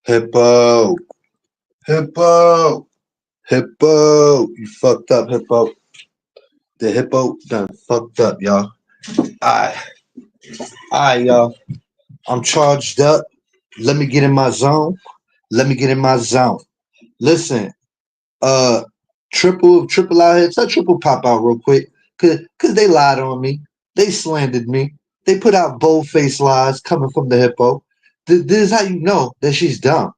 Hippo, Hippo, Hippo. You fucked up, Hippo. The Hippo done fucked up, y'all. Alright, alright, y'all. I'm charged up. Let me get in my zone. Let me get in my zone. Listen, uh, triple out here. Tell triple pop out real quick, cause they lied on me. They slandered me. They put out bold faced lies coming from the Hippo. This is how you know that she's dumb.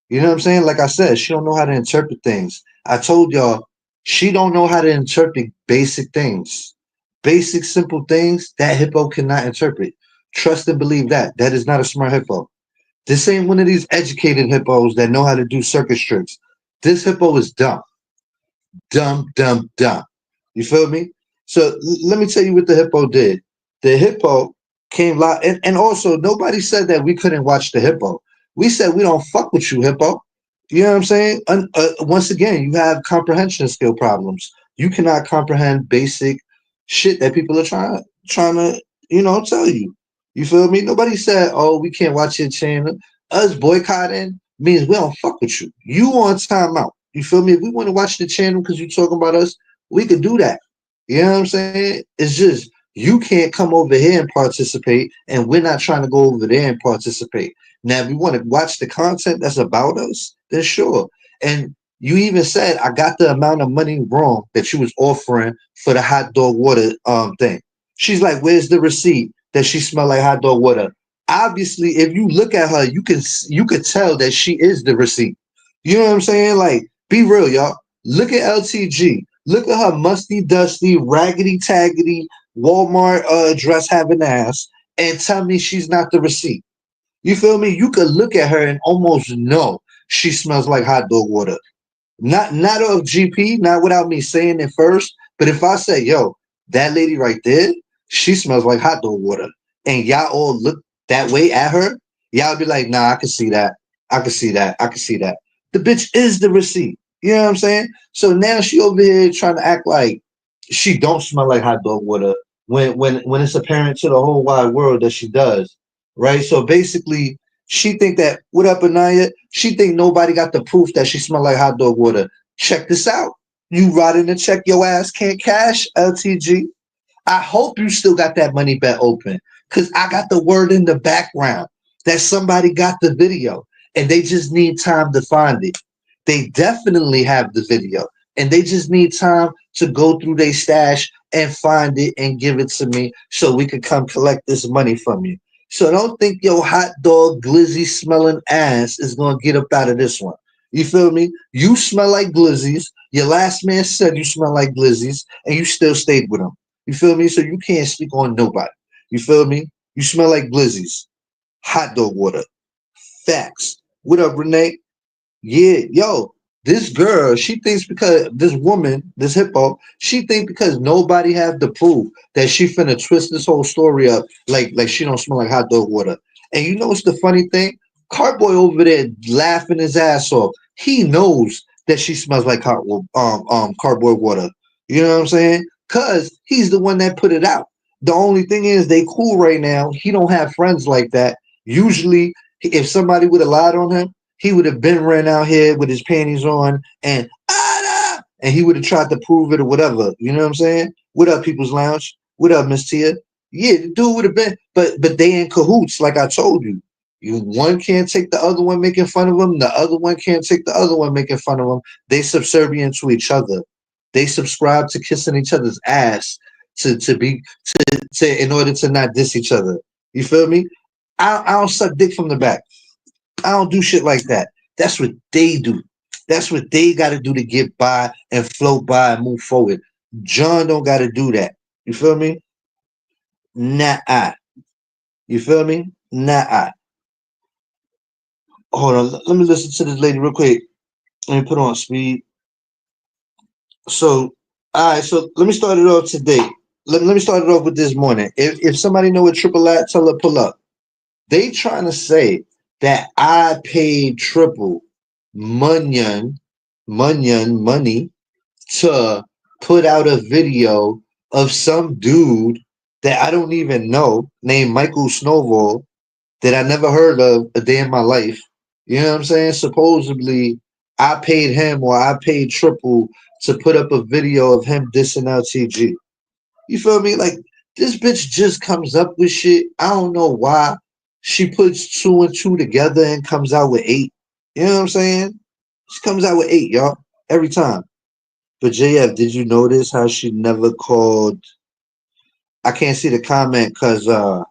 You know what I'm saying? Like I said, she don't know how to interpret things. I told y'all she don't know how to interpret basic things. Basic simple things that Hippo cannot interpret. Trust and believe that. That is not a smart Hippo. This ain't one of these educated hippos that know how to do circus tricks. This Hippo is dumb. Dumb, dumb, dumb. You feel me? So let me tell you what the Hippo did. The Hippo came live, and also nobody said that we couldn't watch the Hippo. We said we don't fuck with you, Hippo. You know what I'm saying? Once again, you have comprehension skill problems. You cannot comprehend basic shit that people are trying to tell you. You feel me? Nobody said, "Oh, we can't watch your channel." Us boycotting means we don't fuck with you. You on timeout. You feel me? If we want to watch the channel because you're talking about us, we could do that. You know what I'm saying? It's just you can't come over here and participate, and we're not trying to go over there and participate. Now, if you want to watch the content that's about us, then sure. And you even said I got the amount of money wrong that you was offering for the hot dog water thing. She's like, "Where's the receipt that she smelled like hot dog water?" Obviously, if you look at her, you could tell that she is the receipt. You know what I'm saying? Like, be real, y'all. Look at LTG. Look at her musty, dusty, raggedy, taggedy Walmart dress having ass, and tell me she's not the receipt. You feel me? You could look at her and almost know she smells like hot dog water. Not of GP, not without me saying it first, but if I say, yo, that lady right there, she smells like hot dog water, and y'all all look that way at her, y'all be like, nah, I can see that. I can see that. I can see that. The bitch is the receipt. You know what I'm saying? So now she over here trying to act like she don't smell like hot dog water when it's apparent to the whole wide world that she does. Right? So basically, she think that what up, Anaya? She think nobody got the proof that she smell like hot dog water. Check this out. You riding the check your ass can't cash, LTG. I hope you still got that money bet open. Cause I got the word in the background that somebody got the video and they just need time to find it. They definitely have the video and they just need time to go through their stash and find it and give it to me so we could come collect this money from you. So don't think your hot dog glizzy smelling ass is gonna get up out of this one. You feel me? You smell like glizzies. Your last man said you smell like glizzies, and you still stayed with him. You feel me? So you can't speak on nobody. You feel me? You smell like glizzies. Hot dog water. Facts. What up, Renee? Yeah, yo, this girl, she thinks because this woman, this hippo, she think because nobody have the proof that she finna twist this whole story up like she don't smell like hot dog water. And you know what's the funny thing? Carboy over there laughing his ass off. He knows that she smells like cardboard water. You know what I'm saying? Cause he's the one that put it out. The only thing is they cool right now. He don't have friends like that. Usually, if somebody would have lied on him, he would have been ran out here with his panties on and he would have tried to prove it or whatever. You know what I'm saying? What up, People's Lounge? What up, Miss Tia? Yeah, the dude would have been, but they in cahoots, like I told you. You one can't take the other one making fun of them. The other one can't take the other one making fun of them. They subservient to each other. They subscribe to kissing each other's ass to in order to not diss each other. You feel me? I don't suck dick from the back. I don't do shit like that. That's what they do. That's what they got to do to get by and float by and move forward. John don't got to do that. You feel me? Nah. You feel me? Nah. Hold on. Let me listen to this lady real quick. Let me put on speed. So, all right. So let me start it off today. Let me start it off with this morning. If somebody know what triple at, tell her pull up. They trying to say that I paid triple money to put out a video of some dude that I don't even know named Michael Snowball that I never heard of a day in my life. You know what I'm saying? Supposedly, I paid him or I paid Triple to put up a video of him dissing LTG. You feel me? Like, this bitch just comes up with shit. I don't know why. She puts two and two together and comes out with eight. You know what I'm saying? She comes out with eight, y'all. Every time. But JF, did you notice how she never called? I can't see the comment because the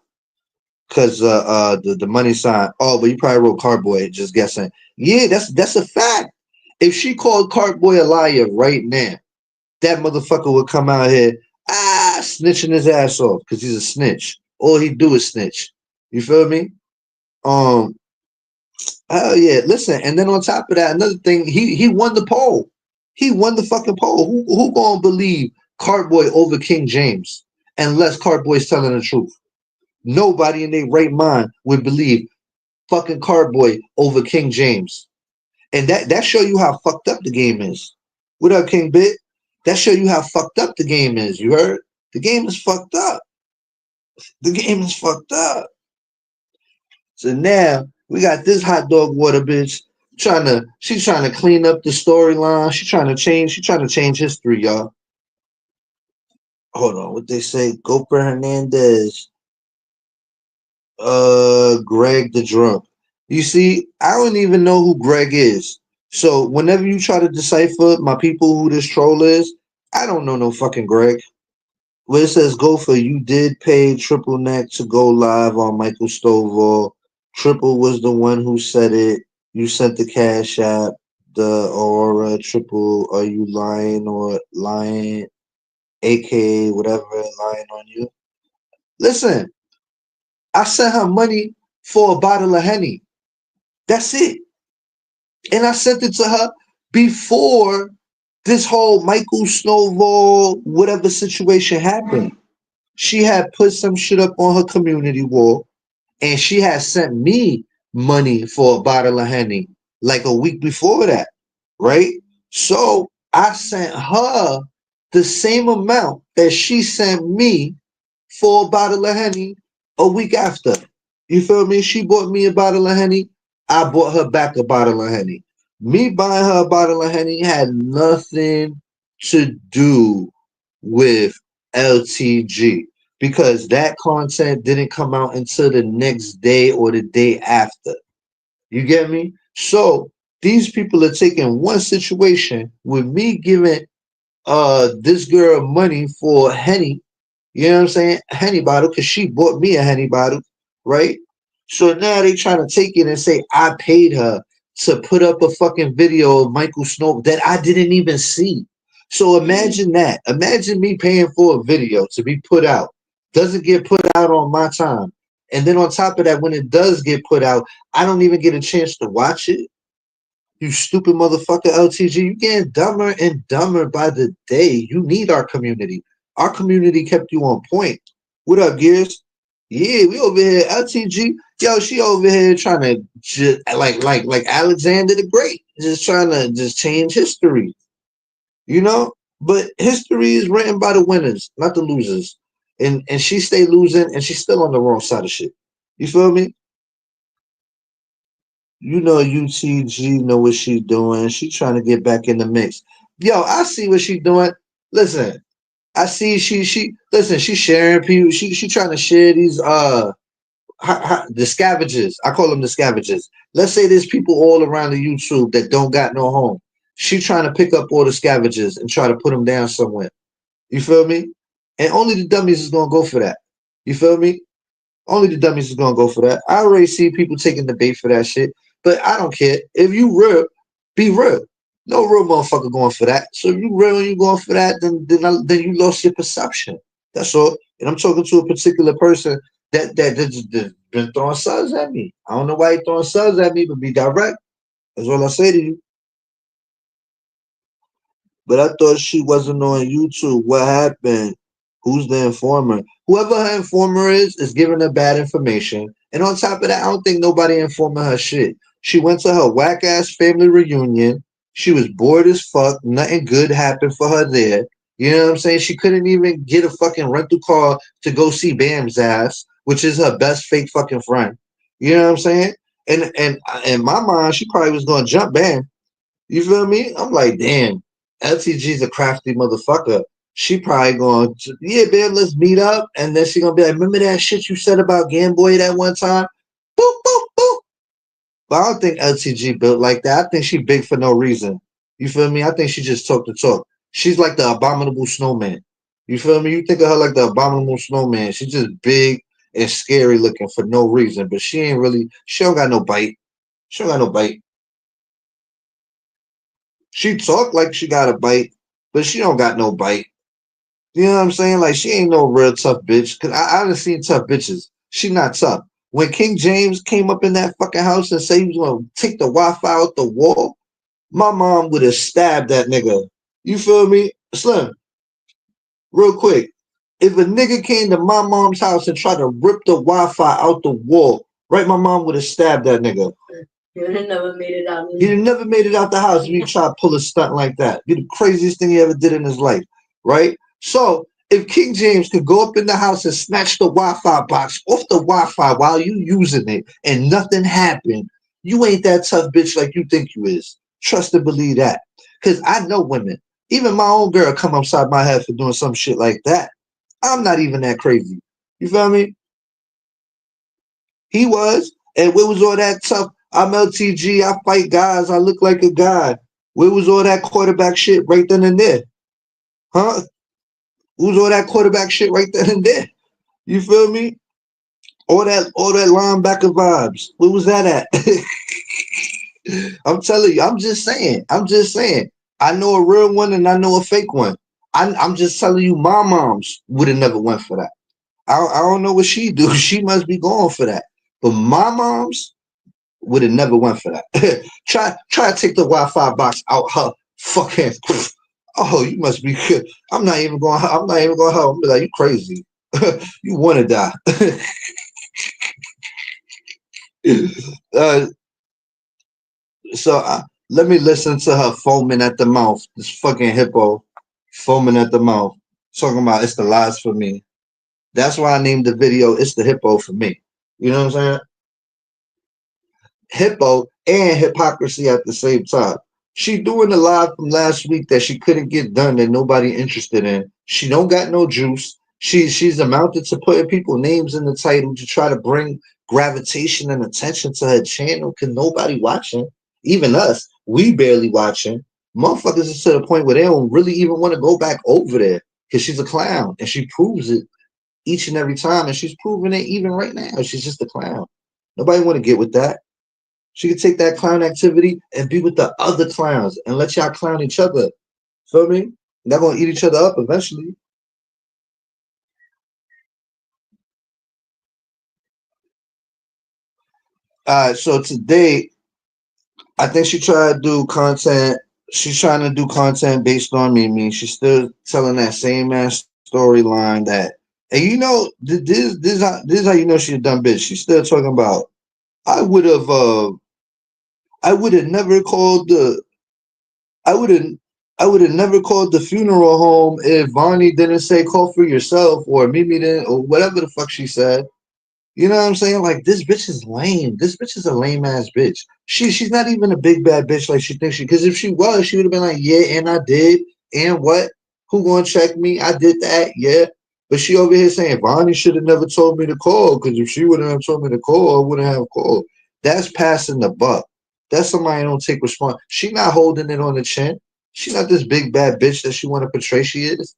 money sign. Oh, but you probably wrote Cartboy. Just guessing. Yeah, that's a fact. If she called Cartboy a liar right now, that motherfucker would come out here snitching his ass off because he's a snitch. All he do is snitch. You feel me? Um, hell yeah. Listen, and then on top of that, another thing, he won the poll. He won the fucking poll. Who gonna believe Cartboy over King James unless Cartboy's telling the truth? Nobody in their right mind would believe fucking Cartboy over King James. And that show you how fucked up the game is. What up, King Bit? That show you how fucked up the game is. You heard? The game is fucked up. The game is fucked up. So now we got this hot dog water bitch she's trying to clean up the storyline. She's trying to change history, y'all. Hold on, what they say? Gopher Hernandez, Greg the drunk. You see, I don't even know who Greg is. So whenever you try to decipher my people who this troll is, I don't know no fucking Greg. Where it says Gopher, you did pay Triple Neck to go live on Michael Stovall. Triple was the one who said it. You sent the cash app, the Aurora. Triple, are you lying or lying? AKA whatever, lying on you. Listen, I sent her money for a bottle of Henny. That's it. And I sent it to her before this whole Michael Snowball, whatever situation happened. She had put some shit up on her community wall and she had sent me money for a bottle of Henny like a week before that, right? So I sent her the same amount that she sent me for a bottle of Henny a week after. You feel me? She bought me a bottle of Henny. I bought her back a bottle of Henny. Me buying her a bottle of Henny had nothing to do with LTG because that content didn't come out until the next day or the day after. You get me? So these people are taking one situation with me giving this girl money for Henny, you know what I'm saying? Henny bottle, because she bought me a Henny bottle, right? So now they trying to take it and say I paid her to put up a fucking video of Michael Snow that I didn't even see. So imagine that. Imagine me paying for a video to be put out. Doesn't get put out on my time. And then on top of that, when it does get put out, I don't even get a chance to watch it. You stupid motherfucker, LTG. You getting dumber and dumber by the day. You need our community. Our community kept you on point. What up, Gears? Yeah, we over here. LTG. Yo, she over here trying to just like Alexander the Great, just trying to just change history. You know? But history is written by the winners, not the losers. And she stay losing and she's still on the wrong side of shit. You feel me? You know UTG know what she doing. She trying to get back in the mix. Yo, I see what she doing. Listen, I see she listen, she sharing people. She trying to share these the scavengers. I call them the scavengers. Let's say there's people all around the YouTube that don't got no home. She trying to pick up all the scavengers and try to put them down somewhere. You feel me? And only the dummies is gonna go for that. You feel me? Only the dummies is gonna go for that. I already see people taking the bait for that shit, but I don't care. If you real, be real. No real motherfucker going for that. So if you real and you going for that, then you lost your perception. That's all. And I'm talking to a particular person that been throwing subs at me. I don't know why he throwing subs at me, but be direct. That's all I say to you. But I thought she wasn't on YouTube. What happened? Who's the informer? Whoever her informer is giving her bad information. And on top of that, I don't think nobody informing her shit. She went to her whack ass family reunion. She was bored as fuck. Nothing good happened for her there. You know what I'm saying? She couldn't even get a fucking rental car to go see Bam's ass, which is her best fake fucking friend. You know what I'm saying? And in my mind, she probably was gonna jump ban. You feel me? I'm like, damn, LTG's a crafty motherfucker. She probably going, yeah, babe, let's meet up. And then she gonna be like, remember that shit you said about Game Boy that one time? Boop, boop, boop. But I don't think LTG built like that. I think she big for no reason. You feel me? I think she just talk the talk. She's like the abominable snowman. You feel me? You think of her like the abominable snowman. She's just big and scary looking for no reason. But she ain't really, she don't got no bite. She don't got no bite. She talk like she got a bite, but she don't got no bite. You know what I'm saying? Like she ain't no real tough bitch. Cause I done seen tough bitches. She not tough. When King James came up in that fucking house and said he was gonna take the Wi-Fi out the wall, my mom would have stabbed that nigga. You feel me? Slim, real quick. If a nigga came to my mom's house and tried to rip the Wi-Fi out the wall, right, my mom would have stabbed that nigga. He would have never made it out. He'd have never made it out the house if you try to pull a stunt like that. Be the craziest thing he ever did in his life, right? So if King James could go up in the house and snatch the Wi-Fi box off the Wi-Fi while you using it and nothing happened, you ain't that tough bitch like you think you is. Trust and believe that. Cause I know women. Even my own girl come upside my head for doing some shit like that. I'm not even that crazy. You feel me? He was. And where was all that tough? I'm LTG. I fight guys. I look like a guy. Where was all that quarterback shit right then and there? Huh? Who's all that quarterback shit right then and there? You feel me? All that linebacker vibes. Where was that at? I'm telling you. I'm just saying. I'm just saying. I know a real one and I know a fake one. I'm just telling you. My mom's would have never went for that. I don't know what she do. She must be going for that. But my mom's would have never went for that. try to take the Wi-Fi box out her fucking. Oh, you must be good. I'm not even going. I'm not even going to help. I'm be like, you crazy. You want to die. uh, so let me listen to her foaming at the mouth. This fucking hippo foaming at the mouth, talking about it's the lies for me. That's why I named the video "It's the Hippo" for me. You know what I'm saying? Hippo and hypocrisy at the same time. She doing a live from last week that she couldn't get done that nobody interested in. She don't got no juice. She's amounted to putting people names in the title to try to bring gravitation and attention to her channel. Cause nobody watching, even us, we barely watching. Motherfuckers is to the point where they don't really even want to go back over there because she's a clown and she proves it each and every time, and she's proving it even right now. She's just a clown. Nobody want to get with that. She could take that clown activity and be with the other clowns and let y'all clown each other. Feel me? They're gonna eat each other up eventually. So today I think she tried to do content. She's trying to do content based on Mimi. She's still telling that same ass storyline that, and you know, this is how you know she's a dumb bitch. She's still talking about. I would have, I would have never called the I wouldn't I would have never called the funeral home if Vonnie didn't say call for yourself or Mimi didn't or whatever the fuck she said. You know what I'm saying? Like this bitch is lame. This bitch is a lame ass bitch. She's not even a big bad bitch like she thinks she because if she was, she would have been like, yeah, and I did. And what? Who gonna check me? I did that, yeah. But she over here saying Vonnie should have never told me to call because if she wouldn't have told me to call, I wouldn't have called. That's passing the buck. That's somebody who don't take response. She not holding it on the chin. She not this big bad bitch that she want to portray she is.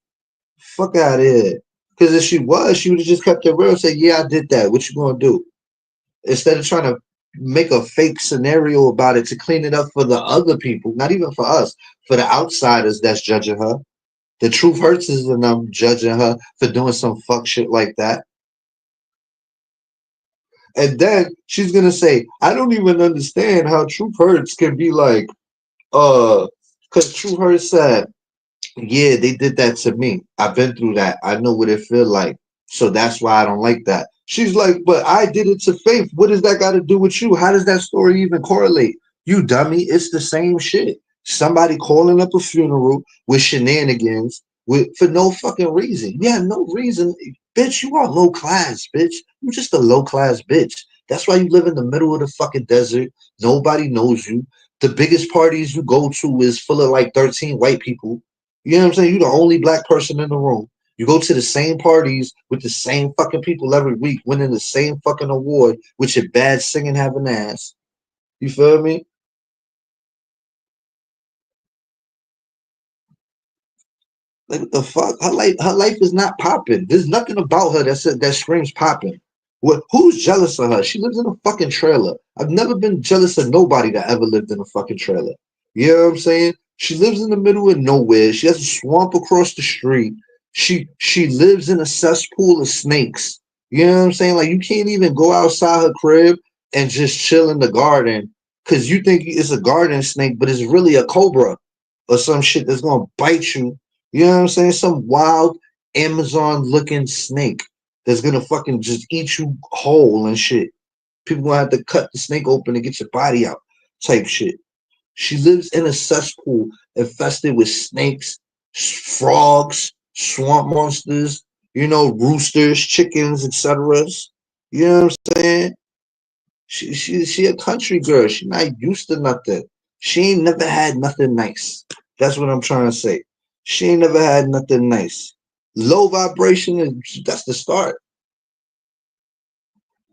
Fuck out of here. Because if she was, she would have just kept it real and said, yeah, I did that. What you gonna do? Instead of trying to make a fake scenario about it to clean it up for the other people, not even for us, for the outsiders that's judging her. The truth hurts is and I'm judging her for doing some fuck shit like that. And then she's gonna say, I don't even understand how truth hurts can be like, because truth hurts said, yeah, they did that to me. I've been through that. I know what it feel like. So that's why I don't like that. She's like, but I did it to Faith. What does that got to do with you? How does that story even correlate? You dummy. It's the same shit. Somebody calling up a funeral with shenanigans for no fucking reason. Yeah, no reason. Bitch, you are low class, bitch. You just a low class bitch. That's why you live in the middle of the fucking desert. Nobody knows you. The biggest parties you go to is full of like 13 white people. You know what I'm saying? You're the only black person in the room. You go to the same parties with the same fucking people every week, winning the same fucking award with your bad singing having ass. You feel me? Like what the fuck? Her life is not popping. There's nothing about her that screams popping. What? Who's jealous of her? She lives in a fucking trailer. I've never been jealous of nobody that ever lived in a fucking trailer. You know what I'm saying? She lives in the middle of nowhere. She has a swamp across the street. She lives in a cesspool of snakes. You know what I'm saying? Like you can't even go outside her crib and just chill in the garden because you think it's a garden snake, but it's really a cobra or some shit that's gonna bite you. You know what I'm saying? Some wild Amazon looking snake that's gonna fucking just eat you whole and shit. People gonna have to cut the snake open to get your body out, type shit. She lives in a cesspool infested with snakes, frogs, swamp monsters, roosters, chickens, etc. You know what I'm saying? She a country girl. She not used to nothing. She ain't never had nothing nice. That's what I'm trying to say. She ain't never had nothing nice. Low vibration is that's the start.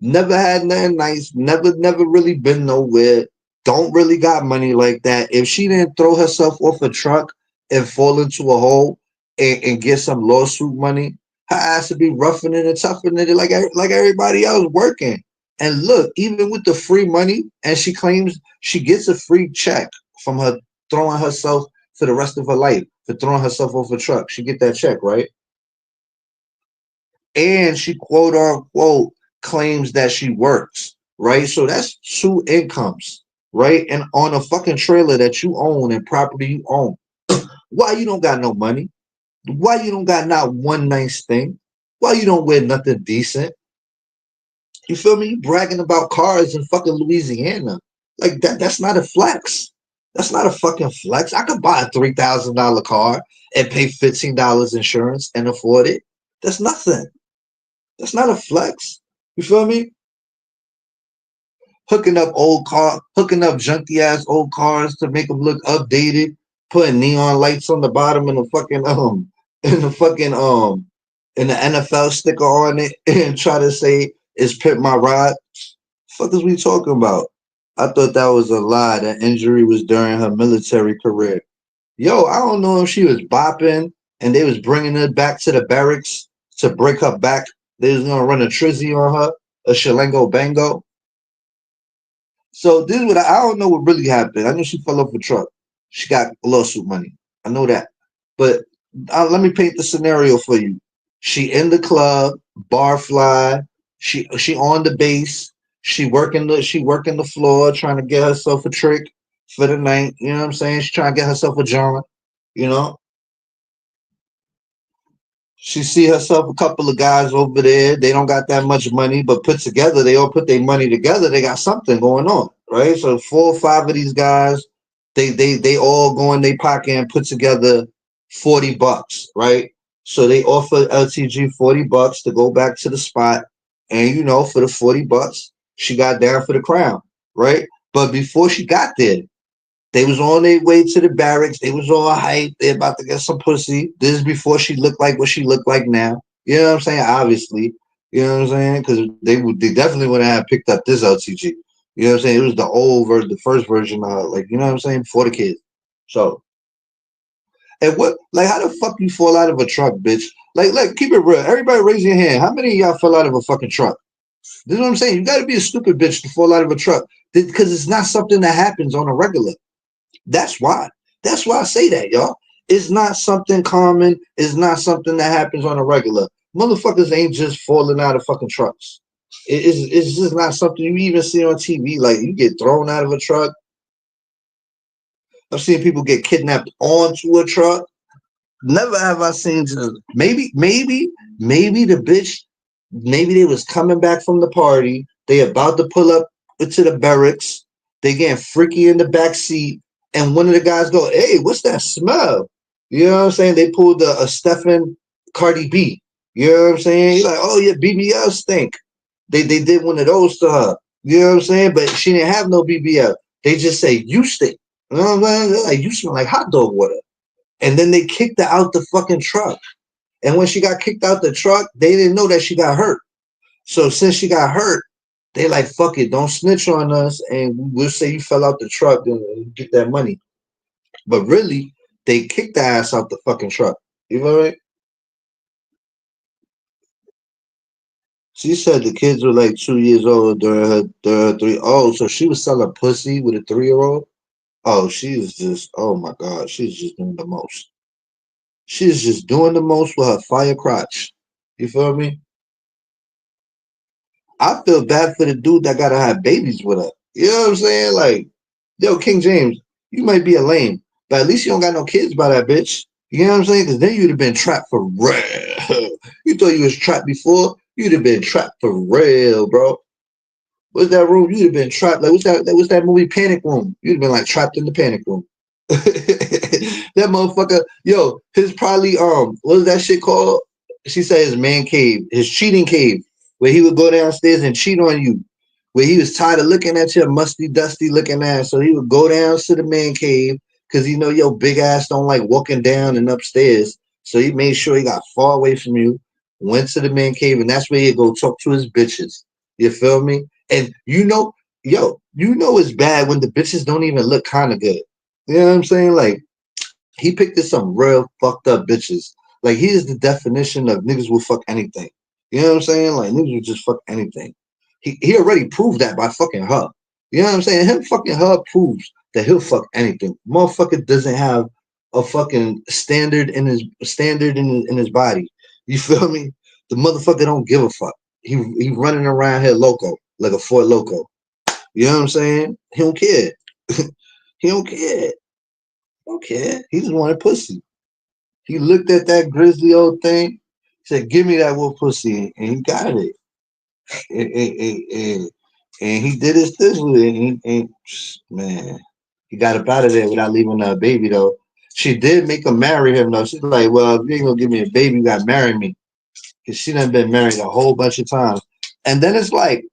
Never had nothing nice. Never really been nowhere. Don't really got money like that. If she didn't throw herself off a truck and fall into a hole and get some lawsuit money, her ass would be roughing it and toughing it like everybody else working. And look, even with the free money, and she claims she gets a free check from her throwing herself for the rest of her life for throwing herself off a truck. She get that check, right? And she quote unquote claims that she works, right? So that's two incomes, right? And on a fucking trailer that you own and property you own. Why you don't got no money? Why you don't got not one nice thing? Why you don't wear nothing decent? You feel me? You bragging about cars in fucking Louisiana. Like that's not a flex. That's not a fucking flex. I could buy a $3,000 car and pay $15 insurance and afford it. That's nothing. That's not a flex. You feel me? Hooking up junky ass old cars to make them look updated, putting neon lights on the bottom and the fucking in the fucking in the NFL sticker on it and try to say it's Pimp My Ride. Fuck is we talking about? I thought that was a lie. That injury was during her military career. Yo, I don't know if she was bopping and they was bringing her back to the barracks to break her back. They was gonna run a trizzy on her, a shalango bango. So this is what I don't know what really happened. I know she fell off a truck. She got lawsuit money. I know that. But let me paint the scenario for you. She in the club, bar fly. She on the base. She working the floor, trying to get herself a trick for the night. You know what I'm saying? She's trying to get herself a John. You know, she see herself a couple of guys over there. They don't got that much money, but put together, they all put their money together. They got something going on, right? So 4 or 5 of these guys, they all go in their pocket and put together $40, right? So they offer LTG $40 to go back to the spot, and for the $40, she got down for the crown, right? But before she got there, they was on their way to the barracks. They was all hyped. They about to get some pussy. This is before she looked like what she looked like now. You know what I'm saying? Obviously. You know what I'm saying? Because they definitely wouldn't have picked up this LTG. You know what I'm saying? It was the old version, the first version of like, you know what I'm saying? For the kids. So, and how the fuck you fall out of a truck, bitch? Like, keep it real. Everybody raise your hand. How many of y'all fell out of a fucking truck? This is what I'm saying. You got to be a stupid bitch to fall out of a truck because it's not something that happens on a regular. That's why. That's why I say that, y'all. It's not something common. It's not something that happens on a regular. Motherfuckers ain't just falling out of fucking trucks. It's just not something you even see on TV. Like you get thrown out of a truck. I've seen people get kidnapped onto a truck. Never have I seen maybe the bitch, maybe they was coming back from the party. They about to pull up to the barracks. They getting freaky in the back seat. And one of the guys go, "Hey, what's that smell?" You know what I'm saying? They pulled a Stephen Cardi B. You know what I'm saying? He's like, "Oh yeah, BBL stink." They did one of those to her. You know what I'm saying? But she didn't have no BBL. They just say, you stink. You know what I'm saying? Like, you smell like hot dog water. And then they kicked her out the fucking truck. And when she got kicked out the truck, they didn't know that she got hurt. So since she got hurt, they like, fuck it, don't snitch on us, and we'll say you fell out the truck and get that money. But really, they kicked the ass out the fucking truck. You know what I mean? She said the kids were like 2 years old during her three. Oh, so she was selling pussy with a 3 year old. Oh, she's just. Oh my god, she's just doing the most. She's just doing the most with her fire crotch. You feel me? I feel bad for the dude that gotta have babies with her. You know what I'm saying? Like, yo, King James, you might be a lame, but at least you don't got no kids by that bitch. You know what I'm saying? Because then you'd have been trapped for real. You thought you was trapped before? You'd have been trapped for real, bro. What's that room? You'd have been trapped. Like, what's that movie, Panic Room? You'd have been like trapped in the panic room. That motherfucker, yo, his probably what was that shit called? She said his man cave, his cheating cave, where he would go downstairs and cheat on you, where he was tired of looking at your musty, dusty looking ass, so he would go down to the man cave because he know your big ass don't like walking down and upstairs, so he made sure he got far away from you, went to the man cave, and that's where he'd go talk to his bitches. You feel me? And yo, you know it's bad when the bitches don't even look kind of good. You know what I'm saying? Like, he picked up some real fucked up bitches. Like, he is the definition of niggas will fuck anything. You know what I'm saying? Like, niggas will just fuck anything. He already proved that by fucking her. You know what I'm saying? Him fucking her proves that he'll fuck anything. Motherfucker doesn't have a fucking standard in his body. You feel me? The motherfucker don't give a fuck. He running around here loco like a Ford Loco. You know what I'm saying? He don't care. He don't care. Don't care. He just wanted pussy. He looked at that grizzly old thing, said, "Give me that little pussy," and he got it. And he did his thing with it. And man, he got up out of there without leaving her a baby though. She did make him marry him though. She's like, "Well, if you ain't gonna give me a baby, you gotta marry me," because she done been married a whole bunch of times. And then it's like,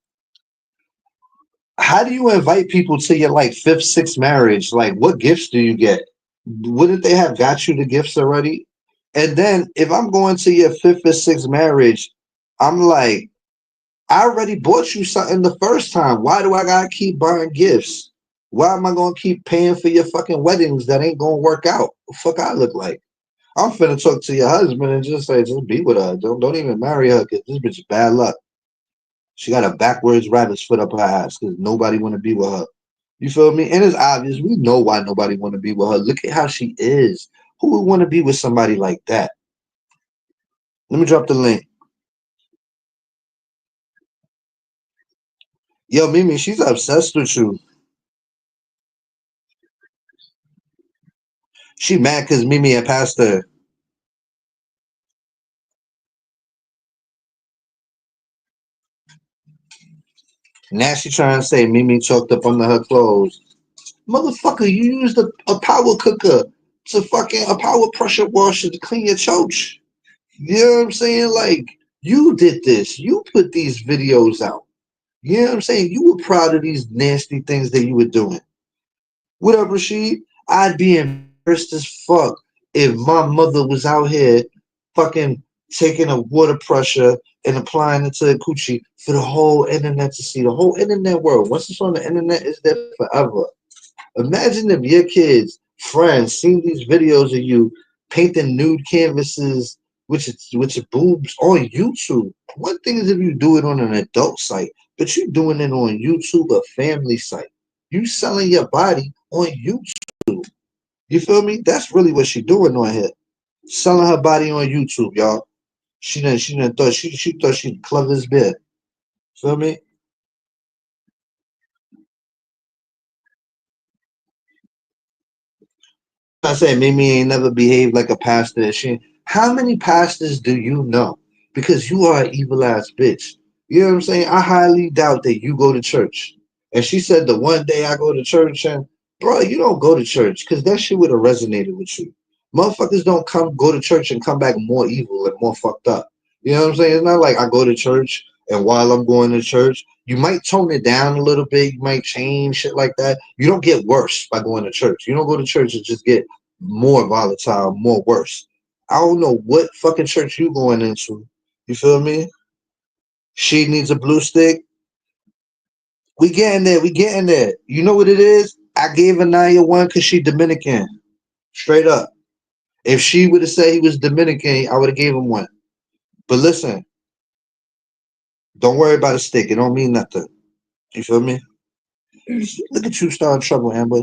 how do you invite people to your like fifth, sixth marriage? Like, what gifts do you get? Wouldn't they have got you the gifts already? And then if I'm going to your fifth or sixth marriage, I'm like, I already bought you something the first time. Why do I gotta keep buying gifts? Why am I gonna keep paying for your fucking weddings that ain't gonna work out? What the fuck I look like? I'm finna talk to your husband and just say, just be with her. Don't even marry her because this bitch is bad luck. She got a backwards rabbit's foot up her ass because nobody wanna be with her. You feel me? And it's obvious. We know why nobody want to be with her. Look at how she is. Who would want to be with somebody like that? Let me drop the link. Yo, Mimi, she's obsessed with you. She mad because Mimi had passed her. Now she trying to say Mimi choked up under her clothes. Motherfucker, you used a power cooker to fucking a power pressure washer to clean your church. You know what I'm saying? Like, you did this. You put these videos out. You know what I'm saying? You were proud of these nasty things that you were doing. What up, Rashid? I'd be embarrassed as fuck if my mother was out here fucking taking a water pressure and applying it to a coochie for the whole internet to see. The whole internet world. Once it's on the internet, it's there forever. Imagine if your kids, friends, seen these videos of you painting nude canvases with your boobs on YouTube. One thing is if you do it on an adult site, but you're doing it on YouTube, a family site. You selling your body on YouTube. You feel me? That's really what she doing on here. Selling her body on YouTube, y'all. She done she thought she clever as bit. Feel me? I say Mimi ain't never behaved like a pastor. How many pastors do you know? Because you are an evil ass bitch. You know what I'm saying? I highly doubt that you go to church. And she said the one day I go to church and bro, you don't go to church because that shit would have resonated with you. Motherfuckers don't go to church and come back more evil and more fucked up. You know what I'm saying? It's not like I go to church, and while I'm going to church, you might tone it down a little bit. You might change shit like that. You don't get worse by going to church. You don't go to church and just get more volatile, more worse. I don't know what fucking church you going into. You feel me? She needs a blue stick. We getting there. We getting there. You know what it is? I gave Anaya one because she Dominican. Straight up. If she would have said he was Dominican, I would have gave him one. But listen, don't worry about a stick. It don't mean nothing. You feel me? Look at you starting trouble, Amber.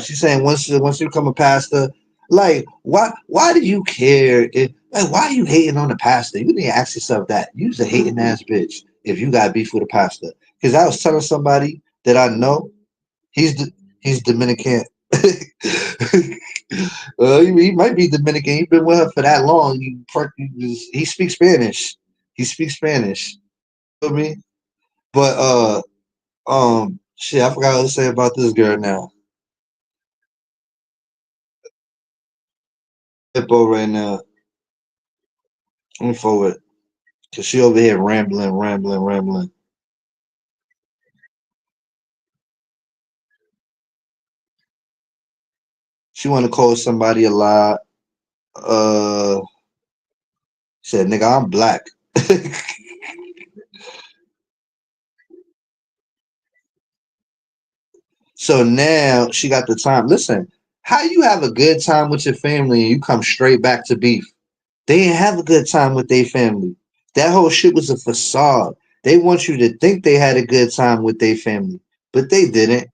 She's saying once you become a pastor, like why do you care? Like why are you hating on the pastor? You need to ask yourself that. You's a hating ass bitch if you got beef with a pastor. Because I was telling somebody that I know he's Dominican. Well, he might be Dominican. He's been with her for that long. He speaks Spanish. He speaks Spanish. You feel me? But shit, I forgot what to say about this girl now. Hippo right now. I'm forward. Cause she over here rambling. She wanna call somebody a lie. Uh said, nigga, I'm black. So now she got the time. Listen, how you have a good time with your family and you come straight back to beef? They didn't have a good time with their family. That whole shit was a facade. They want you to think they had a good time with their family, but they didn't.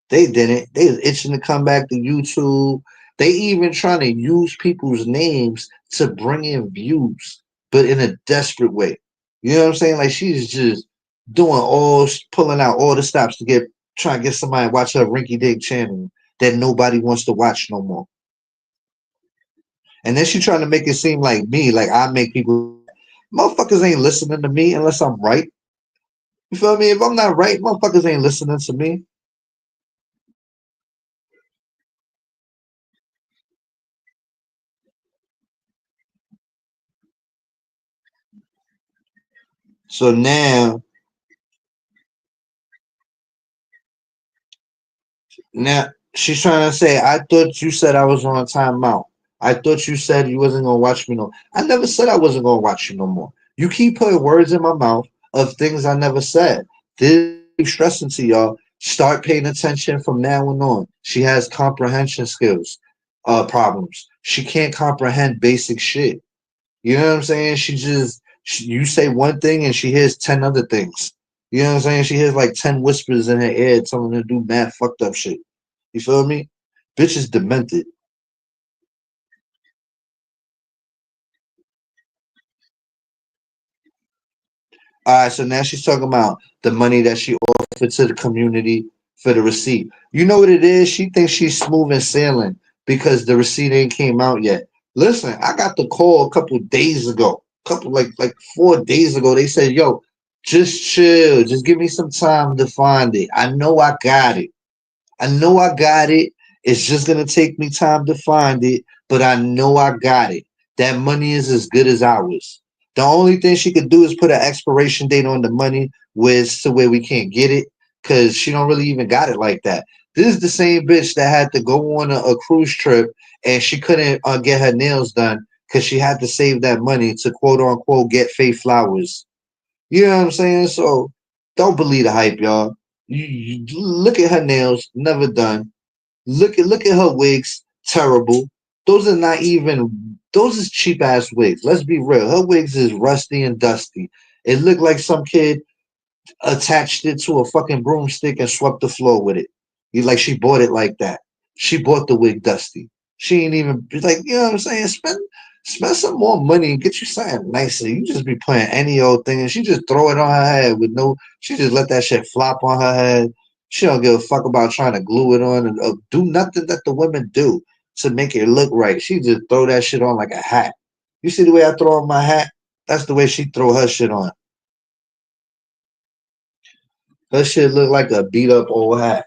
They didn't. They was itching to come back to YouTube. They even trying to use people's names to bring in views, but in a desperate way. You know what I'm saying? Like she's just pulling out all the stops to get trying to get somebody to watch her rinky dink channel that nobody wants to watch no more. And then she trying to make it seem like me, like I make people. Motherfuckers ain't listening to me unless I'm right. You feel me? If I'm not right, motherfuckers ain't listening to me. So now she's trying to say, I thought you said I was on timeout. I thought you said you wasn't gonna watch me no. I never said I wasn't gonna watch you no more. You keep putting words in my mouth of things I never said. This is stressing to y'all. Start paying attention from now on. She has comprehension skills, problems. She can't comprehend basic shit. You know what I'm saying? You say one thing and she hears 10 other things. You know what I'm saying? She hears like 10 whispers in her ear telling her to do mad fucked up shit. You feel me? Bitch is demented. All right, so now she's talking about the money that she offered to the community for the receipt. You know what it is? She thinks she's smooth and sailing because the receipt ain't came out yet. Listen, I got the call a couple days ago, couple like 4 days ago. They said, "Yo, just chill, just give me some time to find it. I know I got it. I know I got it. It's just gonna take me time to find it, but I know I got it. That money is as good as ours. The only thing she could do is put an expiration date on the money, with to where we can't get it, because she don't really even got it like that. This is the same bitch that had to go on a cruise trip and she couldn't get her nails done because she had to save that money to quote unquote get fake flowers. You know what I'm saying? So don't believe the hype, y'all. You look at her nails, never done. Look at her wigs, terrible. Those are not even those is cheap ass wigs. Let's be real. Her wigs is rusty and dusty. It looked like some kid attached it to a fucking broomstick and swept the floor with it. You like she bought it like that. She bought the wig dusty. She ain't even like you know what I'm saying. Spend some more money and get you something nicer. You just be playing any old thing and she just throw it on her head with no. She just let that shit flop on her head. She don't give a fuck about trying to glue it on and do nothing that the women do to make it look right. She just throw that shit on like a hat. You see the way I throw on my hat? That's the way she throw her shit on. Her shit look like a beat up old hat.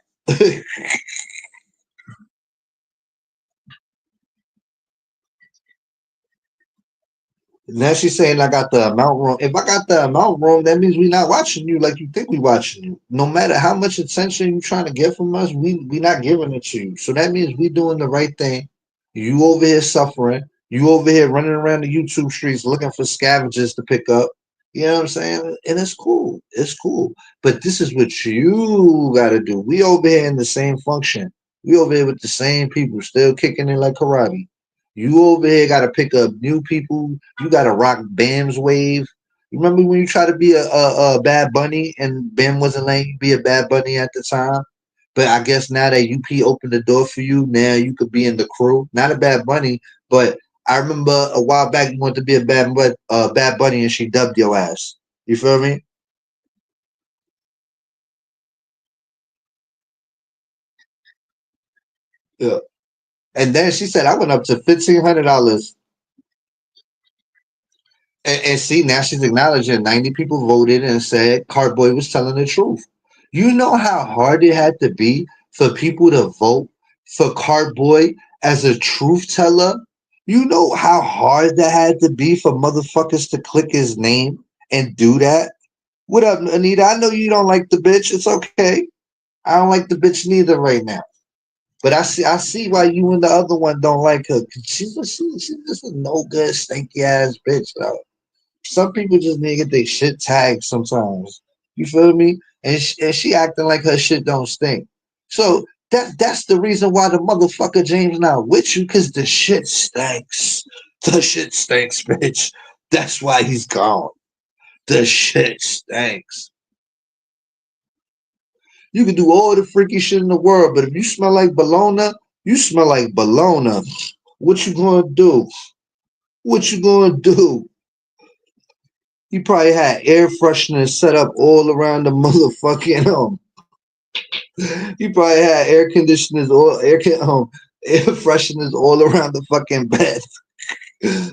Now she's saying I got the amount wrong. If I got the amount wrong, that means we not watching you like you think we watching you. No matter how much attention you trying to get from us, we not giving it to you. So that means we doing the right thing. You over here suffering. You over here running around the YouTube streets looking for scavengers to pick up. You know what I'm saying? And it's cool. It's cool. But this is what you gotta do. We over here in the same function. We over here with the same people, still kicking it like karate. You over here got to pick up new people. You got to rock Bam's wave. You remember when you tried to be a Bad Bunny and Bam wasn't letting you be a Bad Bunny at the time? But I guess now that UP opened the door for you, now you could be in the crew. Not a Bad Bunny, but I remember a while back you wanted to be a Bad Bunny and she dubbed your ass. You feel me? Yeah. And then she said I went up to $1,500. And see, now she's acknowledging 90 people voted and said Cartboy was telling the truth. You know how hard it had to be for people to vote for Cartboy as a truth teller? You know how hard that had to be for motherfuckers to click his name and do that? What up, Anita? I know you don't like the bitch. It's okay. I don't like the bitch neither right now. But I see why you and the other one don't like her. 'Cause she's just a no good, stinky ass bitch, though. Some people just need to get their shit tagged sometimes. You feel me? And she acting like her shit don't stink. So that's the reason why the motherfucker James not with you, cause the shit stinks. The shit stinks, bitch. That's why he's gone. The shit stinks. You can do all the freaky shit in the world, but if you smell like bologna, you smell like bologna. What you gonna do? What you gonna do? He probably had air fresheners set up all around the motherfucking He probably had air fresheners all around the fucking bed.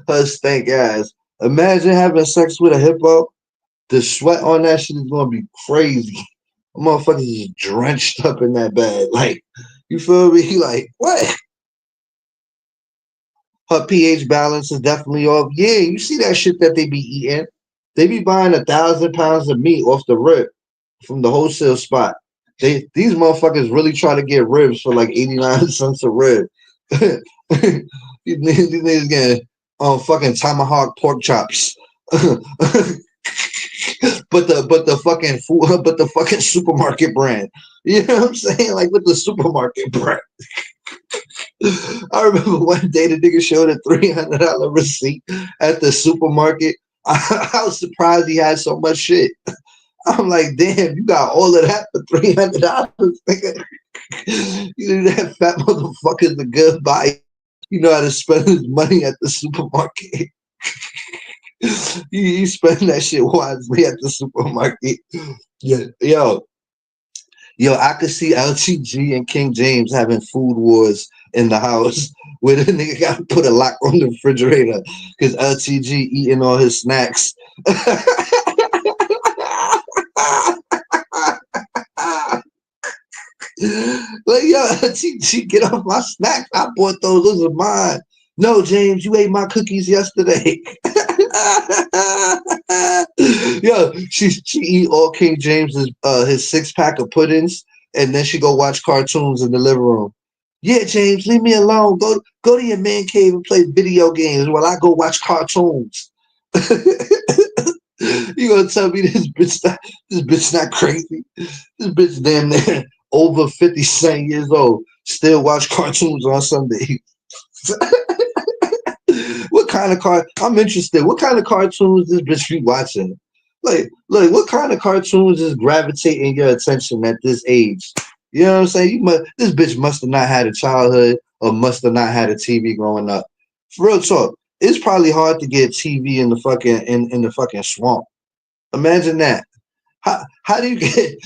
Her stank ass. Imagine having sex with a hippo. The sweat on that shit is gonna be crazy. The motherfuckers is drenched up in that bed. Like, you feel me? Like, what? Her pH balance is definitely off. Yeah, you see that shit that they be eating. They be buying 1,000 pounds of meat off the rip from the wholesale spot. These motherfuckers really try to get ribs for like 89 cents a rib. These niggas getting fucking tomahawk pork chops. But the fucking food, but the fucking supermarket brand. You know what I'm saying? Like with the supermarket brand. I remember one day the nigga showed a $300 receipt at the supermarket. I was surprised he had so much shit. I'm like, damn, you got all of that for $300, nigga. You know that fat motherfucker's a good buy. You know how to spend his money at the supermarket. You spend that shit wisely at the supermarket. Yeah, yo, I could see LTG and King James having food wars in the house where the nigga got to put a lock on the refrigerator because LTG eating all his snacks. Like, yo, LTG, get off my snacks. I bought those. Those are mine. No, James, you ate my cookies yesterday. Yo, she eat all King James's his 6 pack of puddings, and then she go watch cartoons in the living room. Yeah, James, leave me alone. Go to your man cave and play video games while I go watch cartoons. You gonna tell me this bitch not crazy? This bitch damn near over 57 years old, still watch cartoons on Sunday. What kind of car? I'm interested. What kind of cartoons this bitch be watching? Like, what kind of cartoons is gravitating your attention at this age? You know what I'm saying? This bitch must have not had a childhood or must have not had a TV growing up. For real talk, it's probably hard to get TV in the fucking in the fucking swamp. Imagine that. How do you get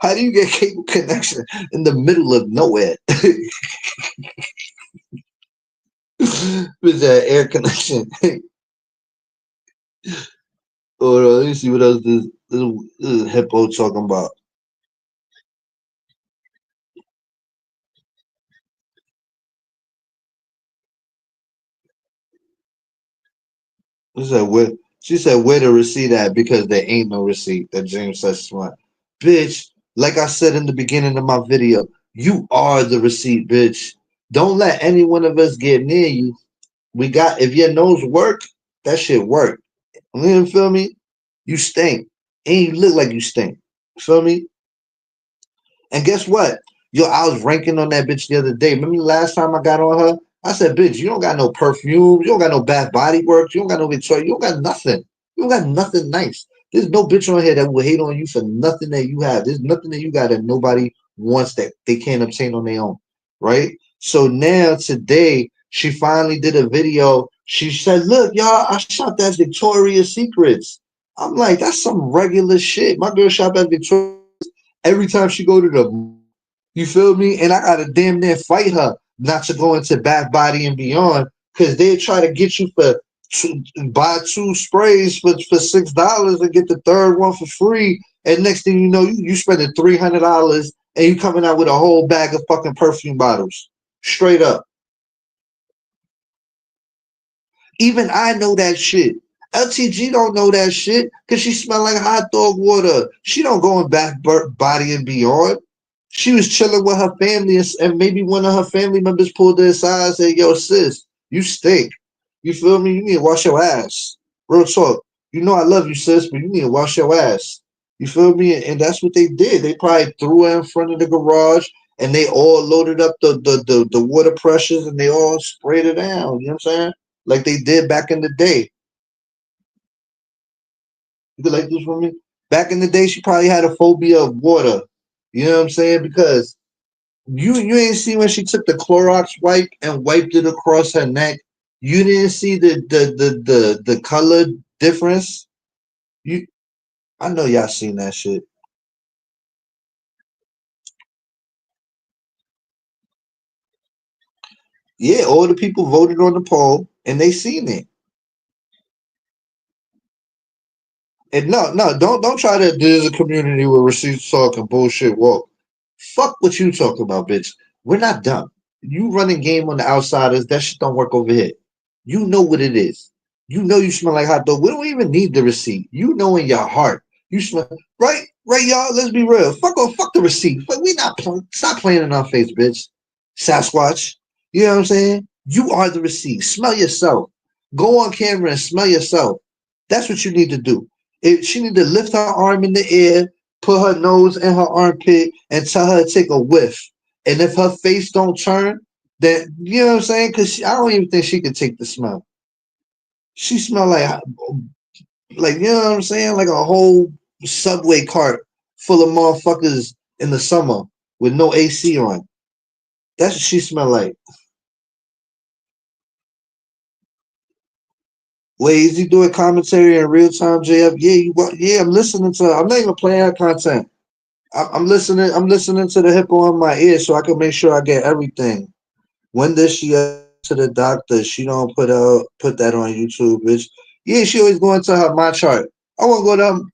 how do you get cable connection in the middle of nowhere? With that air connection. Hold on, let me see what else this hippo talking about. She said, where? She said, where the receipt at? Because there ain't no receipt. That James says smart. Bitch, like I said in the beginning of my video, you are the receipt, bitch. Don't let any one of us get near you. We got, if your nose work, that shit work. You feel me? You stink. And you look like you stink. Feel me? And guess what? Yo, I was ranking on that bitch the other day. Remember the last time I got on her? I said, bitch, you don't got no perfume. You don't got no Bath Body Works. You don't got no Victoria. You don't got nothing. You don't got nothing nice. There's no bitch on here that will hate on you for nothing that you have. There's nothing that you got that nobody wants that they can't obtain on their own. Right? So now, today, she finally did a video. She said, look, y'all, I shot that Victoria's Secrets. I'm like, that's some regular shit. My girl shop at Victoria's every time she go to the, you feel me? And I gotta damn near fight her not to go into Bath Body and Beyond because they try to get you for buy two sprays for $6 and get the third one for free. And next thing you know, you spending $300 and you coming out with a whole bag of fucking perfume bottles. Straight up. Even I know that shit. LTG don't know that shit because she smell like hot dog water. She don't go in Bath Body and Beyond. She was chilling with her family, and maybe one of her family members pulled her aside and said, yo, sis, you stink. You feel me? You need to wash your ass. Real talk. You know I love you, sis, but you need to wash your ass. You feel me? And that's what they did. They probably threw her in front of the garage and they all loaded up the water pressures and they all sprayed it down. You know what I'm saying? Like they did back in the day. You could like this for me? Back in the day, she probably had a phobia of water. You know what I'm saying? Because you ain't see when she took the Clorox wipe and wiped it across her neck. You didn't see the color difference. You, I know y'all seen that shit. Yeah, all the people voted on the poll and they seen it. And no, don't try to. There's a community where receipts talk and bullshit walk. Fuck what you talking about, bitch. We're not dumb. You running game on the outsiders. That shit don't work over here. You know what it is. You know you smell like hot dog. We don't even need the receipt. You know in your heart. You smell right, right, y'all. Let's be real. Fuck off. Fuck the receipt. Fuck, we not stop playing in our face, bitch. Sasquatch. You know what I'm saying? You are the receipt. Smell yourself. Go on camera and smell yourself. That's what you need to do. She need to lift her arm in the air, put her nose in her armpit, and tell her to take a whiff. And if her face don't turn, then you know what I'm saying? Because I don't even think she could take the smell. She smell like you know what I'm saying, like a whole subway cart full of motherfuckers in the summer with no AC on. That's what she smell like. Wait, is he doing commentary in real time, JF? Yeah, yeah. I'm listening to. I'm not even playing her content. I'm listening. I'm listening to the hippo in my ear so I can make sure I get everything. When does she to the doctor? She don't put that on YouTube, bitch. Yeah, she always going to her my chart. I want to go down.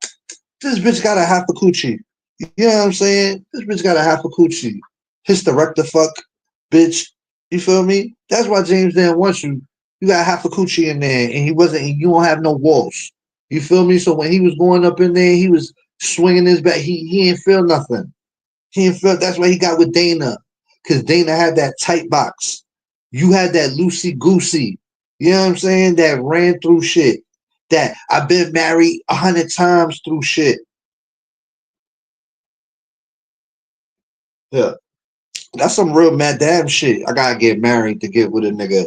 This bitch got a half a coochie. You know what I'm saying? This bitch got a half a coochie. Hysterector fuck, bitch. You feel me? That's why James didn't want you. You got half a coochie in there, and he wasn't. You don't have no walls. You feel me? So when he was going up in there, he was swinging his back. He ain't feel nothing. He ain't feel. That's why he got with Dana, because Dana had that tight box. You had that loosey goosey. You know what I'm saying? That ran through shit. That I've been married 100 times through shit. Yeah. That's some real madam shit. I gotta get married to get with a nigga.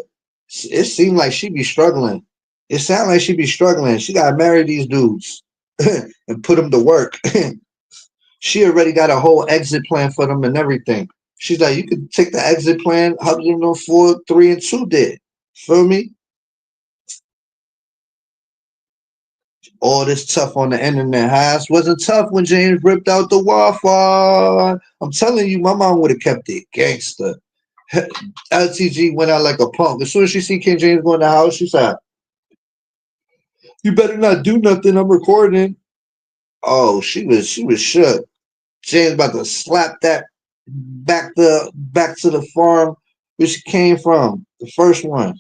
It seemed like she be struggling. It sounded like she be struggling. She gotta marry these dudes and put them to work. She already got a whole exit plan for them and everything. She's like, you could take the exit plan, husband on 4, 3, and 2 did. Feel me? All this tough on the internet. Haas wasn't tough when James ripped out the Wi-Fi. I'm telling you, my mom would have kept it gangster. LTG went out like a punk. As soon as she see King James go in the house, she said, "You better not do nothing. I'm recording." Oh, she was shook. James about to slap that back to the farm where she came from. The first one.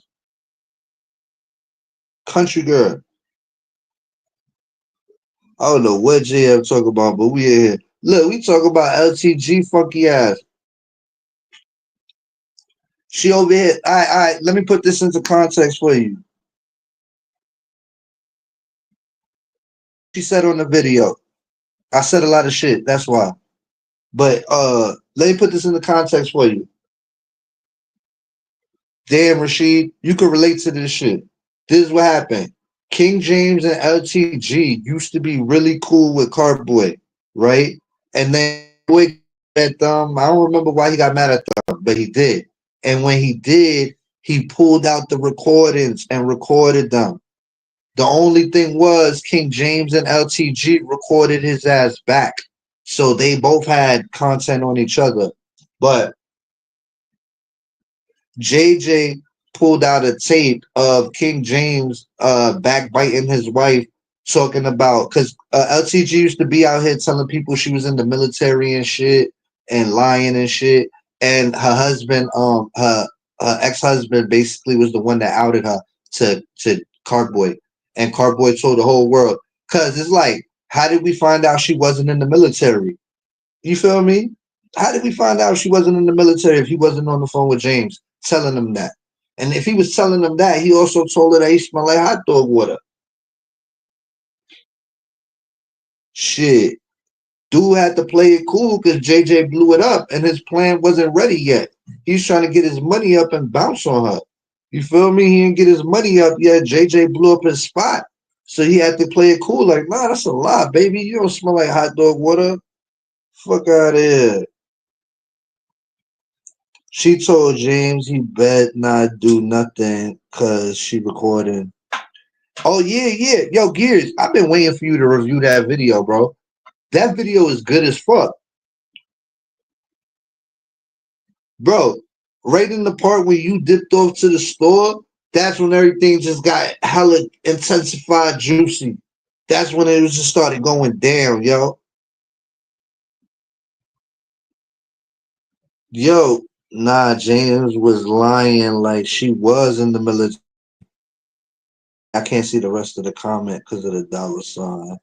Country girl. I don't know what JM talk about, but we in here. Look, we talk about LTG funky ass. She over here. All right. Let me put this into context for you. She said on the video. I said a lot of shit. That's why. But let me put this into context for you. Damn, Rashid, you can relate to this shit. This is what happened. King James and LTG used to be really cool with Carboy, right? And then Boy at them. I don't remember why he got mad at them, but he did. And when he did, he pulled out the recordings and recorded them. The only thing was King James and LTG recorded his ass back. So they both had content on each other. But JJ pulled out a tape of King James backbiting his wife, talking about because LTG used to be out here telling people she was in the military and shit and lying and shit. And her husband, her ex-husband basically was the one that outed her to Carboy. And Carboy told the whole world. Cause it's like, how did we find out she wasn't in the military? You feel me? How did we find out she wasn't in the military if he wasn't on the phone with James telling him that? And if he was telling them that, he also told her that he smelled like hot dog water. Shit. Dude had to play it cool because JJ blew it up and his plan wasn't ready yet. He's trying to get his money up and bounce on her. You feel me? He didn't get his money up yet. JJ blew up his spot. So he had to play it cool. Like, nah, that's a lie, baby. You don't smell like hot dog water. Fuck out of here. She told James he bet not do nothing because she recording. Oh, yeah. Yo, Gears, I've been waiting for you to review that video, bro. That video is good as fuck. Bro, right in the part where you dipped off to the store, that's when everything just got hella intensified juicy. That's when it just started going down, yo. Yo, nah, James was lying like she was in the military. I can't see the rest of the comment because of the dollar sign.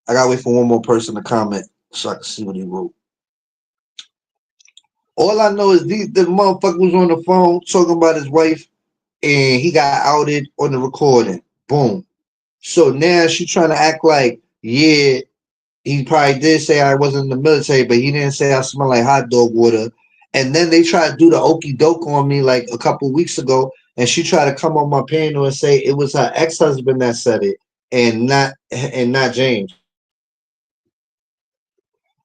I gotta wait for one more person to comment so I can see what he wrote. All I know is the motherfucker was on the phone talking about his wife and he got outed on the recording. Boom. So now she trying to act like, yeah, he probably did say I wasn't in the military, but he didn't say I smell like hot dog water. And then they tried to do the okey doke on me like a couple weeks ago, and she tried to come on my panel and say it was her ex-husband that said it and not James.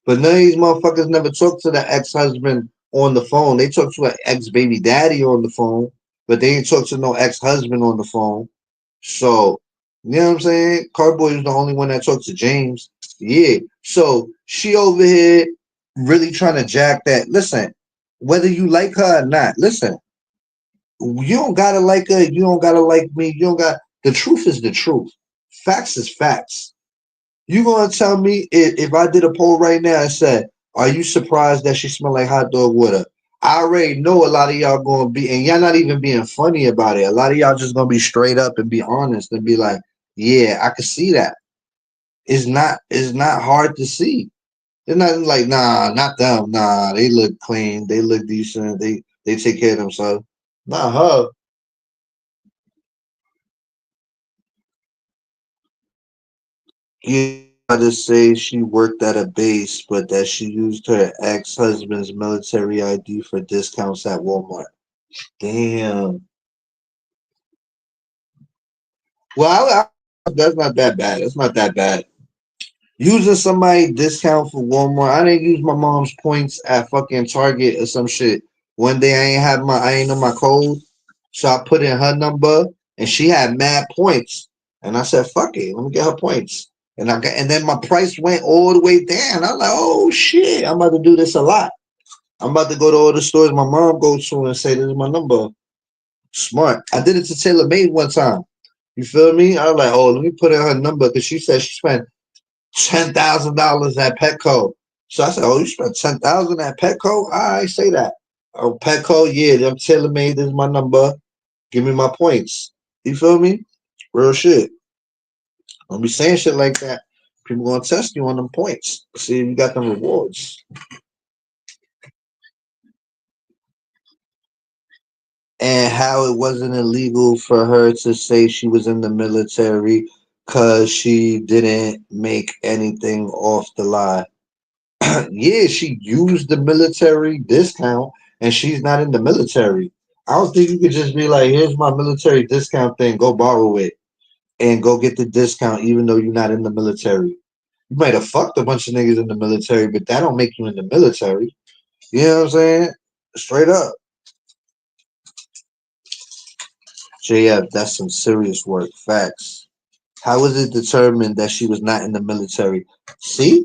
But none of these motherfuckers never talked to the ex-husband on the phone. They talked to an ex-baby daddy on the phone, but they ain't talk to no ex-husband on the phone. So, you know what I'm saying? Carboy was the only one that talked to James. Yeah. So she over here really trying to jack that. Listen, whether you like her or not, listen, you don't gotta like her, you don't gotta like me, you don't got the truth is the truth. Facts is facts. You gonna tell me if I did a poll right now and said, "Are you surprised that she smelled like hot dog water?" I already know a lot of y'all gonna be, and y'all not even being funny about it. A lot of y'all just gonna be straight up and be honest and be like, "Yeah, I can see that." It's not hard to see. It's not like, nah, not them. Nah, they look clean. They look decent. They take care of themselves. Not her. Yeah, I just say she worked at a base, but that she used her ex-husband's military ID for discounts at Walmart. Damn. Well, that's not that bad. That's not that bad. Using somebody discount for Walmart. I didn't use my mom's points at fucking Target or some shit. One day I ain't know my code. So I put in her number and she had mad points. And I said, fuck it, let me get her points. And then my price went all the way down. I'm like, oh shit, I'm about to do this a lot. I'm about to go to all the stores my mom goes to and say this is my number. Smart. I did it to Taylor Made one time. You feel me? I was like, oh, let me put in her number because she said she spent $10,000 at Petco. So I said, oh, you spent $10,000 at Petco? I say that. Oh, Petco, yeah, I'm tailor made. This is my number. Give me my points. You feel me? Real shit. Don't be saying shit like that. People gonna test you on them points. See if you got them rewards. And how it wasn't illegal for her to say she was in the military because she didn't make anything off the lie. Yeah, she used the military discount and she's not in the military. I don't think you could just be like, here's my military discount thing, go borrow it and go get the discount even though you're not in the military. You might have fucked a bunch of niggas in the military, but that don't make you in the military. You know what I'm saying? Straight up. JF, that's some serious work. Facts. How was it determined that she was not in the military? See,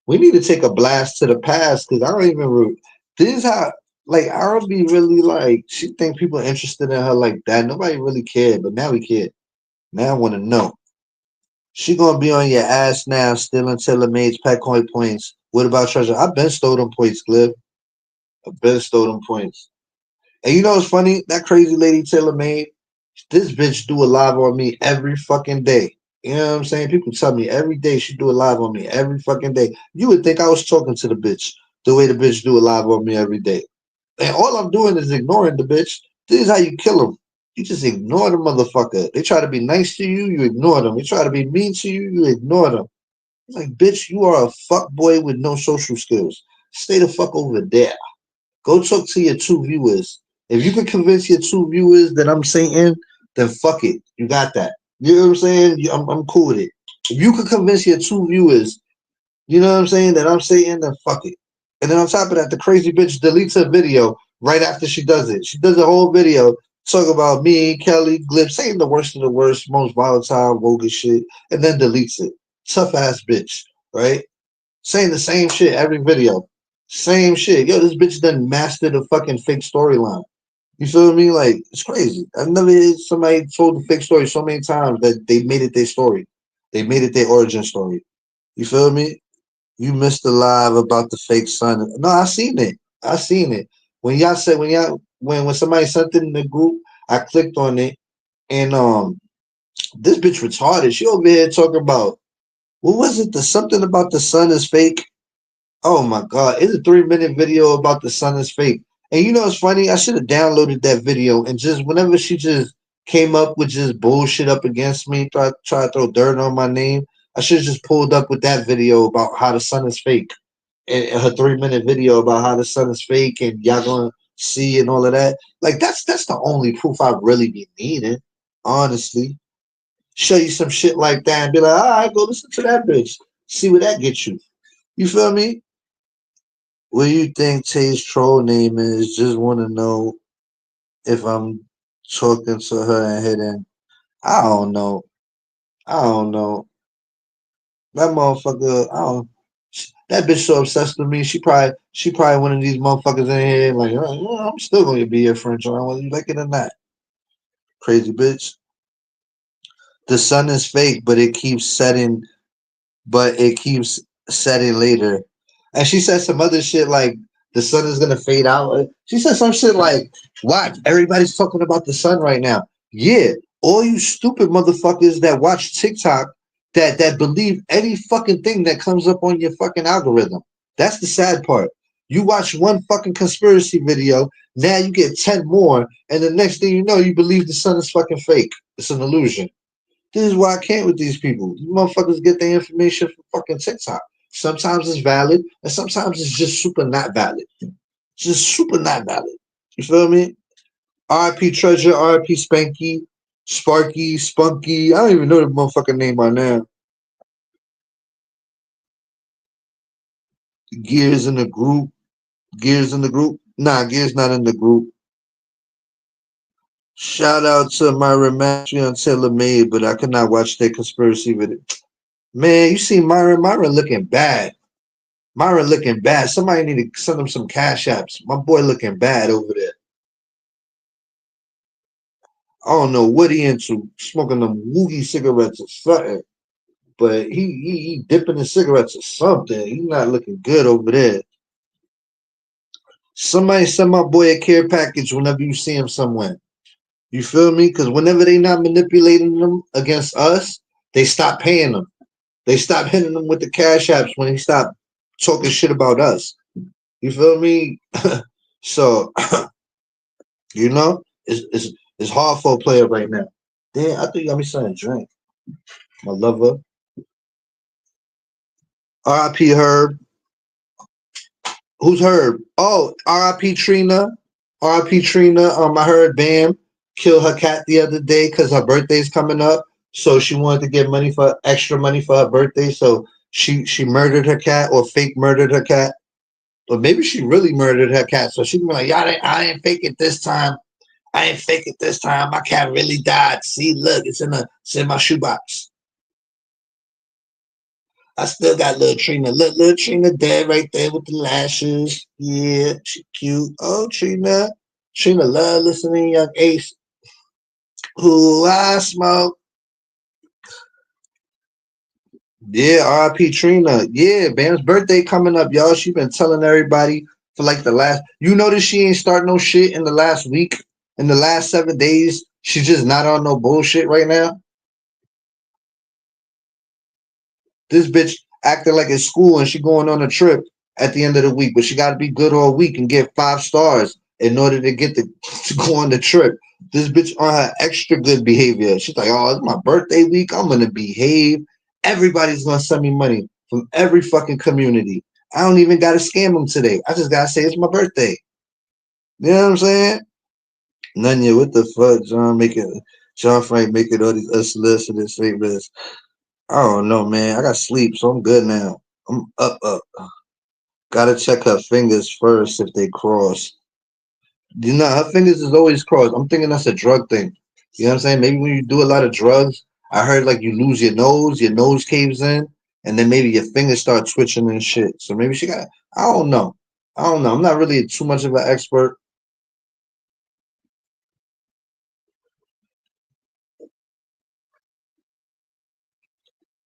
we need to take a blast to the past because I don't even. This is how, like, I don't be really like, she think people are interested in her like that. Nobody really cared, but now we care. Now I want to know. She gonna be on your ass now, stealing Taylor Made's pack coin points. What about treasure? I've been stole them points, Cliff. I've been stole them points. And you know what's funny? That crazy lady Taylor Made, this bitch do a live on me every fucking day. You know what I'm saying? People tell me every day she do a live on me every fucking day. You would think I was talking to the bitch the way the bitch do a live on me every day. And all I'm doing is ignoring the bitch. This is how you kill them. You just ignore the motherfucker. They try to be nice to you, you ignore them. They try to be mean to you, you ignore them. It's like, bitch, you are a fuck boy with no social skills. Stay the fuck over there. Go talk to your two viewers. If you can convince your two viewers that I'm Satan, then fuck it. You got that. You know what I'm saying? I'm cool with it. If you can convince your two viewers, you know what I'm saying, that I'm Satan, then fuck it. And then on top of that, the crazy bitch deletes her video right after she does it. She does a whole video talk about me, Kelly, Glip, saying the worst of the worst, most volatile, bogus shit, and then deletes it. Tough ass bitch, right? Saying the same shit every video. Same shit. Yo, this bitch done mastered the fucking fake storyline. You feel me? Like, it's crazy. I've never heard somebody told the fake story so many times that they made it their story. They made it their origin story. You feel me? You missed the live about the fake son. No, I seen it. I seen it. When y'all said when somebody sent it in the group, I clicked on it and this bitch retarded. She over here talking about what was it? The something about the sun is fake. Oh my god, it's a 3 minute video about the sun is fake. And you know it's funny? I should have downloaded that video and just whenever she just came up with just bullshit up against me, try to throw dirt on my name, I should have just pulled up with that video about how the sun is fake. And her 3 minute video about how the sun is fake and y'all gonna see and all of that. Like that's the only proof I really be needing, honestly. Show you some shit like that and be like, all right, go listen to that bitch. See what that gets you. You feel me? What do you think Tay's troll name is? Just want to know if I'm talking to her and hitting. I don't know. I don't know. That motherfucker. I don't. That bitch so obsessed with me. She probably one of these motherfuckers in here like, I'm still gonna be your friend, John, whether you like it or not. Crazy bitch. The sun is fake, but it keeps setting later. And she said some other shit like the sun is gonna fade out. She said some shit like, "Watch, everybody's talking about the sun right now." Yeah, all you stupid motherfuckers that watch TikTok that believe any fucking thing that comes up on your fucking algorithm. That's the sad part. You watch one fucking conspiracy video, now you get 10 more, and the next thing you know, you believe the sun is fucking fake. It's an illusion. This is why I can't with these people. You motherfuckers get their information from fucking TikTok. Sometimes it's valid, and sometimes it's just super not valid. Just super not valid. You feel me? RP Treasure, RP Spanky, Sparky, Spunky. I don't even know the motherfucking name by now. Gears in the group. Gears in the group. Nah, Gears not in the group. Shout out to my Mastery on Taylor Made, but I could not watch their conspiracy video. Man, you see Myron looking bad. Myron looking bad. Somebody need to send him some cash apps. My boy looking bad over there. I don't know what he into, smoking them woogie cigarettes or something. But he dipping in cigarettes or something. He's not looking good over there. Somebody send my boy a care package whenever you see him somewhere. You feel me? Because whenever they not manipulating them against us, they stop paying them. They stop hitting them with the cash apps when he stop talking shit about us. You feel me? So you know, it's hard for a player right now. Damn, I think you got me something to drink. My lover. R.I.P. Herb. Who's Herb? Oh, R.I.P. Trina. R.I.P. Trina. I heard Bam kill her cat the other day because her birthday's coming up. So she wanted to get money for extra money for her birthday. So she murdered her cat or fake murdered her cat. Or maybe she really murdered her cat. So she can be like, "Y'all, I ain't fake it this time. I ain't fake it this time. My cat really died. See, look, it's in my shoebox. I still got little Trina. Look, little Trina dead right there with the lashes. Yeah, she cute. Oh, Trina. Trina love listening to Young Ace. Who I smoke. Yeah, R.I.P. Trina. Yeah, Bam's birthday coming up, y'all. She been telling everybody for like the last. You notice she ain't start no shit in the last week. In the last 7 days, she's just not on no bullshit right now. This bitch acting like it's school and she going on a trip at the end of the week, but she got to be good all week and get 5 stars in order to get to go on the trip. This bitch on her extra good behavior. She's like, "Oh, it's my birthday week. I'm gonna behave. Everybody's gonna send me money from every fucking community. I don't even gotta scam them today. I just gotta say it's my birthday." You know what I'm saying? None yet. What the fuck, John? John Frank making all these unsolicited statements. I don't know, man. I got sleep, so I'm good now. I'm up. Gotta check her fingers first if they cross. You know, her fingers is always crossed. I'm thinking that's a drug thing. You know what I'm saying? Maybe when you do a lot of drugs, I heard like you lose your nose caves in, and then maybe your fingers start twitching and shit. So maybe she got. I don't know. I don't know. I'm not really too much of an expert.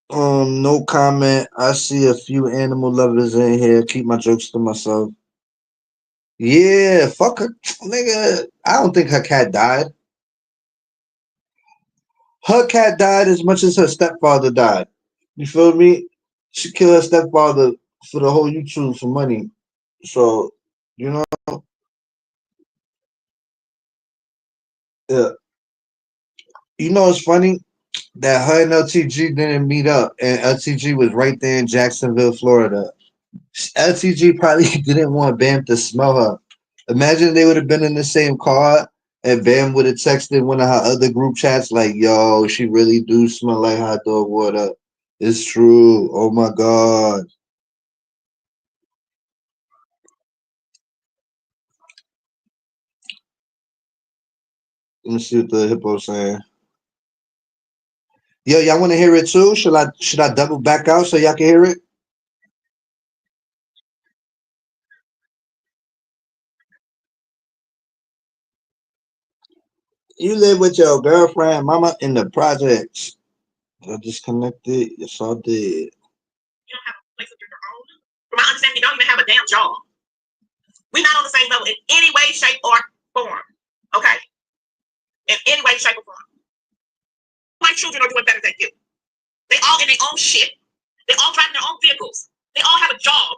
No comment. I see a few animal lovers in here. Keep my jokes to myself. Yeah, fuck her, nigga. I don't think her cat died. Her cat died as much as her stepfather died. You feel me? She killed her stepfather for the whole YouTube for money. So, you know, yeah. You know, it's funny that her and LTG didn't meet up, and LTG was right there in Jacksonville, Florida. LTG probably didn't want Bam to smell her. Imagine they would have been in the same car and Bam would have texted one of her other group chats like, "Yo, she really do smell like hot dog water. It's true. Oh my God." Let me see what the hippo's saying. Yo, y'all want to hear it too? Should I double back out so y'all can hear it? You live with your girlfriend, mama, in the projects. I disconnected. Yes, I did. You don't have a place of your own. From my understanding, you don't even have a damn job. We're not on the same level in any way, shape, or form. Okay? In any way, shape, or form. My children are doing better than you. They all in their own shit. They all driving their own vehicles. They all have a job.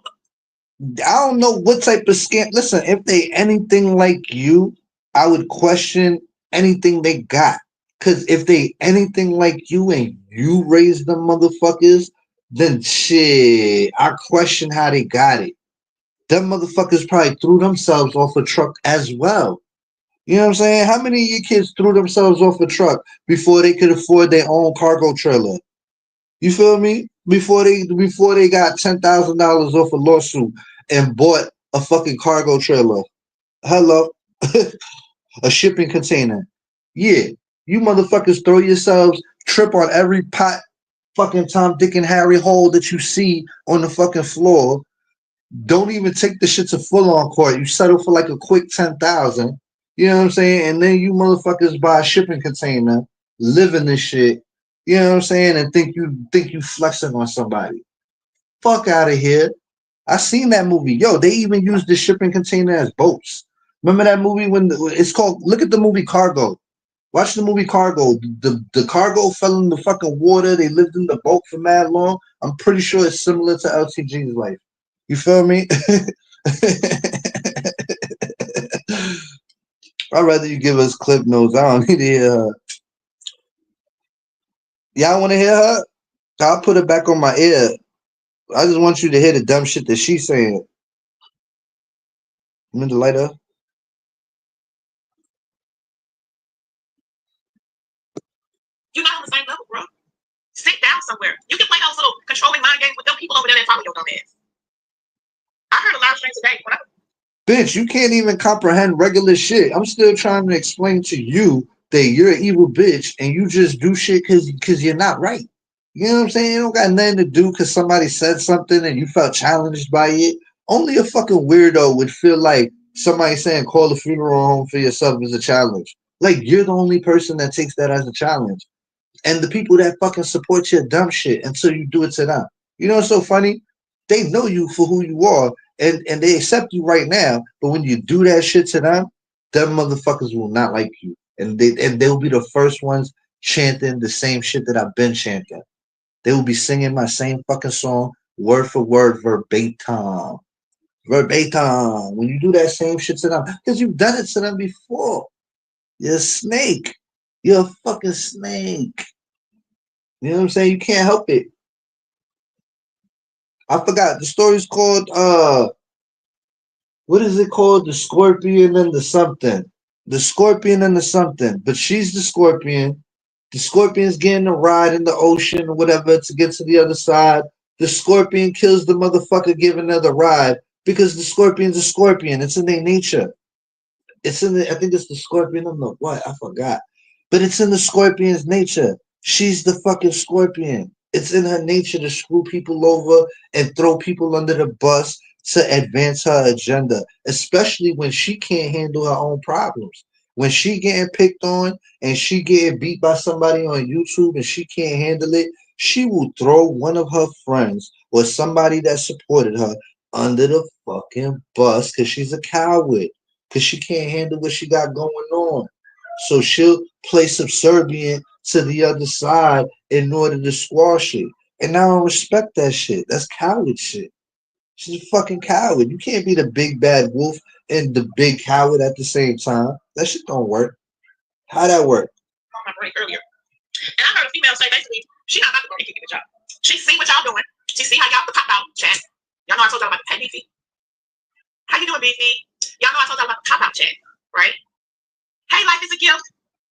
I don't know what type of scam. Listen, if they anything like you, I would question anything they got. Cause if they anything like you and you raise them motherfuckers, then shit, I question how they got it. Them motherfuckers probably threw themselves off a truck as well. You know what I'm saying? How many of your kids threw themselves off a truck before they could afford their own cargo trailer? You feel me? Before they got $10,000 off a lawsuit and bought a fucking cargo trailer. Hello, a shipping container. Yeah, you motherfuckers throw yourselves, trip on every pot, fucking Tom, Dick, and Harry hole that you see on the fucking floor. Don't even take the shit to full on court. You settle for like a quick 10,000. You know what I'm saying? And then you motherfuckers buy a shipping container, live in this shit. You know what I'm saying? And think you flexing on somebody. Fuck out of here. I seen that movie. Yo, they even used the shipping container as boats. Remember that movie when it's called? Look at the movie Cargo. Watch the movie Cargo. The cargo fell in the fucking water. They lived in the boat for mad long. I'm pretty sure it's similar to LTG's life. You feel me? I'd rather you give us clip notes. I don't need to hear her. Y'all want to hear her? I'll put it back on my ear. I just want you to hear the dumb shit that she's saying. I'm in the lighter. You're not on the same level, bro. Sit down somewhere. You can play those little controlling mind games with them people over there that follow your dumb ass. I heard a live stream today. Bitch, you can't even comprehend regular shit. I'm still trying to explain to you that you're an evil bitch and you just do shit because you're not right. You know what I'm saying? You don't got nothing to do because somebody said something and you felt challenged by it. Only a fucking weirdo would feel like somebody saying call the funeral home for yourself is a challenge. Like you're the only person that takes that as a challenge. And the people that fucking support your dumb shit until you do it to them. You know what's so funny? They know you for who you are and they accept you right now. But when you do that shit to them motherfuckers will not like you. And they'll be the first ones chanting the same shit that I've been chanting. They will be singing my same fucking song word for word, verbatim. Verbatim. When you do that same shit to them, because you've done it to them before. You're a snake. You're a fucking snake. You know what I'm saying? You can't help it. I forgot. The story's called what is it called? The scorpion and the something. The scorpion and the something. But she's the scorpion. The scorpion's getting a ride in the ocean or whatever to get to the other side. The scorpion kills the motherfucker giving her the ride because the scorpion's a scorpion. It's in their nature. It's in the I think it's the scorpion. I don't know what. I forgot. But it's in the scorpion's nature. She's the fucking scorpion. It's in her nature to screw people over and throw people under the bus to advance her agenda, especially when she can't handle her own problems. When she getting picked on and she getting beat by somebody on YouTube and she can't handle it, she will throw one of her friends or somebody that supported her under the fucking bus because she's a coward because she can't handle what she got going on. So she'll play subservient to the other side in order to squash it. And I don't respect that shit. That's coward shit. She's a fucking coward. You can't be the big bad wolf and the big coward at the same time. That shit don't work. How that work? On my break earlier. And I heard a female say basically, she not about to go and kick the job. She see what y'all doing. She see how y'all cop out chat. Y'all know I told y'all about the pay beefy. How you doing, beefy? Y'all know I told y'all about the cop out chat, right? Hey, life is a gift.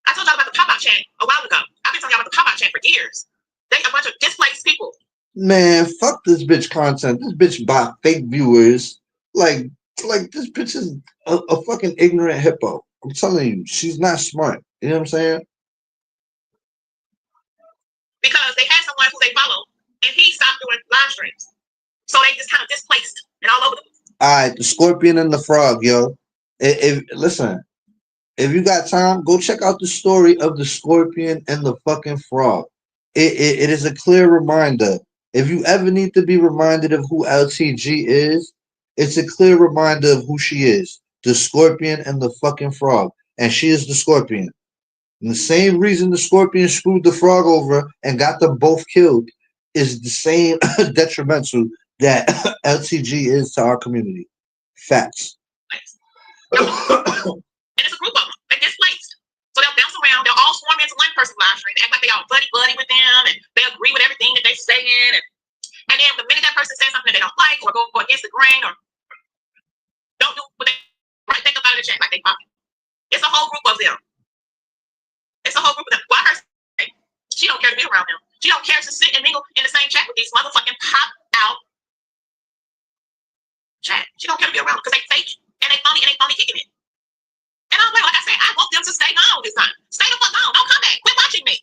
I told y'all about the pop-out chat a while ago. I've been telling y'all about the pop-out chat for years. They a bunch of displaced people. Man, fuck this bitch content. This bitch bought fake viewers. Like this bitch is a fucking ignorant hippo. I'm telling you, she's not smart. You know what I'm saying? Because they had someone who they follow, and he stopped doing live streams. So they just kind of displaced and all over the place. Alright, the scorpion and the frog, yo. Listen, if you got time, go check out the story of the scorpion and the fucking frog. It is a clear reminder. If you ever need to be reminded of who LTG is, it's a clear reminder of who she is. The scorpion and the fucking frog. And she is the scorpion. And the same reason the scorpion screwed the frog over and got them both killed is the same detrimental that LTG is to our community. Facts. And it's a group of them. They're displaced. So they'll bounce around. They'll all swarm into one person's live stream. They act like they all buddy with them and they agree with everything that they're saying. And then the minute that person says something that they don't like or go against the grain or don't do what they right, think about it and check like they popping. It's a whole group of them. It's a whole group of them. Why her? She don't care to be around them. She don't care to sit and mingle in the same chat with these motherfucking pop out chat. She don't care to be around them because they fake and they phony kicking it. And I'm like I said, I want them to stay gone this time. Stay the fuck gone. Don't come back. Quit watching me.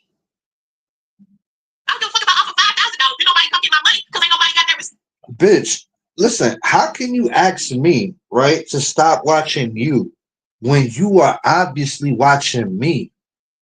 I don't give a fuck about offer $5,000. If nobody come get my money because ain't nobody got their receipt. Bitch, listen, how can you ask me, right, to stop watching you when you are obviously watching me?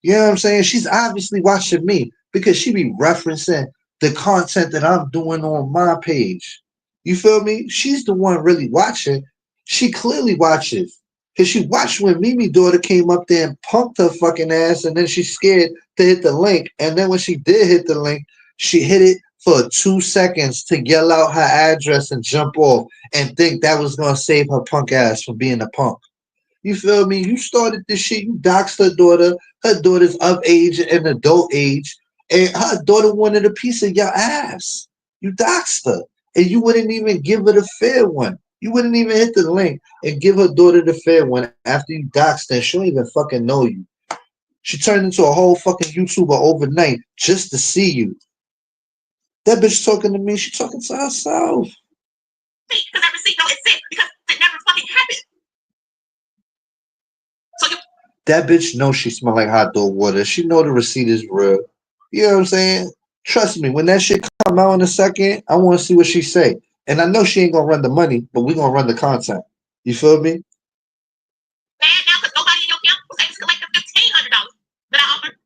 You know what I'm saying? She's obviously watching me because she be referencing the content that I'm doing on my page. You feel me? She's the one really watching. She clearly watches. Cause she watched when Mimi daughter came up there and punked her fucking ass, and then she's scared to hit the link. And then when she did hit the link, she hit it for 2 seconds to yell out her address and jump off and think that was gonna save her punk ass from being a punk. You feel me? You started this shit. You doxed her daughter. Her daughter's of age and adult age, and her daughter wanted a piece of your ass. You doxed her, and you wouldn't even give her the fair one. You wouldn't even hit the link and give her daughter the fair one after you doxed her. She don't even fucking know you. She turned into a whole fucking YouTuber overnight just to see you. That bitch talking to me. She talking to herself. Because that receipt don't exist because it never fucking happened. So you. That bitch knows she smell like hot dog water. She know the receipt is real. You know what I'm saying? Trust me, when that shit come out in a second, I want to see what she say. And I know she ain't gonna run the money, but we gonna run the content. You feel me? Mad now because nobody in your camp was able to collect the $1,500 that I offered.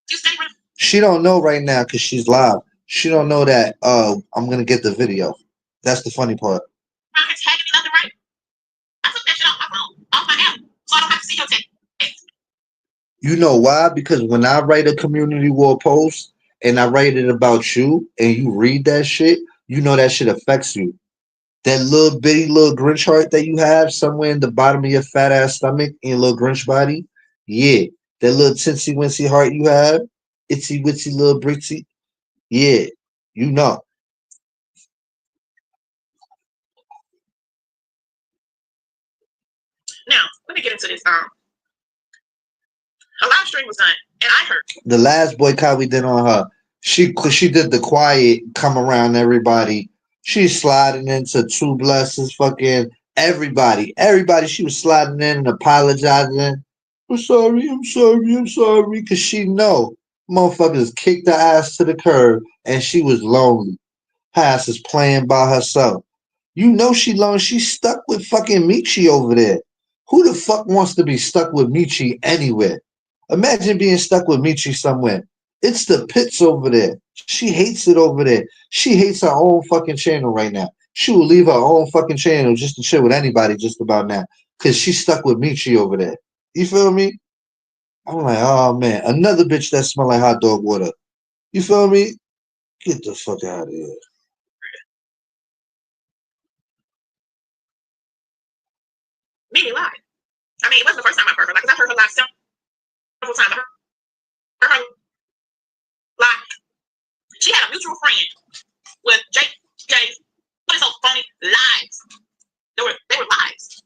You said she don't know right now because she's live. She don't know that I'm gonna get the video. That's the funny part. Around here tagging me left and right. I took that shit off my phone, off my app, so I don't have to see your text. You know why? Because when I write a community war post and I write it about you and you read that shit, you know that shit affects you. That little bitty little Grinch heart that you have somewhere in the bottom of your fat ass stomach in your little Grinch body, yeah. That little tinsy wincy heart you have, itsy witsy little britsy, yeah. You know. Now, let me get into this. A live stream was done, and I heard The last boycott we did on her, she did the quiet come around everybody. She's sliding into Two Blessings, fucking everybody. Everybody, she was sliding in and apologizing. I'm sorry, I'm sorry, I'm sorry. Because she know motherfuckers kicked her ass to the curb and she was lonely. Her ass is playing by herself. You know she lonely. She's stuck with fucking Michi over there. Who the fuck wants to be stuck with Michi anywhere? Imagine being stuck with Michi somewhere. It's the pits over there. She hates it over there. She hates her own fucking channel right now. She will leave her own fucking channel just to chill with anybody just about now. Because she's stuck with Michi over there. You feel me? I'm like, oh man, another bitch that smell like hot dog water. You feel me? Get the fuck out of here. Mimi live. I mean, it wasn't the first time I've heard her. Like, I've heard her live several times. I heard her live. She had a mutual friend with Jake. What is so funny? Lives. They were lives.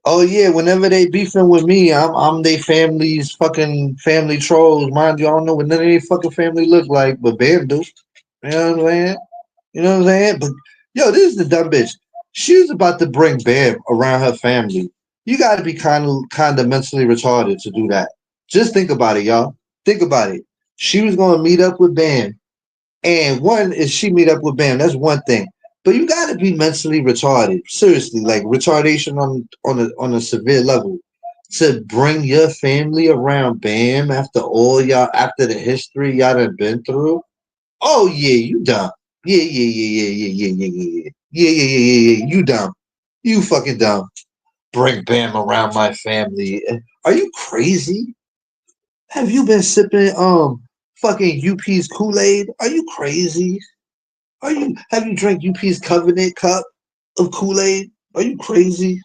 Oh yeah, whenever they beefing with me, I'm they family's fucking family trolls. Mind you, I don't know what none of their fucking family look like, but Bam do. You know what I'm saying? You know what I'm saying? But yo, this is the dumb bitch. She was about to bring Bam around her family. You gotta be kinda mentally retarded to do that. Just think about it, y'all. Think about it. She was gonna meet up with Bam. And one is she meet up with Bam. That's one thing. But you gotta be mentally retarded. Seriously, like retardation on a severe level. To bring your family around Bam after the history y'all done been through. Oh yeah, you dumb. Yeah, yeah, yeah, yeah, yeah, yeah, yeah, yeah. Yeah, yeah, yeah, yeah, yeah. You dumb. You fucking dumb. Bring Bam around my family. Are you crazy? Have you been sipping fucking UP's Kool-Aid? Are you crazy? Have you drank UP's Covenant cup of Kool-Aid? Are you crazy?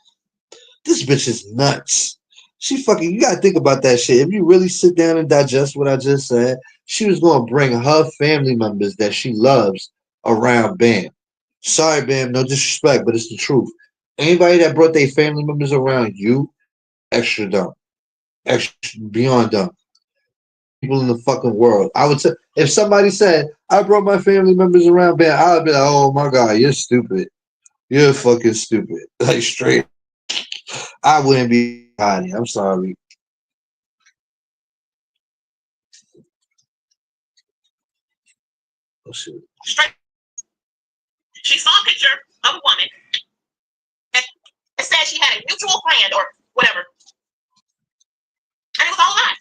This bitch is nuts. She fucking you gotta think about that shit. If you really sit down and digest what I just said, she was gonna bring her family members that she loves around Bam. Sorry, Bam, no disrespect, but it's the truth. Anybody that brought their family members around you, extra dumb. Extra beyond dumb. People in the fucking world. I would say if somebody said I brought my family members around Bam, I would be like, oh my god, you're stupid. You're fucking stupid. Like straight. I wouldn't be hiding. I'm sorry. Oh shit. Straight. She saw a picture of a woman and it said she had a mutual friend or whatever. And it was all a lie.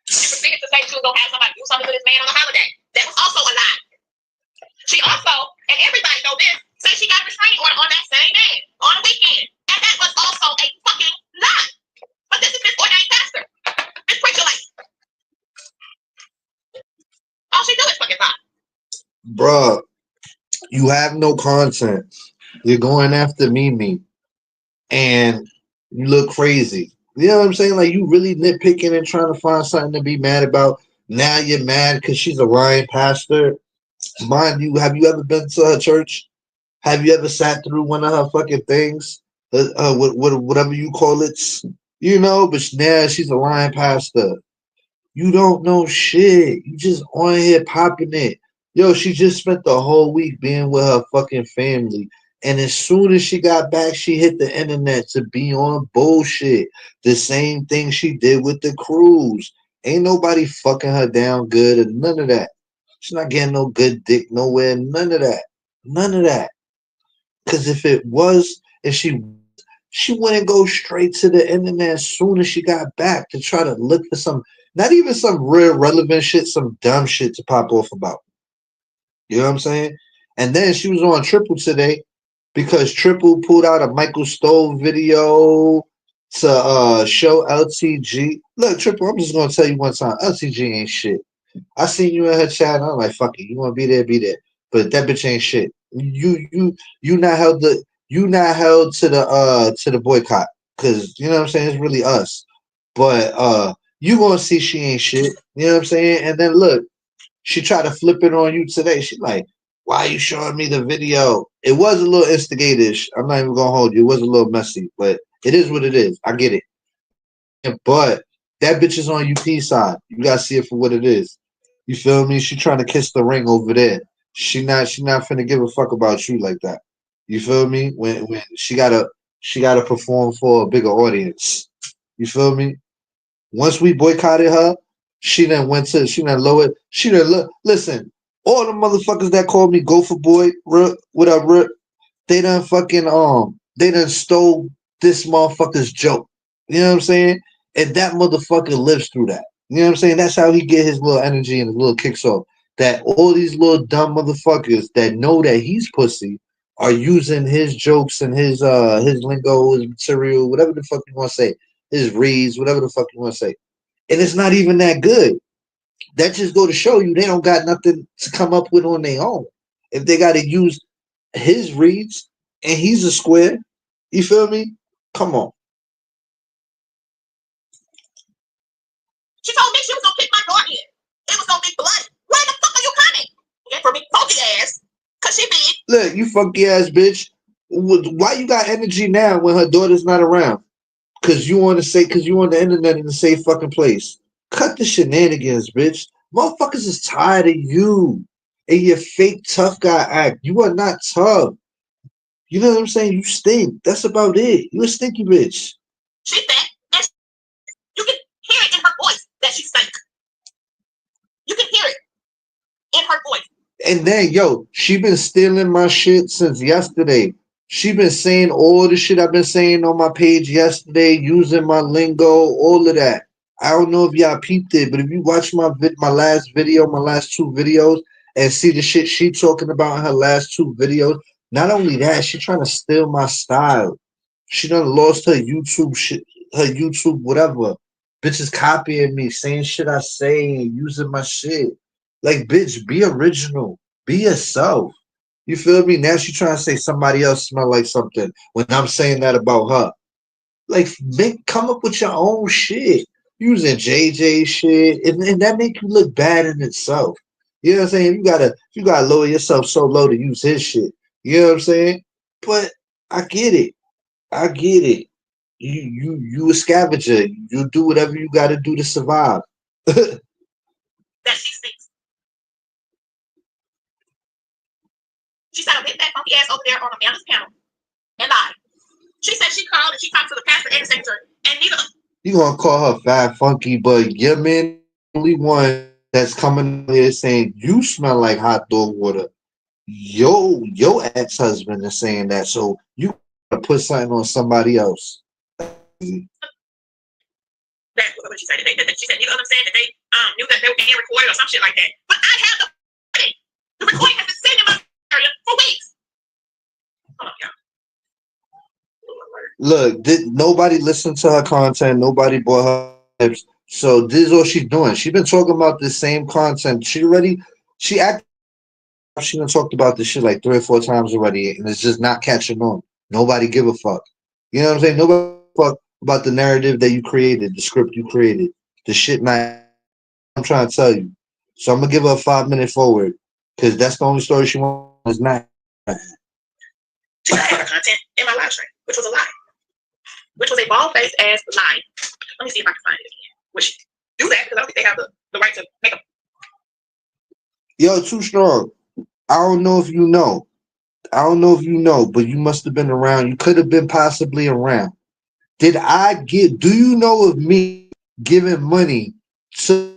She proceeded to say she was gonna have somebody do something to this man on a holiday. That was also a lie. she got a restraining order on that same day, on the weekend. And that was also a fucking lie. But this is this ordained pastor. This preacher, like, all she do is fucking lie. Bruh, you have no content. You're going after Mimi, and you look crazy. You know what I'm saying? Like, you really nitpicking and trying to find something to be mad about. Now you're mad because she's a lying pastor. Mind you, have you ever been to her church? Have you ever sat through one of her fucking things? Whatever you call it. You know, but now she's a lying pastor. You don't know shit. You just on here popping it. Yo, she just spent the whole week being with her fucking family. And as soon as she got back, she hit the internet to be on bullshit. The same thing she did with the cruise. Ain't nobody fucking her down good and none of that. She's not getting no good dick nowhere. None of that. None of that. Because if it was, if she wouldn't go straight to the internet as soon as she got back to try to look for some, not even some real relevant shit, some dumb shit to pop off about. You know what I'm saying? And then she was on Triple today because Triple pulled out a Michael Stove video to show LTG. Look, Triple, I'm just gonna tell you one time, LTG ain't shit. I seen you in her chat, and I'm like, fuck it, you wanna be there, be there. But that bitch ain't shit. You not held to the boycott. Cause you know what I'm saying, it's really us. But you gonna see she ain't shit. You know what I'm saying? And then look, she tried to flip it on you today. She like, why are you showing me the video? It was a little instigatish. I'm not even gonna hold you. It was a little messy, but it is what it is. I get it. But that bitch is on UP side. You gotta see it for what it is. You feel me? She trying to kiss the ring over there. She not finna give a fuck about you like that. You feel me? When she gotta perform for a bigger audience. You feel me? Once we boycotted her, she done lowered. She done look. Listen, all the motherfuckers that called me Gopher Boy, what up, Rip? They done fucking they done stole this motherfucker's joke. You know what I'm saying? And that motherfucker lives through that. You know what I'm saying? That's how he get his little energy and his little kicks off. That all these little dumb motherfuckers that know that he's pussy are using his jokes and his lingo, his material, whatever the fuck you want to say, his reads, whatever the fuck you want to say. And it's not even that good. That just go to show you they don't got nothing to come up with on their own. If they got to use his reads and he's a square, you feel me? Come on. She told me she was gonna kick my door in. It was gonna be bloody. Where the fuck are you coming? Yeah, for me, funky ass. Cause she big. Look, you funky ass bitch. Why you got energy now when her daughter's not around? Cause you want to say, cause you on the internet in the safe fucking place. Cut the shenanigans, bitch. Motherfuckers is tired of you and your fake tough guy act. You are not tough. You know what I'm saying? You stink. That's about it. You a stinky bitch. She fat. And you can hear it in her voice that she stank. You can hear it in her voice. And then, yo, she been stealing my shit since yesterday. She been saying all the shit I've been saying on my page yesterday, using my lingo, all of that. I don't know if y'all peeped it, but if you watch my last video, my last two videos, and see the shit she talking about in her last two videos, not only that, she trying to steal my style. She done lost her YouTube shit, her YouTube whatever. Bitches copying me, saying shit I say, and using my shit. Like, bitch, be original. Be yourself. You feel me? Now she trying to say somebody else smell like something when I'm saying that about her. Like, come up with your own shit. Using JJ shit, and that make you look bad in itself. You know what I'm saying? You gotta lower yourself so low to use his shit. You know what I'm saying? But I get it. I get it. You a scavenger. You do whatever you gotta do to survive. That she stinks. She sat a big fat funky ass over there on Amanda's panel and lied. She said she called and she talked to the pastor and the secretary, and neither. You gonna call her fat, funky, but your man only one that's coming here saying you smell like hot dog water. Your ex-husband is saying that, so you gotta put something on somebody else. That's what she said. She said neither of them said that they knew that they were being recorded or some shit like that. But I have the recording. The recording has been sitting in my area for weeks. Look, nobody listened to her content. Nobody bought her tips. So this is what she's doing. She's been talking about the same content. She act. She done talked about this shit like 3 or 4 times already, and it's just not catching on. Nobody give a fuck. You know what I'm saying? Nobody give a fuck about the narrative that you created, the script you created, the shit. Not. I'm trying to tell you. So I'm gonna give her a 5 minute forward because that's the only story she wants. Is not. She got her content in my live stream, which was a lie, which was a bald-faced ass lie. Let me see if I can find it again. Which do that because I don't think they have the right to make a. Yo, too strong. I don't know if you know. I don't know if you know, but you must have been around. You could have been possibly around. Did I get? Do you know of me giving money to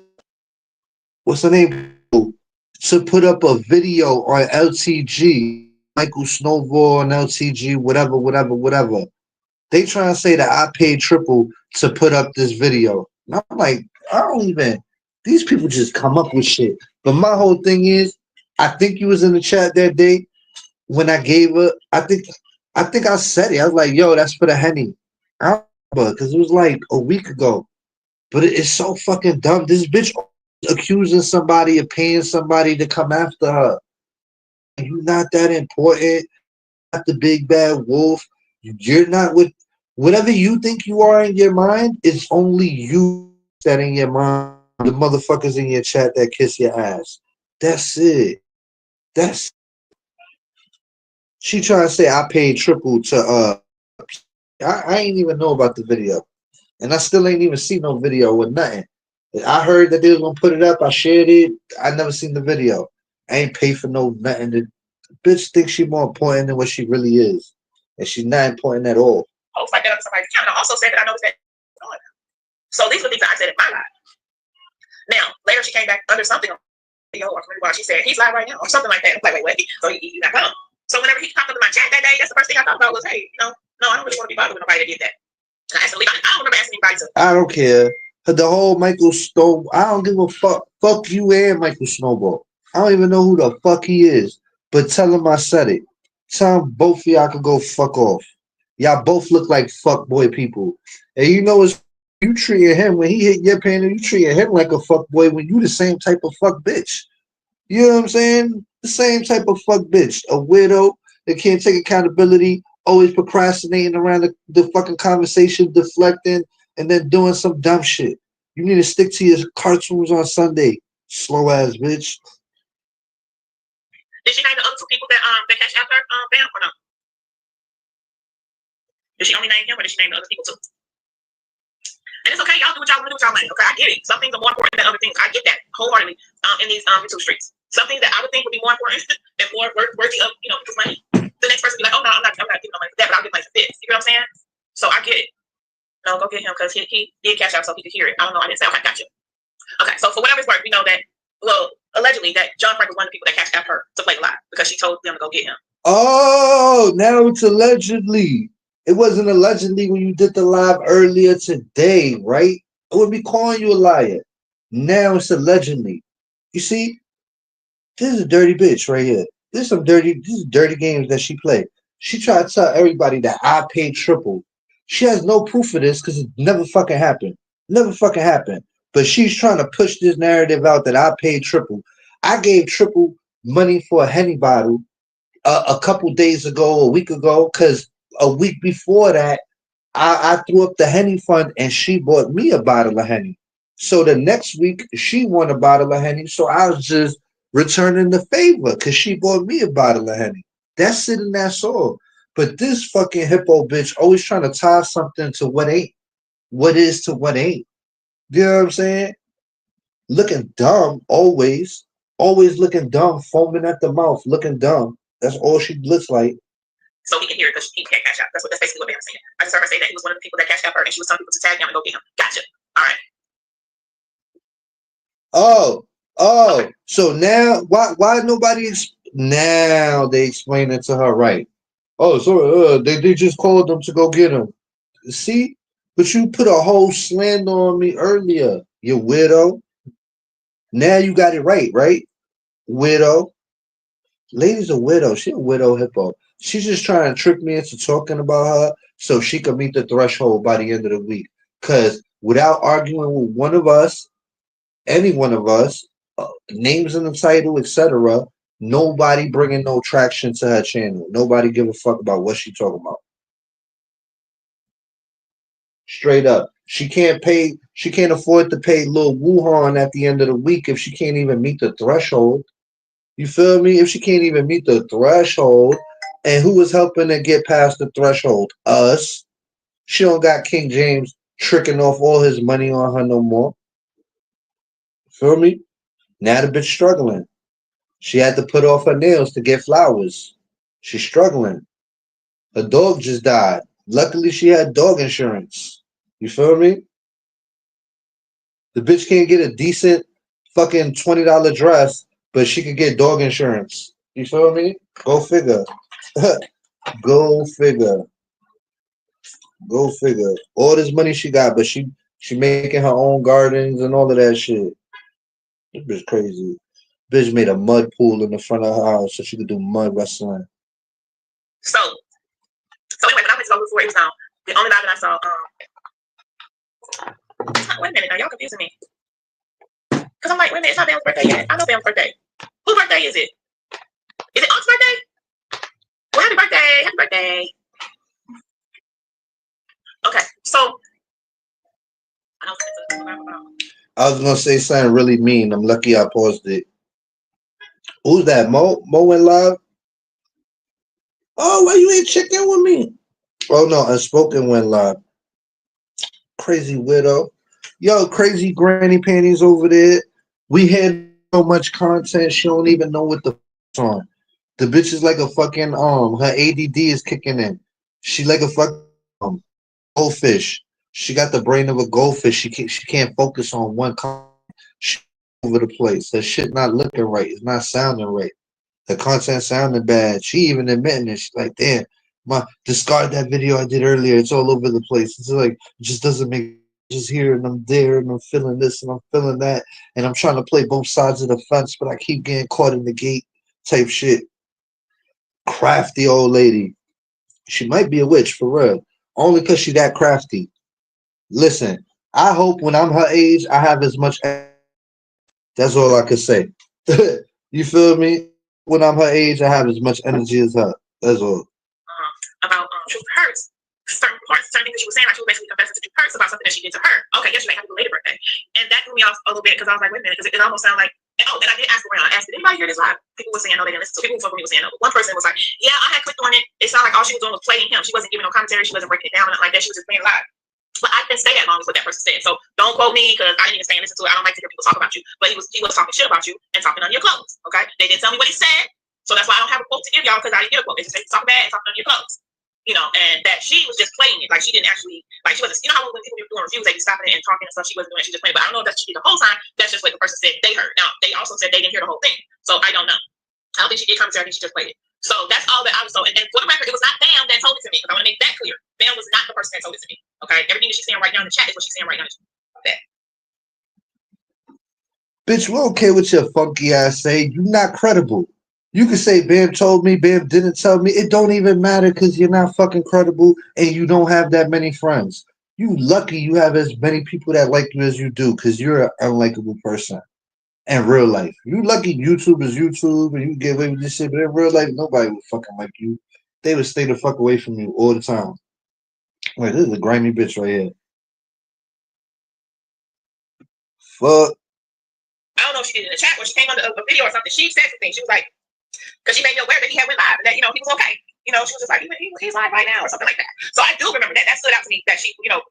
what's her name to put up a video on LTG, Michael Snowball on LTG, whatever, whatever, whatever. They trying to say that I paid triple to put up this video. And I'm like, I don't even. These people just come up with shit. But my whole thing is, I think you was in the chat that day when I gave her. I think I said it. I was like, yo, that's for the Henny. I don't remember because it was like a week ago. But it's so fucking dumb. This bitch accusing somebody of paying somebody to come after her. You're not that important. Not the big bad wolf. You're not with whatever you think you are in your mind. It's only you that in your mind. The motherfuckers in your chat that kiss your ass. That's it. That's she trying to say I paid triple to I ain't even know about the video. And I still ain't even seen no video with nothing. I heard that they was gonna put it up. I shared it. I never seen the video. I ain't paid for no nothing. The bitch thinks she more important than what she really is, and she's not important at all. Oh, like that on somebody's account. I also said that I noticed that. So these are the things that I said in my life. Now later she came back under something on video or while she said he's live right now or something like that. I'm like, wait. So he not come. So whenever he popped up in my chat that day, that's the first thing I thought about was, hey, no, I don't really want to be bothered with nobody that did that. And I don't remember asking anybody to. I don't care. The whole Michael Snow. I don't give a fuck. Fuck you and Michael Snowball. I don't even know who the fuck he is. But tell him I said it. Tell him both of y'all can go fuck off. Y'all both look like fuck boy people. And you know it's you treating him when he hit your panel, you treating him like a fuck boy when you the same type of fuck bitch. You know what I'm saying? The same type of fuck bitch. A widow that can't take accountability, always procrastinating around the fucking conversation, deflecting, and then doing some dumb shit. You need to stick to your cartoons on Sunday. Slow ass bitch. Did she name the other two people that catch after Bam or no? Did she only name him or did she name the other people too? And it's okay, y'all do what y'all want to do with y'all money. Okay, I get it. Some things are more important than other things. I get that wholeheartedly in these YouTube streets. Some things that I would think would be more important and more worthy of people's money. The next person would be like, oh no, I'm not giving no money for that, but I'll give money for this. You know what I'm saying? So I get it. No, go get him because he did cash out so he could hear it. I don't know. I didn't say, okay, got you. Okay, so for whatever it's worth, we know that, well, allegedly that John Frank was one of the people that cashed out her to play the lie because she told them to go get him. Oh, now it's allegedly. It wasn't allegedly when you did the live earlier today, right? I would be calling you a liar. Now it's allegedly. You see, this is a dirty bitch right here. This is dirty games that she played. She tried to tell everybody that I paid triple. She has no proof of this because it never fucking happened. Never fucking happened. But she's trying to push this narrative out that I paid triple. I gave triple money for a Henny bottle a couple days ago, a week ago, because a week before that, I threw up the Henny fund and she bought me a bottle of Henny. So the next week, she won a bottle of Henny. So I was just returning the favor because she bought me a bottle of Henny. That's it and that's all. But this fucking hippo bitch always trying to tie something to what ain't, what is to what ain't. You know what I'm saying? Looking dumb, always. Always looking dumb, foaming at the mouth, looking dumb. That's all she looks like. So he can hear it because he can't cash out. That's basically what Bam saying. I just heard her say that he was one of the people that cashed out her and she was telling people to tag him and go get him. Gotcha. All right. Okay. So now why nobody now they explain it to her right. Oh, so they just called them to go get him. See? But you put a whole slander on me earlier, you widow. Now you got it right? Widow. Lady's a widow. She a widow hippo. She's just trying to trick me into talking about her so she can meet the threshold by the end of the week. Cause without arguing with one of us, any one of us, names in the title, etc., nobody bringing no traction to her channel. Nobody give a fuck about what she talking about. Straight up. She can't pay. She can't afford to pay Lil Wuhan at the end of the week if she can't even meet the threshold. You feel me? If she can't even meet the threshold, and who was helping her get past the threshold? Us. She don't got King James tricking off all his money on her no more. Feel me? Now the bitch struggling. She had to put off her nails to get flowers. She's struggling. Her dog just died. Luckily, she had dog insurance. You feel me? The bitch can't get a decent fucking $20 dress, but she could get dog insurance. You feel me? Go figure. Go figure. Go figure. All this money she got, but she making her own gardens and all of that shit. This bitch crazy. Bitch made a mud pool in the front of her house so she could do mud wrestling. So anyway, when I went to go look for it, was the only live that I saw. Wait a minute, now y'all confusing me. Cause I'm like, wait a minute, it's not Bam's birthday yet. I know Bam's birthday. Whose birthday is it? Is it Aunt's birthday? Well, happy birthday! Happy birthday! Okay, so I was gonna say something really mean. I'm lucky I paused it. Who's that? Mo? Mo went live? Oh, why you ain't checking with me? Oh no, Unspoken went live. Crazy widow. Yo, crazy granny panties over there. We had so much content, she don't even know what the on. The bitch is like a fucking her ADD is kicking in. She like a fucking goldfish. She got the brain of a goldfish. She can't focus on one content. She over the place. Her shit not looking right. It's not sounding right. The content sounding bad. She even admitting it. She's like, damn, discard that video I did earlier. It's all over the place. It's like it just doesn't make just here and I'm there and I'm feeling this and I'm feeling that and I'm trying to play both sides of the fence, but I keep getting caught in the gate type shit. Crafty old lady. She might be a witch for real. Only because she that crafty. Listen, I hope when I'm her age, I have as much. That's all I can say. You feel me? When I'm her age, I have as much energy as her. That's all. About truth hurts. Certain parts, certain things that she was saying, like she was basically confessing to truth hurts about something that she did to her. Okay, yesterday, happy belated birthday, and that threw me off a little bit because I was like, wait a minute, because it almost sounded like. Oh, and I did ask around. I asked, did anybody hear this live? People were saying no, they didn't listen. So people who fuck with me were saying no. But one person was like, yeah, I had clicked on it. It sounded like all she was doing was playing him. She wasn't giving no commentary. She wasn't breaking it down like that. She was just playing live. But I didn't say that long as what that person said. So don't quote me because I didn't even stay and listen to it. I don't like to hear people talk about you. But he was talking shit about you and talking under your clothes. Okay, they didn't tell me what he said. So that's why I don't have a quote to give y'all because I didn't get a quote. They just say talking bad and talking under your clothes. You know, and that she was just playing it. Like she didn't actually, like she wasn't, you know how when people do doing reviews, they be stopping it and talking and stuff, she wasn't doing it, she just playing. But I don't know if that's what she did the whole time. That's just what the person said they heard. Now, they also said they didn't hear the whole thing. So I don't know. I don't think she did commentary, I think she just played it. So that's all that I was told. And for the record, it was not Bam that told it to me, because I want to make that clear. Bam was not the person that told it to me. Okay? Everything that she's saying right now in the chat is what she's saying right now. Okay. Bitch, we don't care what your funky ass say. You not credible. You can say Bam told me, Bam didn't tell me. It don't even matter because you're not fucking credible and you don't have that many friends. You lucky you have as many people that like you as you do because you're an unlikable person in real life. You lucky YouTube is YouTube and you get away with this shit, but in real life, nobody would fucking like you. They would stay the fuck away from you all the time. Wait, this is a grimy bitch right here. Fuck. I don't know if she did in the chat or she came under a video or something. She said something. She was like, because she made me aware that he had went live and that, you know, he was okay. You know, she was just like, he's live right now or something like that. So I do remember that. That stood out to me that she, you know.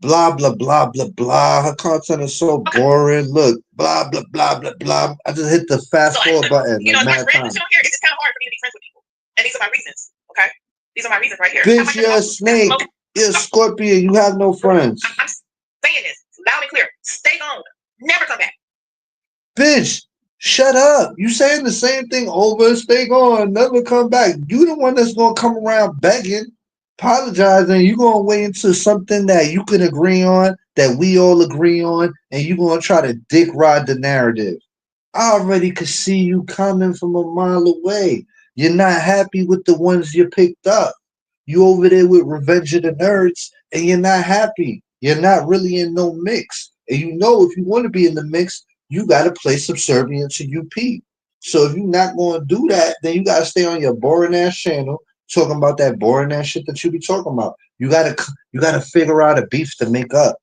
Blah, blah, blah, blah, blah. Her content is so boring. Look, blah, blah, blah, blah, blah. I just hit the fast forward button. You know, my friends on here, it's just kind of hard for me to be friends with people. And these are my reasons, okay? These are my reasons right here. Bitch, you're a snake. You're a scorpion. You have no friends. I'm saying this loud and clear. Stay gone. Never come back. Bitch, shut up. You saying the same thing over. Stay gone. Never come back. You the one that's going to come around begging, apologizing. You're going to wait until something that you can agree on, that we all agree on, and you're going to try to dick ride the narrative. I already could see you coming from a mile away. You're not happy with the ones you picked up. You over there with Revenge of the Nerds, and you're not happy. You're not really in no mix. And you know if you want to be in the mix, you gotta play subservient to UP. So if you're not gonna do that, then you gotta stay on your boring ass channel talking about that boring ass shit that you be talking about. You gotta figure out a beef to make up.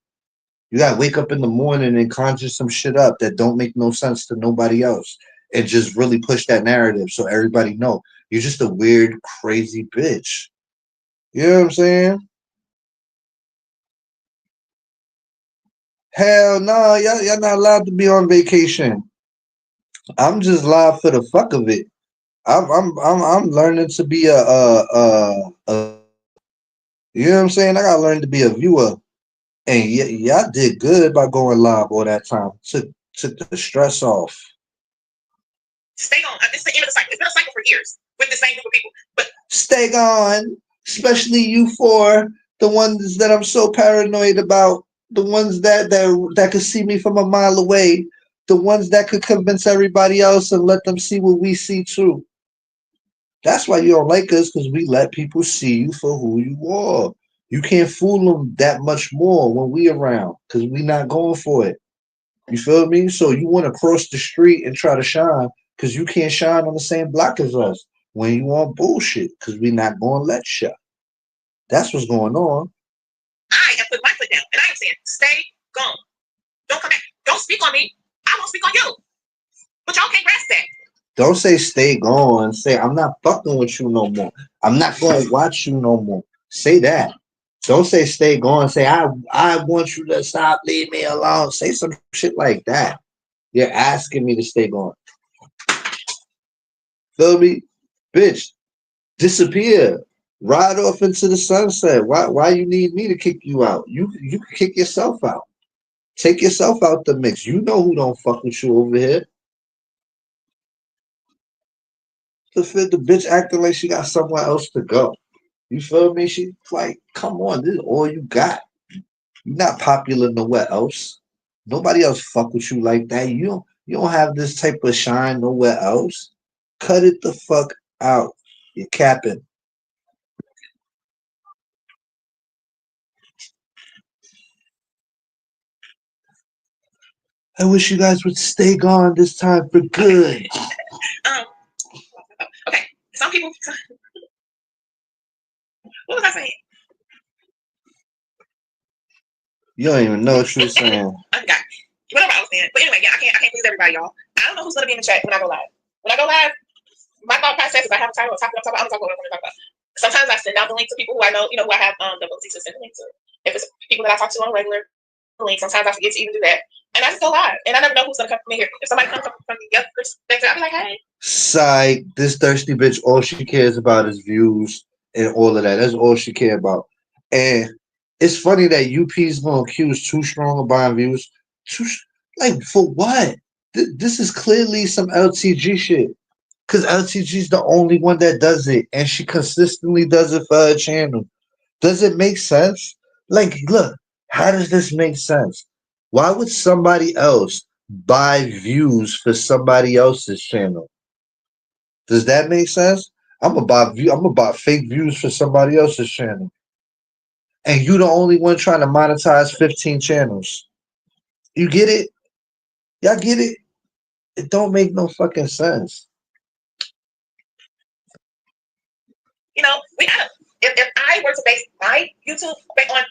You gotta wake up in the morning and conjure some shit up that don't make no sense to nobody else, and just really push that narrative so everybody know you're just a weird, crazy bitch. You know what I'm saying? Hell no, y'all not allowed to be on vacation. I'm just live for the fuck of it. I'm learning to be a you know what I'm saying? I gotta learn to be a viewer. And y'all did good by going live all that time. Took the stress off. Stay on. This is the end of the cycle. It's been a cycle for years with the same group of people. But Stay on, especially you four, the ones that I'm so paranoid about, the ones that could see me from a mile away, the ones that could convince everybody else and let them see what we see too. That's why you don't like us, because we let people see you for who you are. You can't fool them that much more when we around, because we not going for it. You feel me? So you want to cross the street and try to shine, because you can't shine on the same block as us when you want bullshit, because we not going to let you. That's what's going on. I am putting my foot down, and I am saying, stay gone. Don't come back. Don't speak on me. I won't speak on you. But y'all can't grasp that. Don't say stay gone. Say I'm not fucking with you no more. I'm not going to watch you no more. Say that. Don't say stay gone. Say I want you to stop. Leave me alone. Say some shit like that. You're asking me to stay gone. Feel me? Bitch, disappear. Ride off into the sunset. Why you need me to kick you out? You can kick yourself out. Take yourself out the mix. You know who don't fuck with you over here. The bitch acting like she got somewhere else to go. You feel me? She like, come on, this is all you got. You're not popular nowhere else. Nobody else fuck with you like that. You don't have this type of shine nowhere else. Cut it the fuck out. You're capping. I wish you guys would stay gone this time for good. Um. Okay. Some people. What was I saying? You don't even know what you were saying. I forgot. Whatever I was saying. But anyway, yeah, I can't please everybody, y'all. I don't know who's gonna be in the chat when I go live. When I go live, my thought process is I have a title, a topic, I'm talking about what I'm going to talk about. Sometimes I send out the link to people who I know, who I have the ability to send the link to. If it's people that I talk to on a regular link, sometimes I forget to even do that. And I just go live. And I never know who's gonna come from here. If somebody comes from the other perspective, I'll be like, hey. Psych, this thirsty bitch, all she cares about is views and all of that. That's all she care about. And it's funny that UP's gonna accuse Too Strong of buying views. Like for what? This is clearly some LTG shit. Cause LTG's the only one that does it, and she consistently does it for her channel. Does it make sense? Like, look, how does this make sense? Why would somebody else buy views for somebody else's channel? Does that make sense? I'm gonna buy fake views for somebody else's channel. And you the only one trying to monetize 15 channels. You get it? Y'all get it? It don't make no fucking sense. We gotta. If I were to base my YouTube on,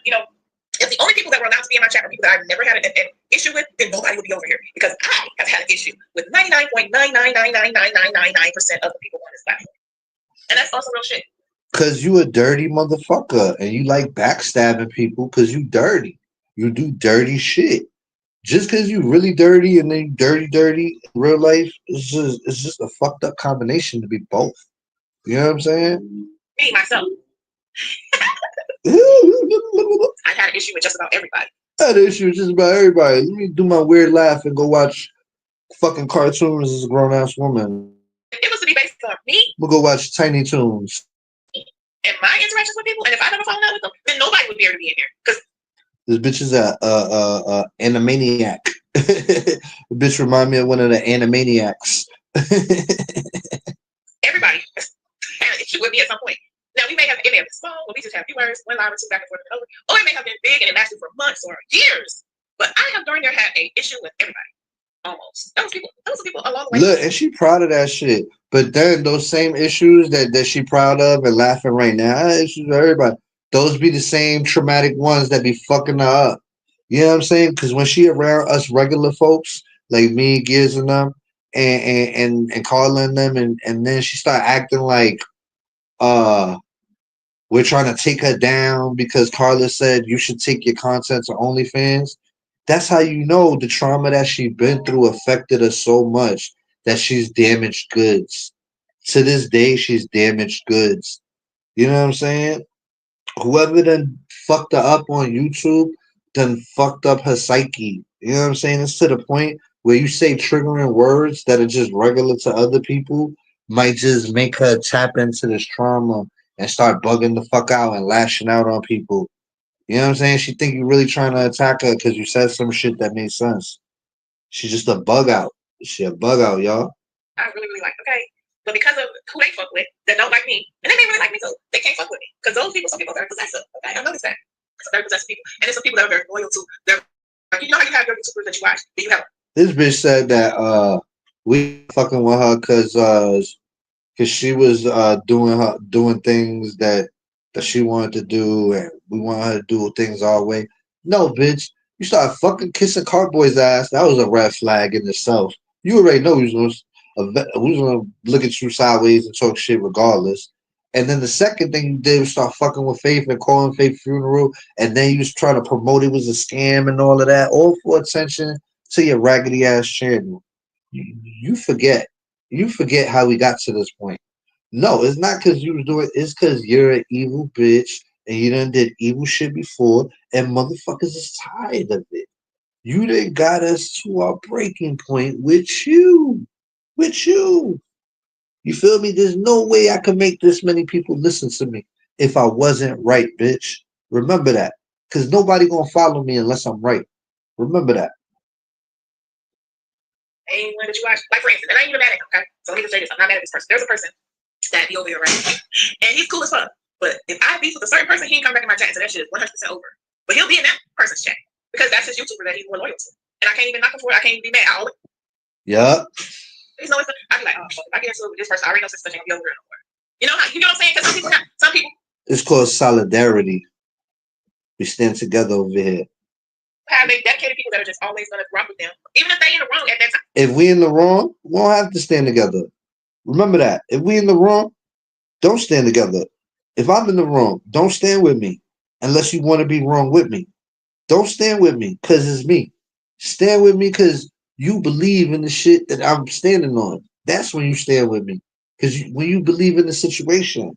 if the only people that were allowed to be in my chat are people that I've never had an issue with, then nobody would be over here because I have had an issue with 99.9999999% of the people on this platform, and that's also real shit. Cause you a dirty motherfucker and you like backstabbing people because you dirty. You do dirty shit. Just because you really dirty and then dirty in real life, it's just a fucked up combination to be both. You know what I'm saying? Me myself. I had an issue with just about everybody. I had an issue with just about everybody. Let me do my weird laugh and go watch fucking cartoons as a grown ass woman. It was to be based on me. We'll go watch Tiny Toons. And my interactions with people, and if I never fallen out with them, then nobody would be able to be in here. Because This bitch is a animaniac. The bitch remind me of one of the animaniacs. Everybody had an issue with me at some point. Now we may have it may have been small, or we just have viewers, one live or two back and forth and over, or it may have been big and it lasted for months or years. But I have during there had an issue with everybody. Almost. Those people along the way. Look, and she proud of that shit. But then those same issues that she proud of and laughing right now, issues with everybody. Those be the same traumatic ones that be fucking her up. You know what I'm saying? Because when she around us regular folks like me, Gears and them, and calling them, and then she start acting like we're trying to take her down because Carla said you should take your content to OnlyFans. That's how you know the trauma that she been through affected her so much that she's damaged goods. To this day, she's damaged goods. You know what I'm saying? Whoever done fucked her up on YouTube done fucked up her psyche. You know what I'm saying? It's to the point where you say triggering words that are just regular to other people might just make her tap into this trauma and start bugging the fuck out and lashing out on people. You know what I'm saying? She think you really trying to attack her because you said some shit that made sense. She's just a bug out. She a bug out, y'all. I really, really like, okay. But because of who they fuck with, that don't like me, and they may really like me too, they can't fuck with me. Because those people, some people are very possessive. Okay, I noticed that. Some very possessive people. And there's some people that are very loyal to. They're like, you know how you have your YouTubers that you watch, but you have. This bitch said that we fucking with her because she was doing things that she wanted to do, and we want her to do things our way. No, bitch, you start fucking kissing Carboy's ass. That was a red flag in itself. You already know who's gonna look at you sideways and talk shit regardless. And then the second thing you did was start fucking with Faith and calling Faith funeral, and then you was trying to promote it was a scam and all of that, all for attention to your raggedy ass channel. You forget. You forget how we got to this point. No, it's not because you was doing. It's because you're an evil bitch and you done did evil shit before, and motherfuckers is tired of it. You done got us to our breaking point with you. With you. You feel me? There's no way I could make this many people listen to me if I wasn't right, bitch. Remember that. Because nobody gonna follow me unless I'm right. Remember that. Anyone that you watch, like for instance, and I ain't even mad at him, okay? So let me just say this, I'm not mad at this person. There's a person that be over here, right? And he's cool as fuck. But if I beef with a certain person, he ain't come back in my chat, so that shit is 100% over. But he'll be in that person's chat because that's his YouTuber that he's more loyal to. And I can't even knock him for it. I can't even be mad. I owe it. Yeah. He's no, I'd be like, oh, fuck, if I get into it with this person, I already know sister ain't gonna be over here no more. You know how, you know what I'm saying? Because some people. It's called solidarity. We stand together over here. Have they dedicated people that are just always gonna rock with them, even if they in the wrong at that time. If we in the wrong, we don't have to stand together. Remember that. If we in the wrong, don't stand together. If I'm in the wrong, don't stand with me unless you want to be wrong with me. Don't stand with me because it's me. Stand with me because you believe in the shit that I'm standing on. That's when you stand with me. Because when you believe in the situation,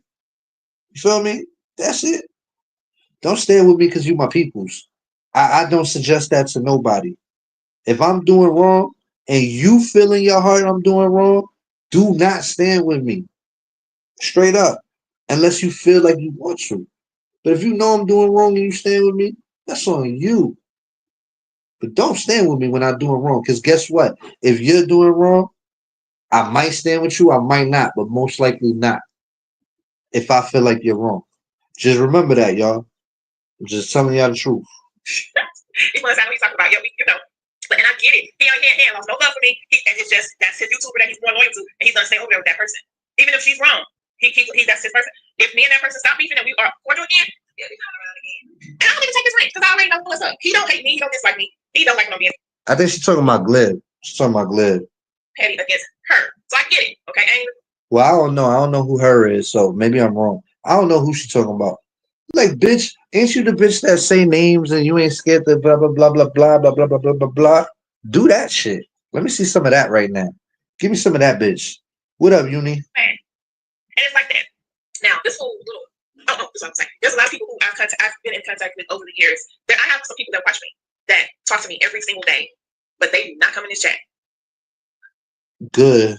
you feel me? That's it. Don't stand with me because you my peoples. I don't suggest that to nobody. If I'm doing wrong and you feel in your heart I'm doing wrong, do not stand with me. Straight up. Unless you feel like you want to. But if you know I'm doing wrong and you stand with me, that's on you. But don't stand with me when I'm doing wrong. Because guess what? If you're doing wrong, I might stand with you, I might not, but most likely not. If I feel like you're wrong. Just remember that, y'all. I'm just telling y'all the truth. It's what I know he's talking about. Yeah, you know. But and I get it. He lost no love for me. And it's just that's his YouTuber that he's more loyal to, and he's gonna stay over there with that person, even if she's wrong. He that's his person. If me and that person stop beefing and we are cordial again, he'll be coming around again. And I don't even take his rent because I already know what's up. He don't hate me. He don't dislike me. He don't like no being. I think she's talking about Glib. She's talking about Glib. Petty against her. So I get it. Okay. Well, I don't know. I don't know who her is, so maybe I'm wrong. I don't know who she's talking about. Like, bitch, ain't you the bitch that say names and you ain't scared to blah, blah, blah, blah, blah, blah, blah, blah, blah, blah, blah? Do that shit. Let me see some of that right now. Give me some of that, bitch. What up, Uni? Man. And it's like that. Now, this whole little, that's what I'm saying. There's a lot of people who I've been in contact with over the years. That I have some people that watch me, that talk to me every single day, but they do not come in this chat. Good.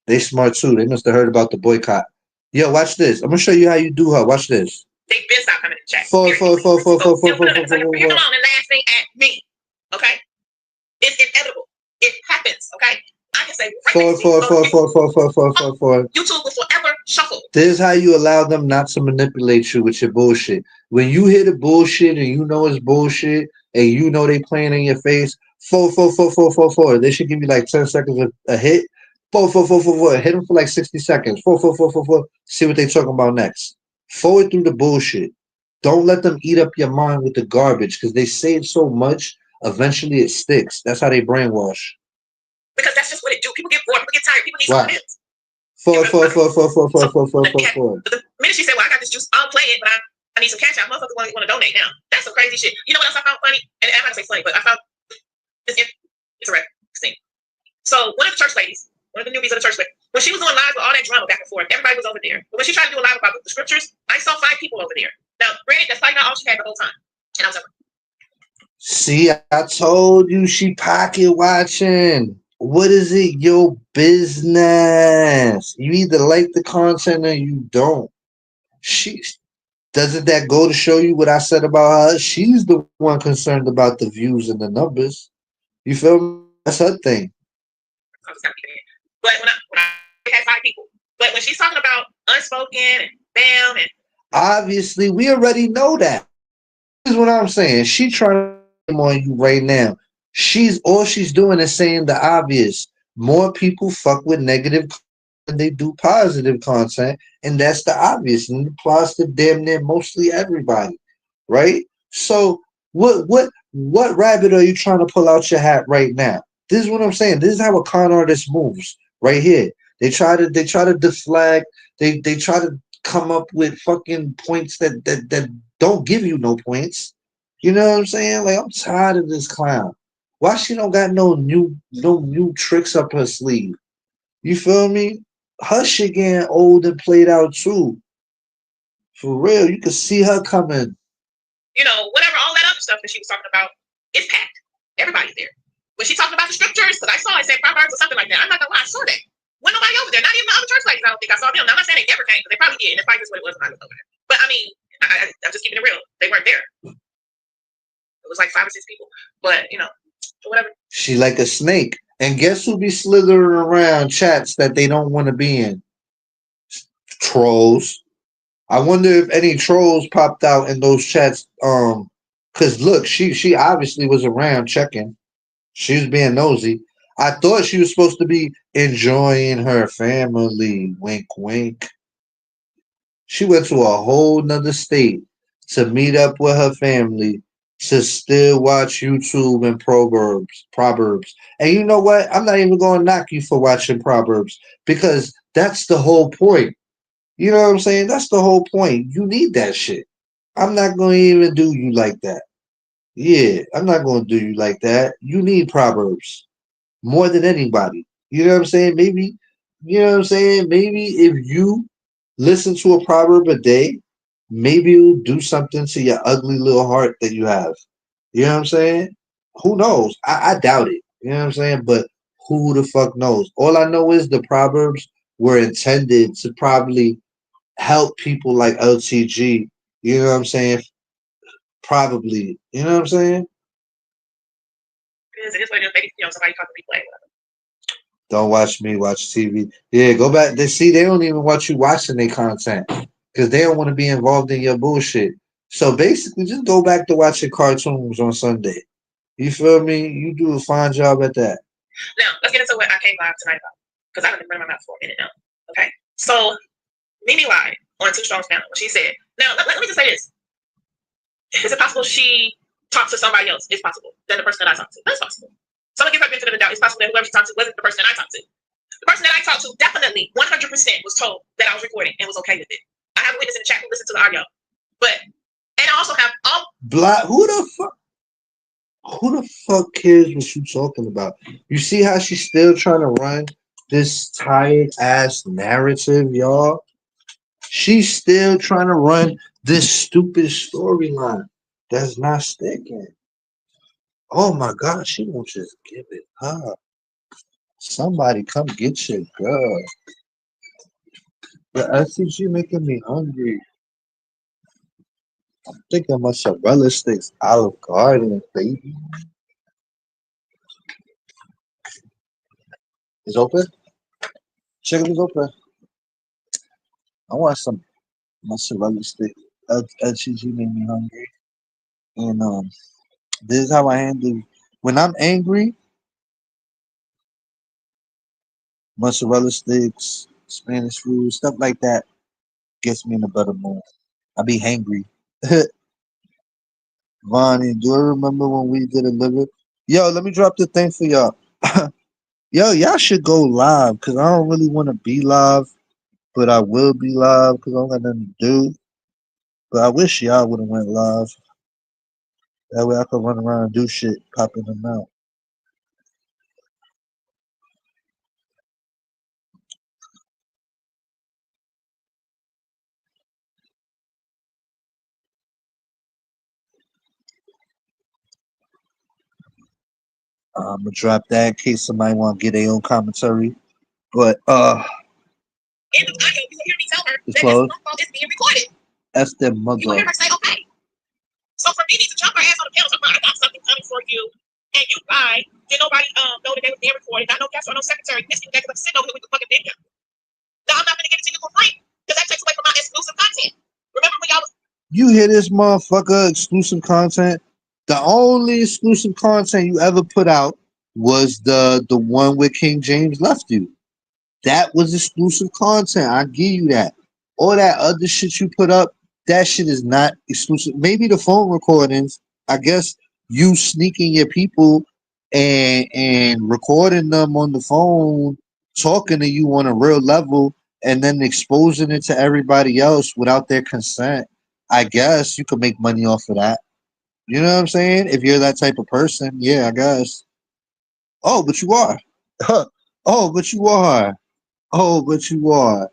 They smart too. They must have heard about the boycott. Yo, watch this. I'm gonna show you how you do her. Watch this. They've been stopped coming chat. Forward, forward, forward, forward, forward, forward, forward, So forward, you're forward. along and laughing at me. Okay? It's inevitable. It happens. Okay? I can say Forward, forward, forward, forward, forward, forward, forward, forward, forward. YouTube will forever shuffle. This is how you allow them not to manipulate you with your bullshit. When you hear the bullshit and you know it's bullshit and you know they playing in your face, forward, forward, forward, forward, forward, forward. They should give you like 10 seconds a hit. Forward, forward, forward, forward, forward. Hit them for like 60 seconds. Forward, forward, forward, forward, forward. See what they talking about next. Forward through the bullshit. Don't let them eat up your mind with the garbage because they say it so much, eventually it sticks. That's how they brainwash. Because that's just what it do. People get bored. People get tired. People need Why? something else. Forward, forward, forward, forward, forward, forward, forward, forward, forward, forward. The minute she said, well, I got this juice, I'll play it, but I need some cash out. Motherfuckers want to donate now. That's some crazy shit. You know what else I found funny? And I'm not going to say funny, but I found it's interesting. So one of the church ladies, one of the newbies of the church, when she was doing live with all that drama back and forth, everybody was over there. But when she tried to do a live about the scriptures, I saw 5 people over there. Now, granted, that's probably not all she had the whole time. And I was like, see, I told you she pocket watching. What is it? Your business. You either like the content or you don't. Doesn't that go to show you what I said about her? She's the one concerned about the views and the numbers. You feel me? That's her thing. But when I had 5 people, but when she's talking about unspoken and bam and obviously we already know that. This is what I'm saying. She trying to on you right now. All she's doing is saying the obvious. More people fuck with negative than they do positive content, and that's the obvious, and it applies to damn near mostly everybody, right? So what rabbit are you trying to pull out your hat right now? This is what I'm saying. This is how a con artist moves right here. They try to deflect. They try to come up with fucking points that don't give you no points. You know what I'm saying? Like, I'm tired of this clown. Why she don't got no new tricks up her sleeve? You feel me? Her shit getting old and played out too. For real, you can see her coming. You know, whatever, all that other stuff that she was talking about is packed. Everybody's there. When she talking about the scriptures, because I saw it said Proverbs or something like that. I'm not gonna lie, I saw that. Wasn't nobody over there. Not even the other church ladies. I don't think I saw them. Now, I'm not saying they never came, because they probably did. And it's probably just what it was when I was over there. But I mean, I'm just keeping it real. They weren't there. It was like 5 or 6 people. But you know, whatever. She like a snake. And guess who be slithering around chats that they don't want to be in? Trolls. I wonder if any trolls popped out in those chats. Cause look, she obviously was around checking. She was being nosy. I thought she was supposed to be enjoying her family. Wink, wink. She went to a whole nother state to meet up with her family to still watch YouTube and Proverbs. And you know what? I'm not even going to knock you for watching Proverbs because that's the whole point. You know what I'm saying? That's the whole point. You need that shit. I'm not going to even do you like that. Yeah, I'm not going to do you like that. You need Proverbs more than anybody. You know what I'm saying? Maybe, you know what I'm saying? Maybe if you listen to a proverb a day, maybe it'll do something to your ugly little heart that you have. You know what I'm saying? Who knows? I doubt it. You know what I'm saying? But who the fuck knows? All I know is the proverbs were intended to probably help people like LTG. You know what I'm saying? Probably. You know what I'm saying? It is what it is. Maybe, you know, somebody caught the replay. Don't watch me watch TV. Yeah, go back. They don't even want you watching their content because they don't want to be involved in your bullshit. So basically, just go back to watching cartoons on Sunday. You feel me? You do a fine job at that. Now, let's get into what I came live tonight about, because I've been running my mouth for a minute now. Okay? So, Mimi lied on Too Strong's panel when she said, now, let me just say this. Is it possible she talked to somebody else? It's possible. Than the person that I talked to. That's possible. So, I'm going to give her benefit of the doubt. It's possible that whoever she talked to wasn't the person that I talked to. The person that I talked to definitely 100% was told that I was recording and was okay with it. I have a witness in the chat who listened to the audio. But, and I also have all. Who the fuck cares what you talking about? You see how she's still trying to run this tired ass narrative, y'all? She's still trying to run this stupid storyline that's not sticking. Oh my god, she won't just give it up. Somebody come get your girl. The SCG making me hungry. Thinking mozzarella sticks, Olive Garden, baby. It's open. Check if it's open. I want some mozzarella stick. LTG made me hungry, and this is how I handle when I'm angry. Mozzarella sticks, Spanish food, stuff like that gets me in a better mood. I be hangry. Vonnie, do I remember when we did a liver? Yo, let me drop the thing for y'all. Yo, y'all should go live because I don't really want to be live, but I will be live because I don't got nothing to do. But I wish y'all would have went live. That way I could run around and do shit, popping them out. I'm gonna drop that in case somebody want to get their own commentary. But In the audio, you will hear me tell her it's that closed. this phone call is being recorded. That's their You will hear mother. her say, okay. So for me to jump her ass on the panel, I got something coming for you, and you lied. Did nobody know that they was being recorded? Got no guest or no secretary. This thing that sitting over here with the fucking video. Now I'm not gonna give it to you for free because that takes away from my exclusive content. Remember when y'all was You hear this motherfucker exclusive content? The only exclusive content you ever put out was the one where King James left you. That was exclusive content. I give you that. All that other shit you put up, that shit is not exclusive. Maybe the phone recordings. I guess you sneaking your people and recording them on the phone, talking to you on a real level, and then exposing it to everybody else without their consent. I guess you could make money off of that. You know what I'm saying? If you're that type of person, yeah, I guess. Oh, but you are. Oh, but you are. Oh, but you are.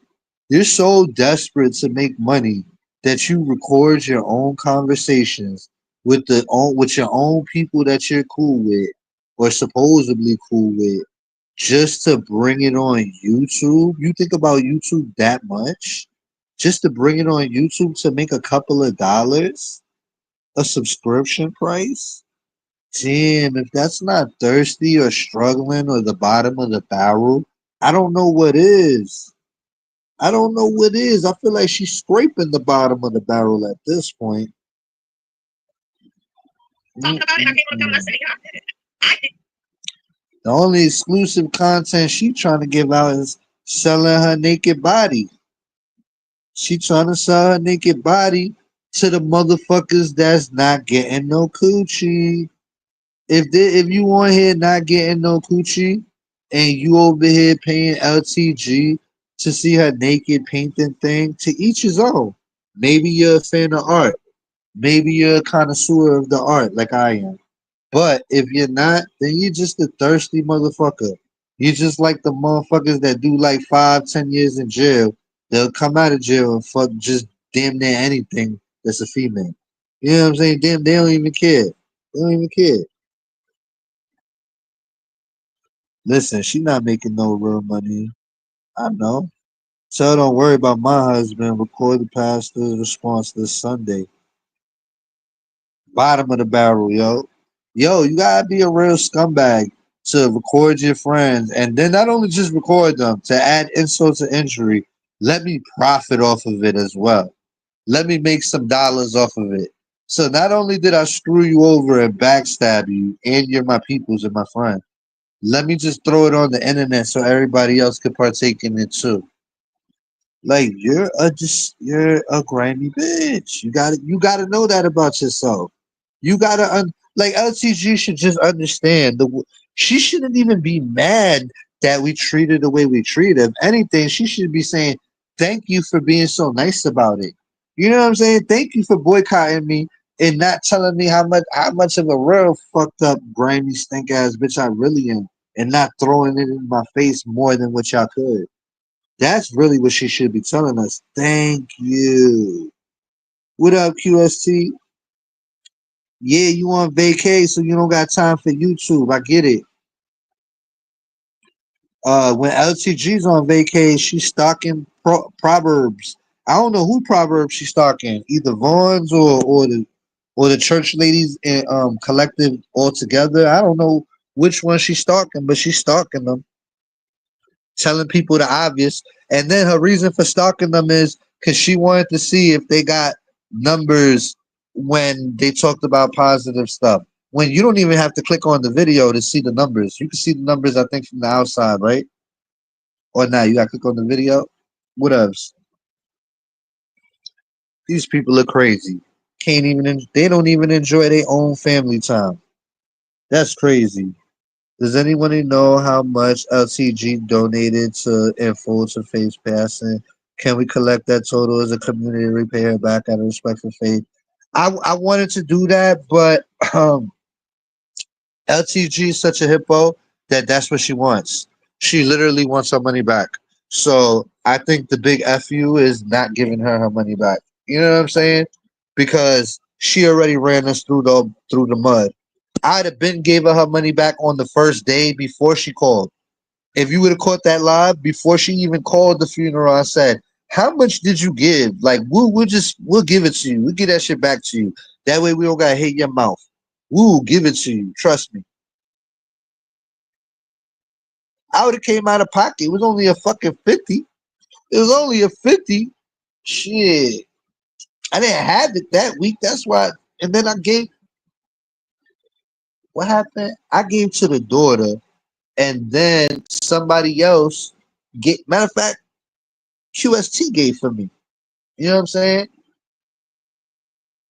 You're so desperate to make money that you record your own conversations with your own people that you're cool with or supposedly cool with just to bring it on YouTube. You think about YouTube that much? Just to bring it on YouTube to make a couple of dollars? A subscription price? Damn, if that's not thirsty or struggling or the bottom of the barrel, I don't know what is. I don't know what is. I feel like she's scraping the bottom of the barrel at this point. talking about it, I came on the panel and I said, yeah, I did it. I did. The only exclusive content she trying to give out is selling her naked body. She trying to sell her naked body to the motherfuckers that's not getting no coochie. If you on here not getting no coochie and you over here paying LTG to see her naked painting thing, to each his own. Maybe you're a fan of art. Maybe you're a connoisseur of the art like I am. But if you're not, then you're just a thirsty motherfucker. You're just like the motherfuckers that do like 5, 10 years in jail. They'll come out of jail and fuck just damn near anything that's a female. You know what I'm saying? Damn, they don't even care. They don't even care. Listen, she not making no real money. I know. So don't worry about my husband. Record the pastor's response this Sunday. Bottom of the barrel, yo. Yo, you gotta be a real scumbag to record your friends and then not only just record them to add insult to injury, let me profit off of it as well. Let me make some dollars off of it. So not only did I screw you over and backstab you, and you're my peoples and my friend, let me just throw it on the internet so everybody else could partake in it too. Like you're a grimy bitch. You gotta know that about yourself. You gotta like LTG should just understand she shouldn't even be mad that we treat her the way we treat her. If anything, she should be saying thank you for being so nice about it. You know what I'm saying? Thank you for boycotting me and not telling me how much of a real fucked up grimy stink ass bitch I really am, and not throwing it in my face more than what y'all could. That's really what she should be telling us. Thank you. What up, QST? Yeah, you on vacay, so you don't got time for YouTube. I get it. When LTG's on vacay, she's stalking proverbs. I don't know who proverb she's stalking, either Vaughn's or the church ladies and collective altogether. I don't know which one she's stalking, but she's stalking them, telling people the obvious. And then her reason for stalking them is because she wanted to see if they got numbers when they talked about positive stuff. When you don't even have to click on the video to see the numbers. You can see the numbers, I think, from the outside, right? Or not, you got to click on the video. What else? These people are crazy. Can't even, they don't even enjoy their own family time. That's crazy. Does anyone know how much LTG donated to in full to Faith Passing? Can we collect that total as a community and repay her back out of respect for Faith? I wanted to do that, but LTG is such a hippo that that's what she wants. She literally wants her money back. So I think the big FU is not giving her money back. You know what I'm saying? Because she already ran us through the mud. I'd have been gave her money back on the first day before she called. If you would have caught that live before she even called the funeral, I said, "How much did you give? Like we'll give it to you. We'll give that shit back to you. That way we don't gotta hate your mouth. We'll give it to you. Trust me." I would have came out of pocket. It was only a fucking 50. It was only a 50. Shit. I didn't have it that week. That's why. And then I gave, what happened? I gave to the daughter, and then somebody else matter of fact, QST gave for me. You know what I'm saying?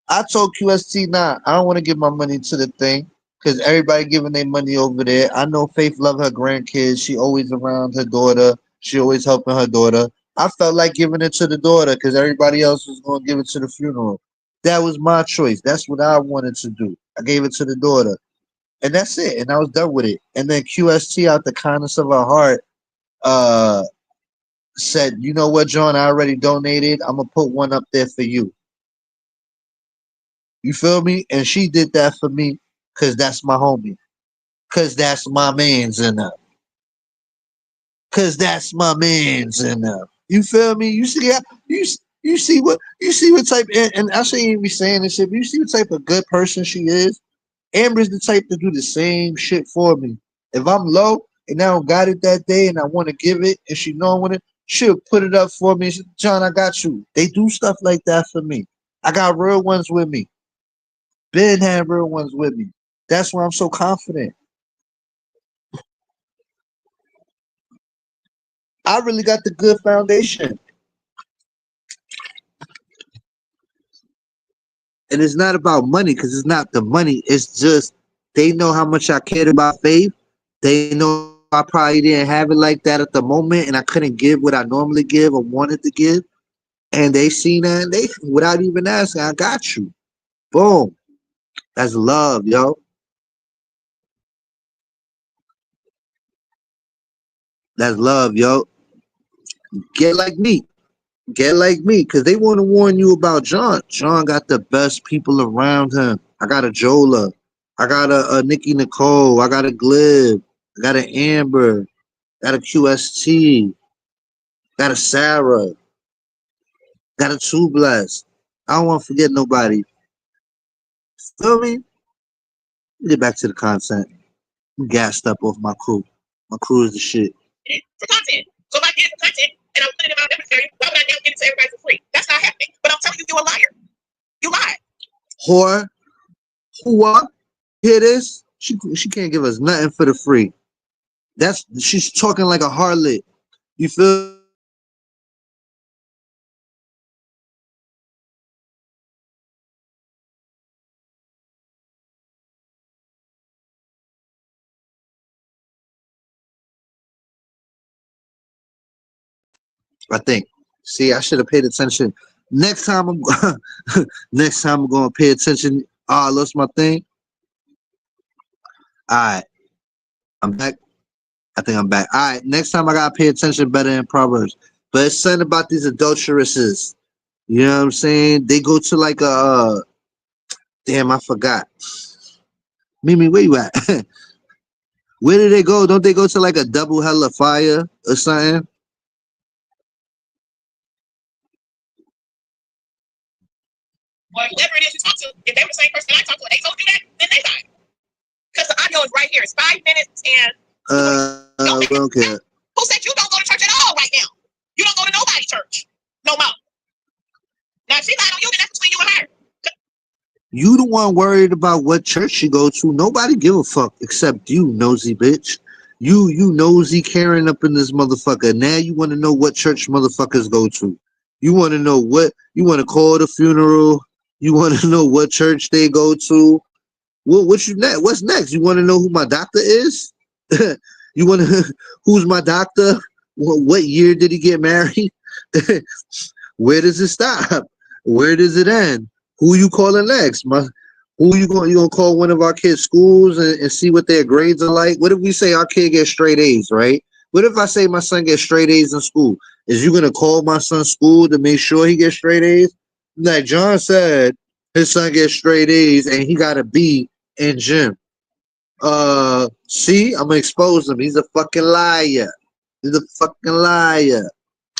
I told QST, nah, I don't want to give my money to the thing because everybody giving their money over there. I know Faith love her grandkids. She always around her daughter. She always helping her daughter. I felt like giving it to the daughter because everybody else was going to give it to the funeral. That was my choice. That's what I wanted to do. I gave it to the daughter. And that's it. And I was done with it. And then QST, out the kindness of her heart, uh, said, "You know what, John? I already donated. I'm going to put one up there for you." You feel me? And she did that for me because that's my homie. Because that's my man's in her. Because that's my man's in her. You feel me? You see, you see what type, and I shouldn't even be saying this shit, but you see what type of good person she is. Amber's the type to do the same shit for me. If I'm low and I don't got it that day and I want to give it and she know I want it, she'll put it up for me. John, I got you. They do stuff like that for me. I got real ones with me. Ben had real ones with me. That's why I'm so confident. I really got the good foundation. And it's not about money because it's not the money. It's just they know how much I cared about Faith. They know I probably didn't have it like that at the moment and I couldn't give what I normally give or wanted to give. And they seen that and they, without even asking, I got you. Boom. That's love, yo. That's love, yo. Get like me. Get like me, because they want to warn you about John. John got the best people around him. I got a Jola. I got a Nikki Nicole. I got a Glib. I got an Amber. Got a QST. Got a Sarah. Got a Two Bless. I don't want to forget nobody. Feel me? Get back to the content. I'm gassed up off my crew. My crew is the shit. For content. So if I get it for content and I'm putting it in my inventory, why would I now give it to everybody for free? That's not happening. But I'm telling you, you're a liar. You lied. Whore. Whore. Hear this? She can't give us nothing for the free. She's talking like a harlot. You feel? I think. See, I should have paid attention. Next time I'm next time I'm gonna pay attention. I lost my thing. Alright, I'm back. I think I'm back. Alright, next time I gotta pay attention better in Proverbs. But it's something about these adulteresses. You know what I'm saying? They go to like a damn, I forgot. Mimi, where you at? Where do they go? Don't they go to like a double hell of fire or something? or whoever it is you talk to, if they were the same person I talked to and they told you that, then they died. Because the audio is right here. It's 5 minutes and okay. Who said you don't go to church at all right now? You don't go to nobody's church. No more. Now if she lied on you, then that's between you and her. You the one worried about what church you go to. Nobody give a fuck except you, nosy bitch. You nosy Karen up in this motherfucker. Now you want to know what church motherfuckers go to. You want to know what you want to call the funeral. You want to know what church they go to. What you next? What's next? You want to know who my doctor is? You want to who's my doctor? What year did he get married? Where does it stop? Where does it end? Who you calling next? Who you gonna call one of our kids' schools and see what their grades are like? What if we say our kid gets straight A's, right? What if I say my son gets straight A's in school? Is you gonna call my son's school to make sure he gets straight A's? Like John said, his son gets straight A's and he got a B in gym. See, I'm gonna expose him. He's a fucking liar. He's a fucking liar.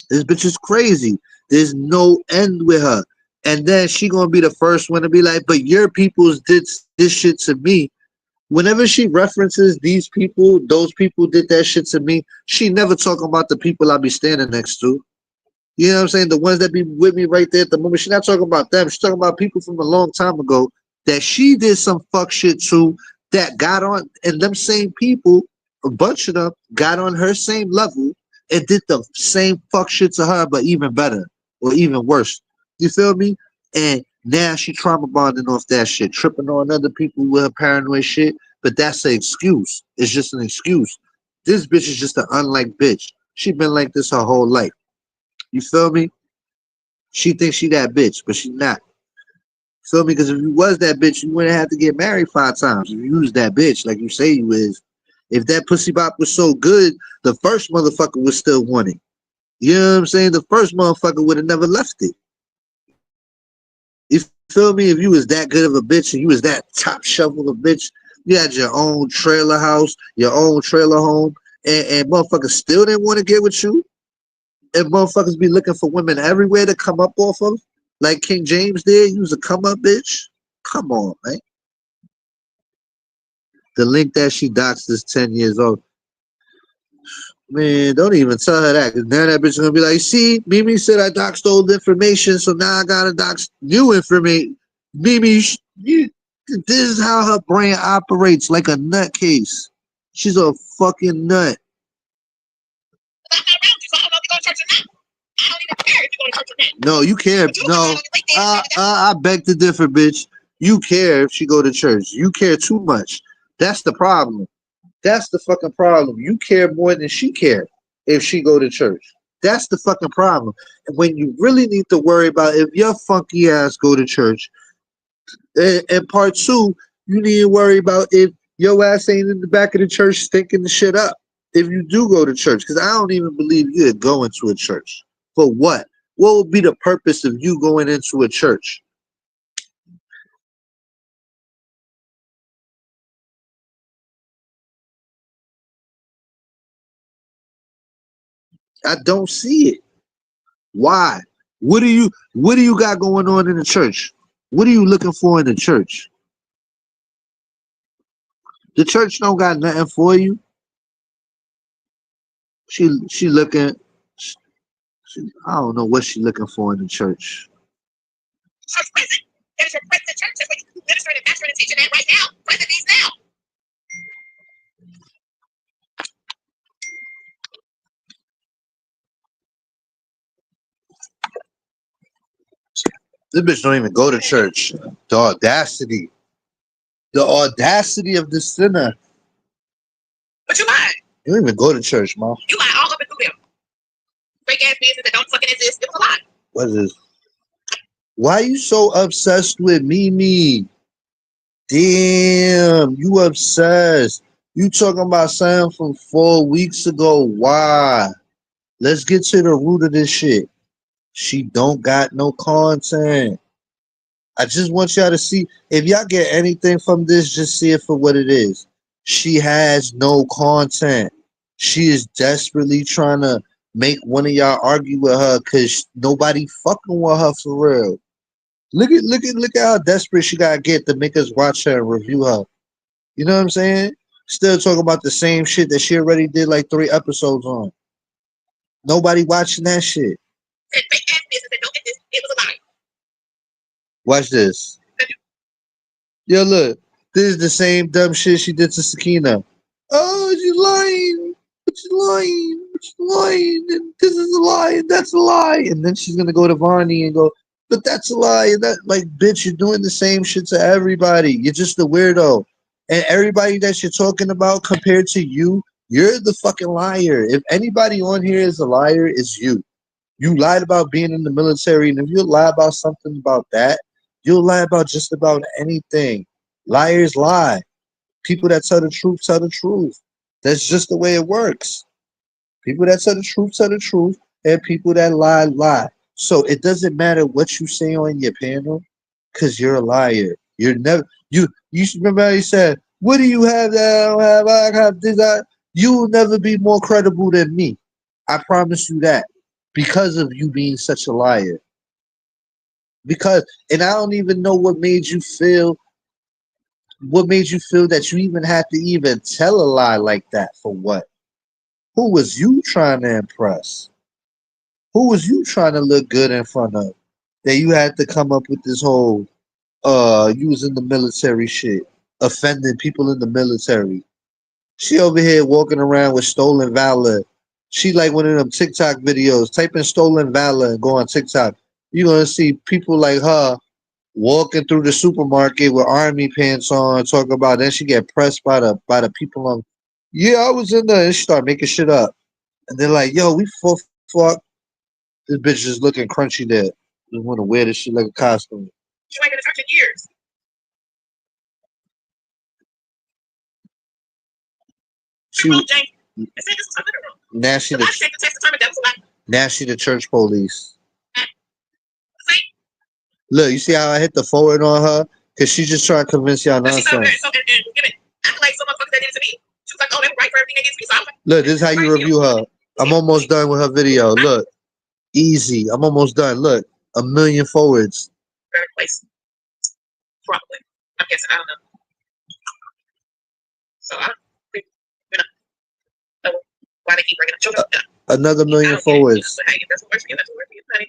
This bitch is crazy. There's no end with her. And then she gonna be the first one to be like, but your peoples did this shit to me. Whenever she references these people, those people did that shit to me, she never talking about the people I be standing next to. You know what I'm saying? The ones that be with me right there at the moment. She's not talking about them. She's talking about people from a long time ago that she did some fuck shit to that got on, and them same people, a bunch of them, got on her same level and did the same fuck shit to her, but even better or even worse. You feel me? And now she trauma bonding off that shit, tripping on other people with her paranoid shit. But that's an excuse. It's just an excuse. This bitch is just an unlike bitch. She been like this her whole life. You feel me? She thinks she that bitch, but she not. Feel me? Because if you was that bitch, you wouldn't have to get married 5 times. If you was that bitch, like you say you is. If that pussy bop was so good, the first motherfucker would still want it. You know what I'm saying? The first motherfucker would have never left it. You feel me? If you was that good of a bitch and you was that top shelf of a bitch, you had your own trailer house, your own trailer home, and motherfuckers still didn't want to get with you, and motherfuckers be looking for women everywhere to come up off of, like King James did. You was a come up bitch. Come on, man. The link that she doxed is 10 years old. Man, don't even tell her that, because now that bitch is gonna be like, see, Mimi said I doxed old information, so now I gotta dox new information. Mimi, this is how her brain operates, like a nutcase. She's a fucking nut. I'm not around you, so I don't know if you go to church or not. I don't even care if you go to church or not. No, you care. No, I beg to differ, bitch. You care if she go to church. You care too much. That's the problem. That's the fucking problem. You care more than she care if she go to church. That's the fucking problem. And when you really need to worry about if your funky ass go to church, and part 2, you need to worry about if your ass ain't in the back of the church stinking the shit up. If you do go to church, because I don't even believe you'd go into a church. For what? What would be the purpose of you going into a church? I don't see it. Why? What do you got going on in the church? What are you looking for in the church? The church don't got nothing for you. She looking. I don't know what she looking for in the church. Church present. There's your present church. That's what you do ministering and pastoring and teaching that right now. Present needs now. This bitch don't even go to church. The audacity. The audacity of the sinner. But you lied. You don't even go to church, Mom. You lied all up and through them. Fake ass business that don't fucking exist. It was a lie. What is this? Why you so obsessed with Mimi? Damn, you obsessed. You talking about something from 4 weeks ago. Why? Let's get to the root of this shit. She don't got no content. I just want y'all to see. If y'all get anything from this, just see it for what it is. She has no content. She is desperately trying to make one of y'all argue with her because nobody fucking with her for real. Look at how desperate she gotta get to make us watch her and review her. You know what I'm saying? Still talking about the same shit that she already did like 3 episodes on. Nobody watching that shit. And fake ass business that don't exist. It was a lie. Watch this. Yo, look. This is the same dumb shit she did to Sakina. Oh, she's lying. She's lying. She's lying. And this is a lie. And that's a lie. And then she's gonna go to Vonnie and go, but that's a lie. And that, like, bitch, you're doing the same shit to everybody. You're just a weirdo. And everybody that you're talking about compared to you, you're the fucking liar. If anybody on here is a liar, it's you. You lied about being in the military, and if you lie about something about that, you'll lie about just about anything. Liars lie. People that tell the truth tell the truth. That's just the way it works. People that tell the truth, and people that lie, lie. So it doesn't matter what you say on your panel, because you're a liar. You're never you should remember how you said, what do you have that I don't have? I have this. You will never be more credible than me. I promise you that. Because of you being such a liar. Because and I don't even know what made you feel that you even had to even tell a lie like that for what? Who was you trying to impress? Who was you trying to look good in front of? That you had to come up with this whole you was in the military shit, offending people in the military. She over here walking around with stolen valor. She like one of them TikTok videos. Type in stolen valor and go on TikTok. You're gonna see people like her walking through the supermarket with army pants on, talking about. Then she get pressed by the people on. Yeah, I was in there. And she start making shit up, and they're like, "Yo, we fuck." This bitch just looking crunchy there. Just want to wear this shit like a costume. She ain't been in church in years. She James. They said this was her living room. now she The last check the test determined that was a lie. now she the church police. See? Look, you see how I hit the forward on her? Cause she just trying to convince y'all So she's over there. nonsense. So and give it. Acting like some motherfuckers that did it to me. She was like, oh, they were right for everything they did to me. So I was like, Look, this is how you review her. I'm almost done with her video. Look, easy. I'm almost done. Look, 1,000,000 forwards. third place. Probably. I'm guessing. I don't know. So I don't think, why they keep bringing up children. Another 1,000,000 But forwards. hey, if that's what works for you, that's what works for you, honey.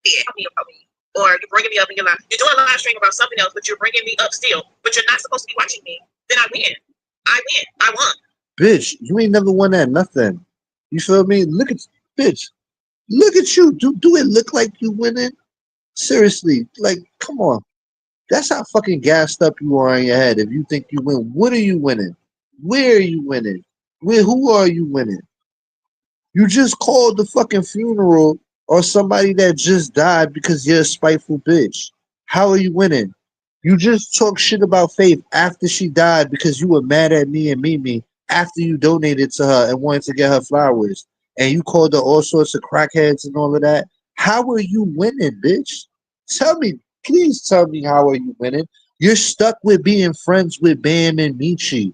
Yeah, help me about me. Or you're bringing me up in your life. You're doing a live stream about something else, but you're bringing me up still. But you're not supposed to be watching me. Then I win. I win. I won. Bitch, you ain't never won at nothing. You feel me? Look at bitch. Look at you. Do it look like you winning? Seriously, like, come on. That's how fucking gassed up you are in your head. If you think you win, what are you winning? Where are you winning? Who are you winning? You just called the fucking funeral or somebody that just died because you're a spiteful bitch. How are you winning? You just talk shit about Faith after she died because you were mad at me and Mimi after you donated to her and wanted to get her flowers. And you called her all sorts of crackheads and all of that. How are you winning, bitch? Tell me, please tell me how are you winning? You're stuck with being friends with Bam and Michi.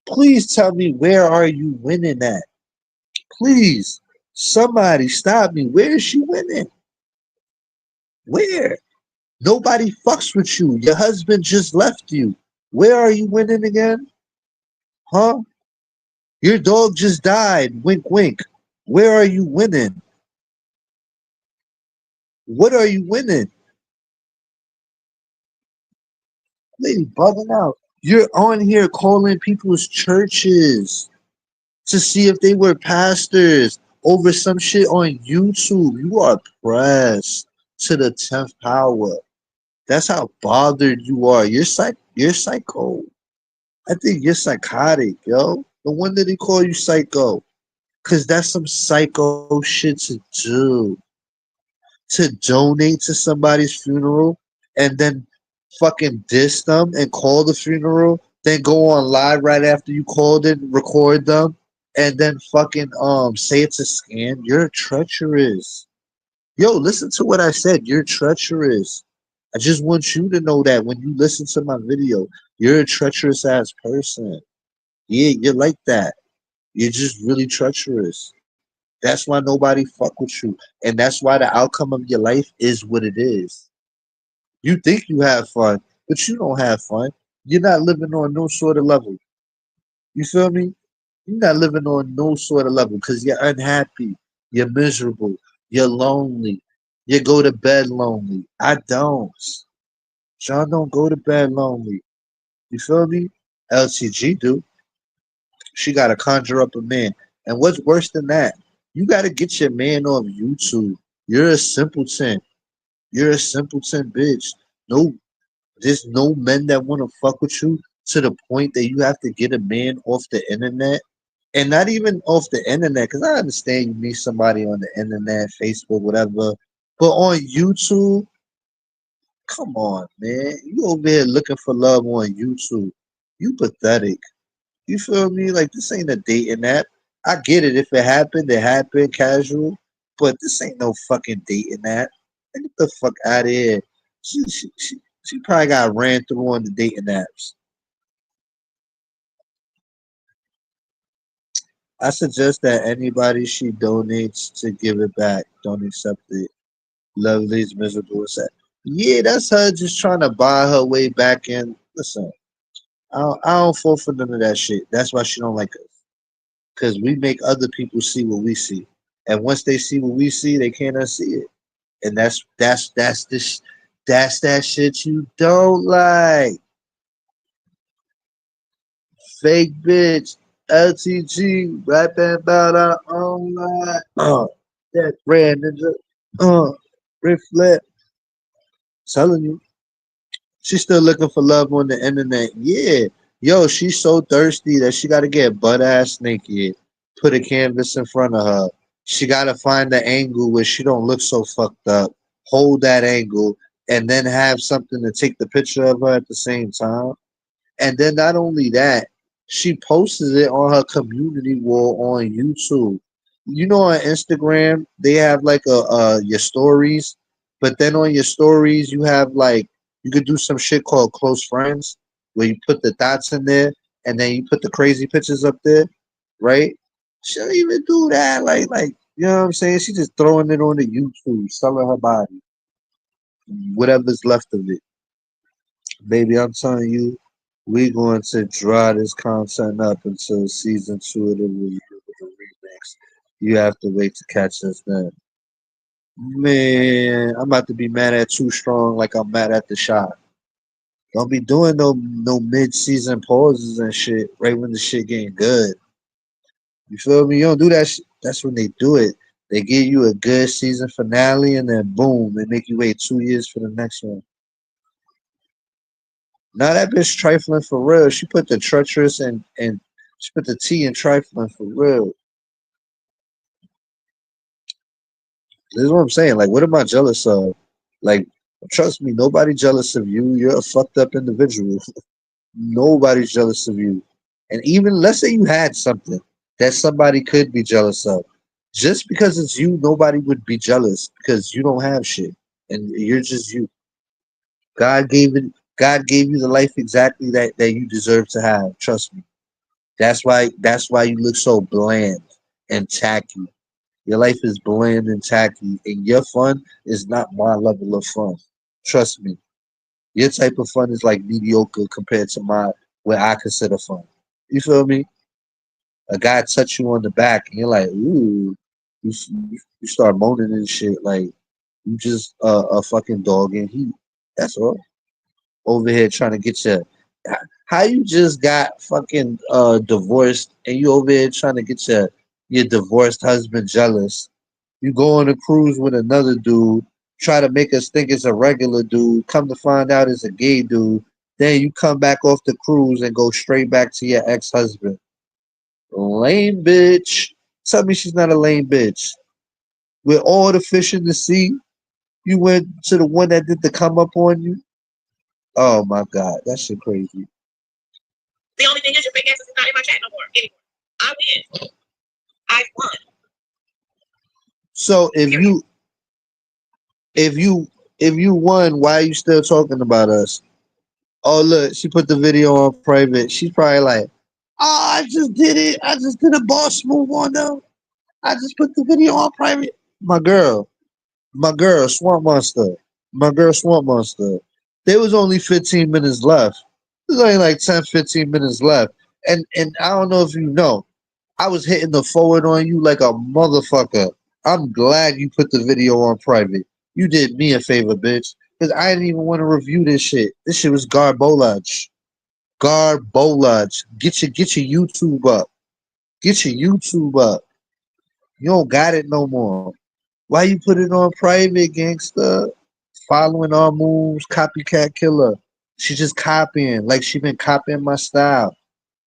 Please tell me where are you winning at? Please, somebody stop me. Where is she winning? Where? Nobody fucks with you. Your husband just left you. Where are you winning again? Huh? Your dog just died. Wink, wink. Where are you winning? What are you winning? Lady bugging out. You're on here calling people's churches to see if they were pastors over some shit on YouTube. You are pressed to the 10th power. That's how bothered you are. You're psycho. I think you're psychotic, yo. No wonder they call you psycho. Cause that's some psycho shit to do. To donate to somebody's funeral and then fucking diss them and call the funeral, then go on live right after you called it, record them, and then fucking say it's a scam. You're treacherous. Yo, listen to what I said. You're treacherous. I just want you to know that when you listen to my video, you're a treacherous ass person. Yeah, you're like that. You're just really treacherous. That's why nobody fuck with you. And that's why the outcome of your life is what it is. You think you have fun, but you don't have fun. You're not living on no sort of level. You feel me? You're not living on no sort of level because you're unhappy. You're miserable. You're lonely. You go to bed lonely. I don't. John don't go to bed lonely. You feel me? LCG do. She got to conjure up a man. And what's worse than that? You got to get your man off YouTube. You're a simpleton. You're a simpleton, bitch. No, there's no men that want to fuck with you to the point that you have to get a man off the internet. And not even off the internet, because I understand you meet somebody on the internet, Facebook, whatever. But on YouTube, come on, man. You over here looking for love on YouTube. You pathetic. You feel me? Like this ain't a dating app. I get it. If it happened casual. But this ain't no fucking dating app. And get the fuck out of here. She probably got ran through on the dating apps. I suggest that anybody she donates to give it back. Don't accept it. Lovely's miserable set. Yeah, that's her just trying to buy her way back in. Listen, I don't fall for none of that shit. That's why she don't like us. Because we make other people see what we see. And once they see what we see, they can't unsee it. And that's that shit you don't like. Fake bitch. LTG rapping about our own life. That red ninja. Reflect. Telling you. She's still looking for love on the internet. Yeah. Yo, she's so thirsty that she gotta get butt ass naked. Put a canvas in front of her. She gotta find the angle where she don't look so fucked up. Hold that angle and then have something to take the picture of her at the same time. And then not only that, she posted it on her community wall on YouTube. You know, on Instagram they have like a your stories, but then on your stories you have like you could do some shit called close friends, where you put the dots in there and then you put the crazy pictures up there, right? She don't even do that. Like you know what I'm saying? She just throwing it on the YouTube, selling her body, whatever's left of it. Baby, I'm telling you, we going to draw this content up until season 2 of the review with the remix. You have to wait to catch us then. Man, I'm about to be mad at Too Strong like I'm mad at the shot. Don't be doing no mid season pauses and shit right when the shit getting good. You feel me? You don't do that shit. That's when they do it. They give you a good season finale and then boom, they make you wait 2 years for the next one. Now that bitch trifling for real. She put the treacherous and she put the T in trifling for real. This is what I'm saying. Like, what am I jealous of? Like, trust me, nobody jealous of you. You're a fucked up individual. Nobody's jealous of you. And even let's say you had something that somebody could be jealous of. Just because it's you, nobody would be jealous because you don't have shit. And you're just you. God gave it God gave you the life exactly that you deserve to have. Trust me. That's why you look so bland and tacky. Your life is bland and tacky, and your fun is not my level of fun. Trust me. Your type of fun is like mediocre compared to my what I consider fun. You feel me? A guy touch you on the back, and you're like, ooh. You start moaning and shit like you just a fucking dog in heat. That's all. Over here trying to get your how you just got fucking divorced and you over here trying to get your divorced husband jealous. You go on a cruise with another dude, try to make us think it's a regular dude, come to find out it's a gay dude. Then you come back off the cruise and go straight back to your ex-husband. Lame bitch. Tell me she's not a lame bitch. With all the fish in the sea, you went to the one that did the come up on you. Oh my god, that shit crazy. The only thing is your fake ass is not in my chat no more anymore. I win. I won. So if you if you won, why are you still talking about us? Oh look, she put the video on private. She's probably like, oh, I just did it. I just did a boss move on them. I just put the video on private. My girl, Swamp Monster. My girl, Swamp Monster. There was only 15 minutes left. There's only like 10, 15 minutes left. And I don't know if you know, I was hitting the forward on you like a motherfucker. I'm glad you put the video on private. You did me a favor, bitch. Because I didn't even want to review this shit. This shit was garbolage. Garbolage. Get your YouTube up. Get your YouTube up. You don't got it no more. Why you put it on private, gangster? Following our moves, copycat killer. She just copying, like she been copying my style.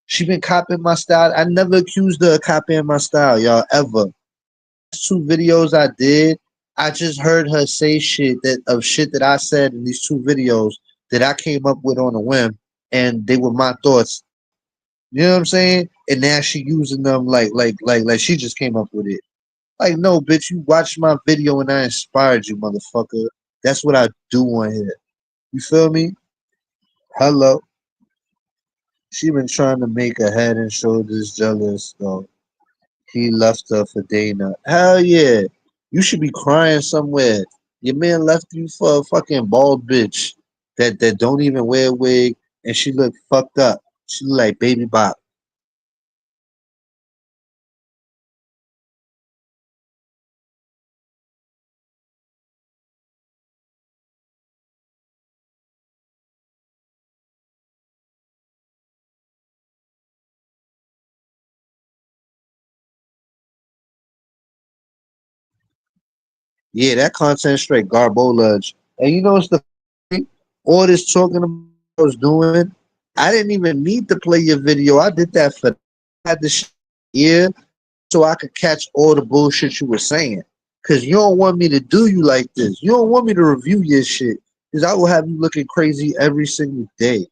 She been copying my style. I never accused her of copying my style, y'all, ever. Two videos I did, I just heard her say shit that I said in these two videos that I came up with on a whim, and they were my thoughts. You know what I'm saying? And now she using them like she just came up with it. Like, no, bitch, you watched my video and I inspired you, motherfucker. That's what I do on here. You feel me? Hello. She been trying to make her head and shoulders jealous, though. He left her for Dana. Hell yeah. You should be crying somewhere. Your man left you for a fucking bald bitch that don't even wear a wig and she look fucked up. She look like Baby Bop. Yeah, that content straight garbolage. And you know what's the all this talking about I was doing? I didn't even need to play your video. I did that for I had the shit ear so I could catch all the bullshit you were saying. Cause you don't want me to do you like this. You don't want me to review your shit. Cause I will have you looking crazy every single day.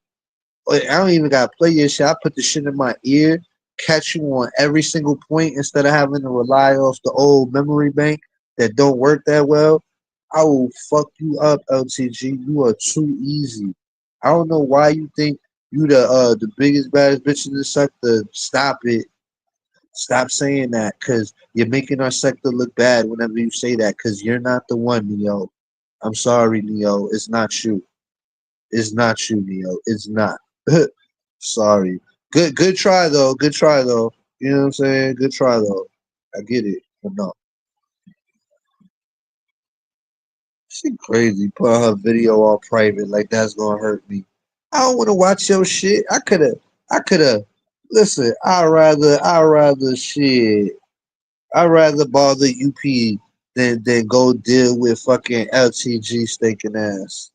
I don't even gotta play your shit. I put the shit in my ear, catch you on every single point instead of having to rely off the old memory bank that don't work that well. I will fuck you up, LTG. You are too easy. I don't know why you think you the biggest baddest bitch in the sector. Stop it. Stop saying that, cause you're making our sector look bad whenever you say that. Cause you're not the one, Neo. I'm sorry, Neo. It's not you. It's not you, Neo. It's not. Sorry. Good try though. Good try though. You know what I'm saying? Good try though. I get it. But no. She crazy. Put her video all private like that's gonna hurt me. I don't wanna watch your shit. I coulda listen, I rather shit. I'd rather bother UP than go deal with fucking LTG stinking ass.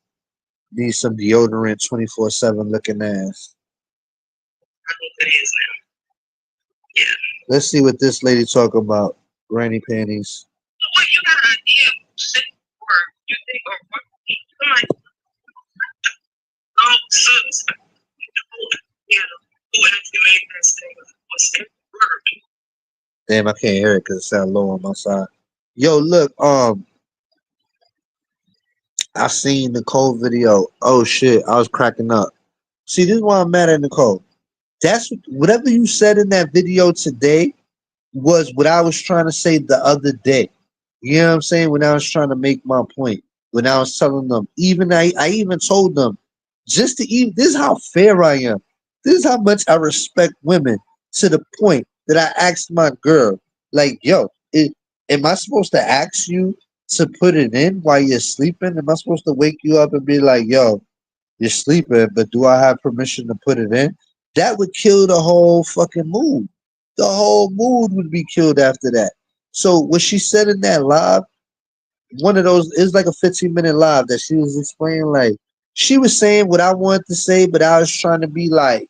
Need some deodorant 24/7 looking ass. I think that is now. Yeah. Let's see what this lady talk about. Granny panties. So what you got an idea of shit or you think or what somebody oh sus. You know, who actually made this thing was word. Damn, I can't hear it because it sounds low on my side. Yo, look, I seen Nicole video. Oh shit, I was cracking up. See, this is why I'm mad at Nicole. That's whatever you said in that video today was what I was trying to say the other day. You know what I'm saying? When I was trying to make my point, when I was telling them, even I even told them, just to even this is how fair I am. This is how much I respect women to the point that I asked my girl, like, yo, am I supposed to ask you to put it in while you're sleeping? Am I supposed to wake you up and be like, yo, you're sleeping, but do I have permission to put it in? That would kill the whole fucking mood. The whole mood would be killed after that. So what she said in that live, one of those is like a 15-minute live that she was explaining like she was saying what I wanted to say, but I was trying to be like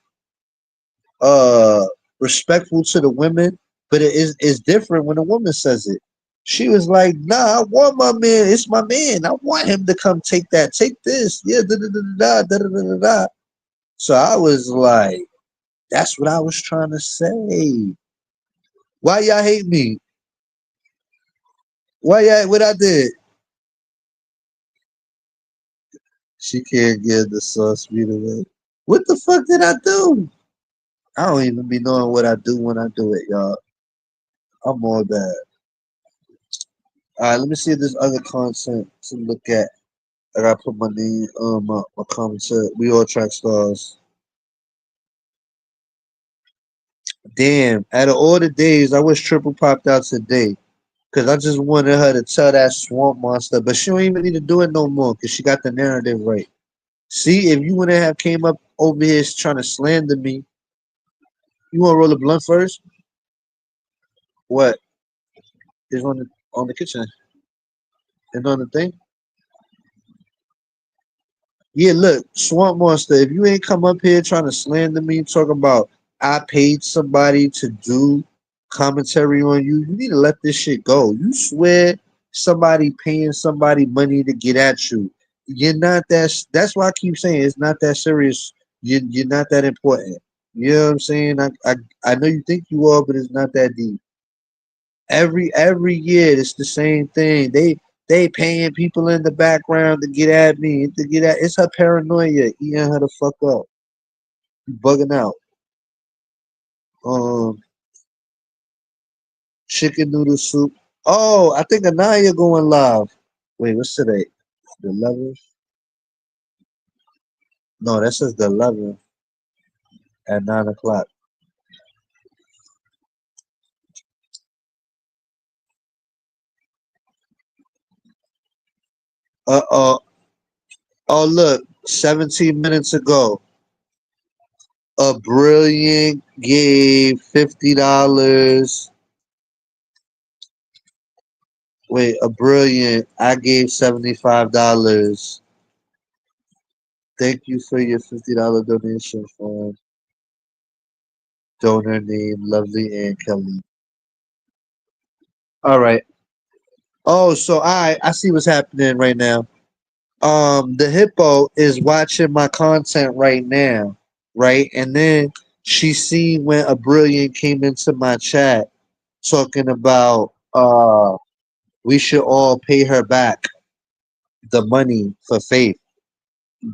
uh respectful to the women, but it's different when a woman says it. She was like, nah, I want my man, it's my man. I want him to come take that, take this. Yeah, da da da da da da da da da. So I was like, that's what I was trying to say. Why y'all hate me? Why y'all what I did? She can't get the sauce meat away. What the fuck did I do? I don't even be knowing what I do when I do it, y'all. I'm all bad. Alright, let me see if there's other content to look at. I gotta put my name my comment. We all track stars. Damn, out of all the days, I wish Triple popped out today. Cause I just wanted her to tell that swamp monster, but she don't even need to do it no more. Cause she got the narrative right. See, if you wouldn't have came up over here trying to slander me, you want to roll a blunt first? What is on the kitchen and on the thing? Yeah, look, swamp monster. If you ain't come up here trying to slander me, talking about I paid somebody to do commentary on you, you need to let this shit go. You swear somebody paying somebody money to get at you. You're not that. That's why I keep saying it's not that serious. You're not that important. You know what I'm saying? I know you think you are, but it's not that deep. Every year it's the same thing. They paying people in the background to get at me, to get at it's her paranoia eating her the fuck up. You bugging out. Um Chicken noodle soup. Oh, I think Anaya going live. Wait, what's today? The 11th? No, that says the 11th at 9 o'clock. Uh oh. Oh look, 17 minutes ago, a brilliant gave $50. Wait, a brilliant. I gave $75. Thank you for your $50 donation from donor name Lovely Ann Kelly. All right. Oh, so I see what's happening right now. The hippo is watching my content right now, right? And then she seen when a brilliant came into my chat talking about we should all pay her back the money for faith.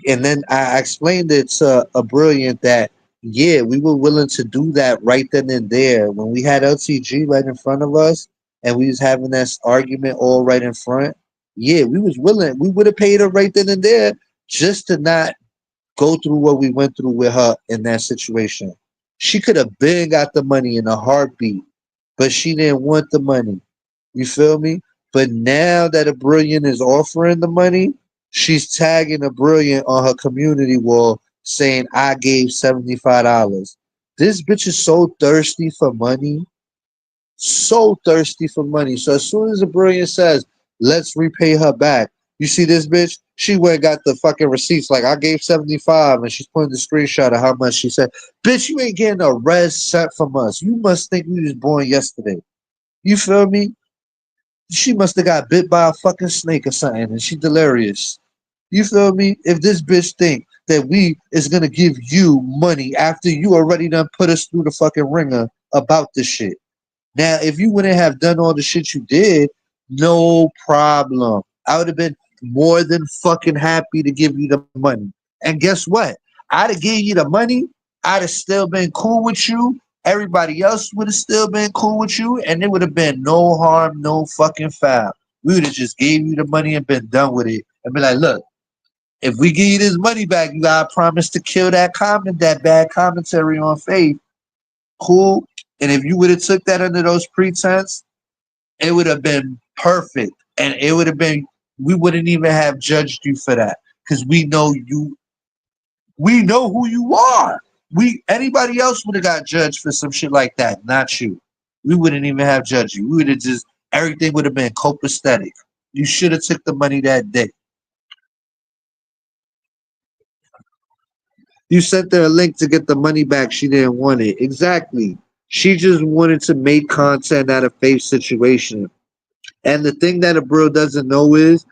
And then I explained it to a brilliant that yeah, we were willing to do that right then and there when we had LTG right in front of us and we was having this argument all right in front. Yeah, we was willing. We would have paid her right then and there just to not go through what we went through with her in that situation. She could have been got the money in a heartbeat, but she didn't want the money. You feel me? But now that a brilliant is offering the money, she's tagging a brilliant on her community wall saying, I gave $75. This bitch is so thirsty for money. So thirsty for money. So as soon as a brilliant says, let's repay her back, you see this bitch? She went and got the fucking receipts. Like I gave 75 and she's putting the screenshot of how much she said. Bitch, you ain't getting a res cent from us. You must think we was born yesterday. You feel me? She must have got bit by a fucking snake or something, and she delirious. You feel me? If this bitch think that we is gonna give you money after you already done put us through the fucking ringer about this shit. Now, if you wouldn't have done all the shit you did, no problem. I would have been more than fucking happy to give you the money. And guess what? I'd have gave you the money. I'd have still been cool with you. Everybody else would have still been cool with you, and it would have been no harm, no fucking foul. We would have just gave you the money and been done with it. And be like, look, if we give you this money back, you gotta promise to kill that comment, that bad commentary on Faith. Cool. And if you would have took that under those pretense, it would have been perfect. And it would have been we wouldn't even have judged you for that. Because we know who you are. We anybody else would have got judged for some shit like that, not you. We wouldn't even have judged you. We would have just everything would have been copacetic. You should have took the money that day. You sent her a link to get the money back. She didn't want it. Exactly. She just wanted to make content out of Faith's situation. And the thing that a bro doesn't know is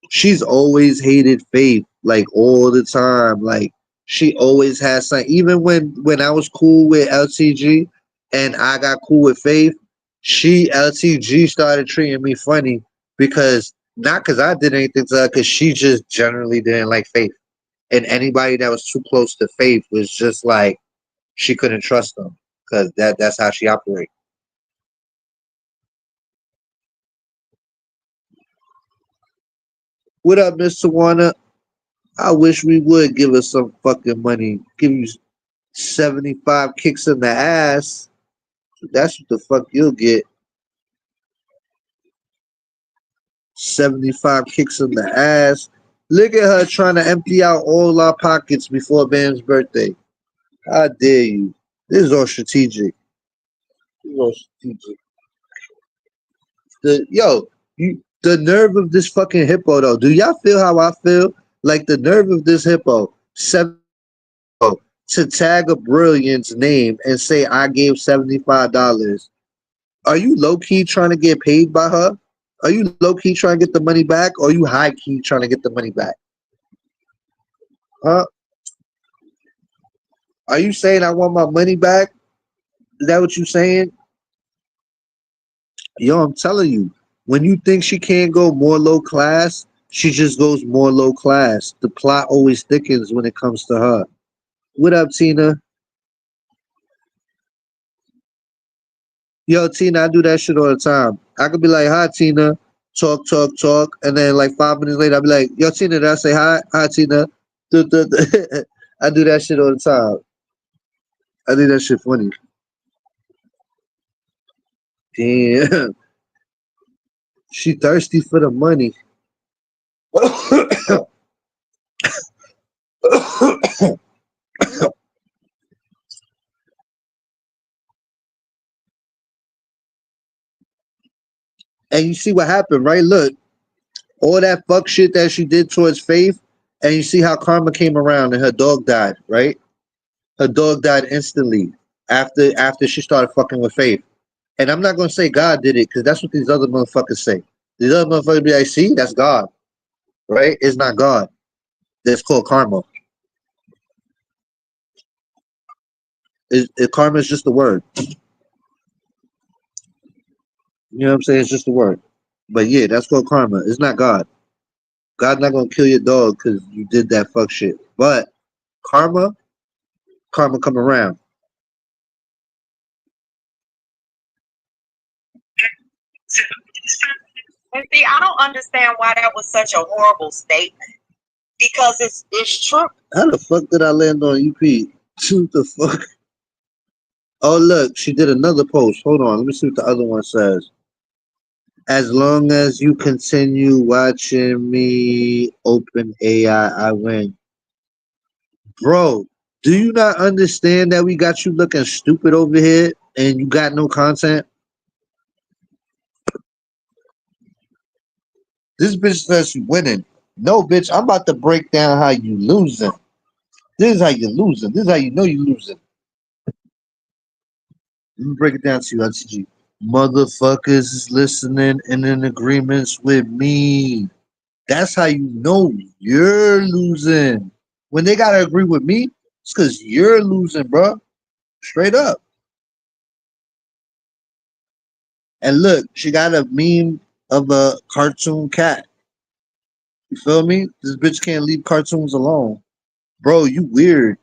she's always hated Faith, like all the time. Like she always has some. Even when I was cool with LTG and I got cool with Faith, she LTG started treating me funny because not because I did anything to her, because she just generally didn't like Faith. And anybody that was too close to Faith was just like she couldn't trust them because that's how she operates. What up, Mr. Warner? I wish we would give us some fucking money. Give you 75 kicks in the ass. That's what the fuck you'll get. 75 kicks in the ass. Look at her trying to empty out all our pockets before Bam's birthday. How dare you? This is all strategic. This is all strategic. The nerve of this fucking hippo though. Do y'all feel how I feel? Like the nerve of this hippo. To tag a brilliant's name and say I gave $75. Are you low key trying to get paid by her? Are you low key trying to get the money back, or are you high key trying to get the money back? Huh? Are you saying I want my money back? Is that what you saying? Yo, I'm telling you, when you think she can't go more low class, she just goes more low class. The plot always thickens when it comes to her. What up, Tina? Yo, Tina, I do that shit all the time. I could be like, hi, Tina, talk, talk, talk. And then like 5 minutes later, I'll be like, yo, Tina, did I say hi? Hi, Tina. I do that shit all the time. I think that shit funny. Damn. She thirsty for the money. And you see what happened, right? Look, all that fuck shit that she did towards Faith, and you see how karma came around and her dog died, right? Her dog died instantly after she started fucking with Faith. And I'm not gonna say God did it because that's what these other motherfuckers say. These other motherfuckers be like, see, that's God, right? It's not God. That's called karma. Karma is just a word. You know what I'm saying? It's just a word. But yeah, that's called karma. It's not God. God's not gonna kill your dog because you did that fuck shit. But karma, karma come around. And see, I don't understand why that was such a horrible statement because it's true. How the fuck did I land on UP? What the fuck? Oh look, she did another post. Hold on, let me see what the other one says. As long as you continue watching me open AI, I win. Bro, do you not understand that we got you looking stupid over here and you got no content? This bitch says she winning. No, bitch, I'm about to break down how you losing. This is how you losing. This is how you know you losing. Let me break it down to you, RTG. Motherfuckers is listening and in agreements with me. That's how you know you're losing. When they gotta agree with me, it's because you're losing, bro. Straight up. And look, she got a meme of a cartoon cat. You feel me? This bitch can't leave cartoons alone. Bro, you weird.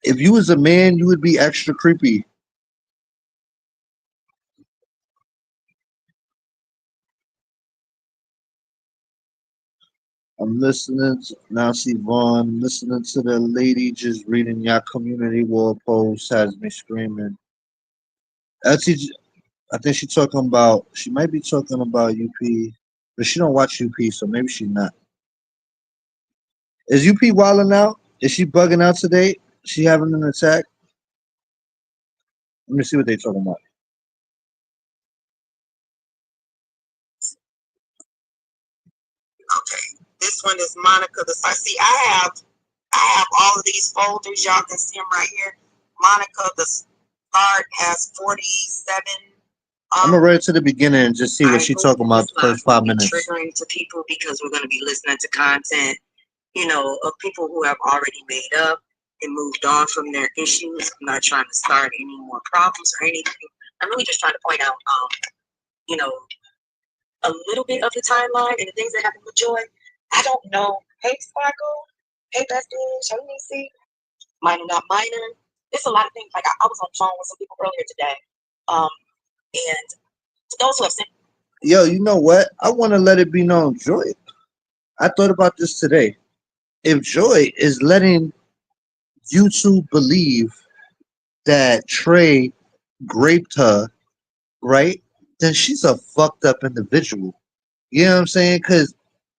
If you was a man, you would be extra creepy. I'm listening to Nancy Vaughn, listening to the lady just reading your community wall post has me screaming. Actually, I think she might be talking about UP, but she don't watch UP, so maybe she's not. Is UP wilding out? Is she bugging out today? She having an attack? Let me see what they talking about. Okay, this one is Monica. I see. I have all of these folders. Y'all can see them right here. Monica the start has 47. I'm gonna read to the beginning and just see what she's talking about the first 5 minutes. Triggering to people because we're going to be listening to content, of people who have already made up and moved on from their issues. I'm not trying to start any more problems or anything. I'm really just trying to point out, you know, a little bit of the timeline and the things that happen with Joy. I don't know. Hey, Sparkle. Hey, Bestie. Hey, Nisi. Minor, not minor. It's a lot of things. Like I was on the phone with some people earlier today. And to those who have sent. Yo, you know what? I want to let it be known, Joy. I thought about this today. If Joy is letting YouTube believe that Trey raped her, right? Then she's a fucked up individual. You know what I'm saying? Because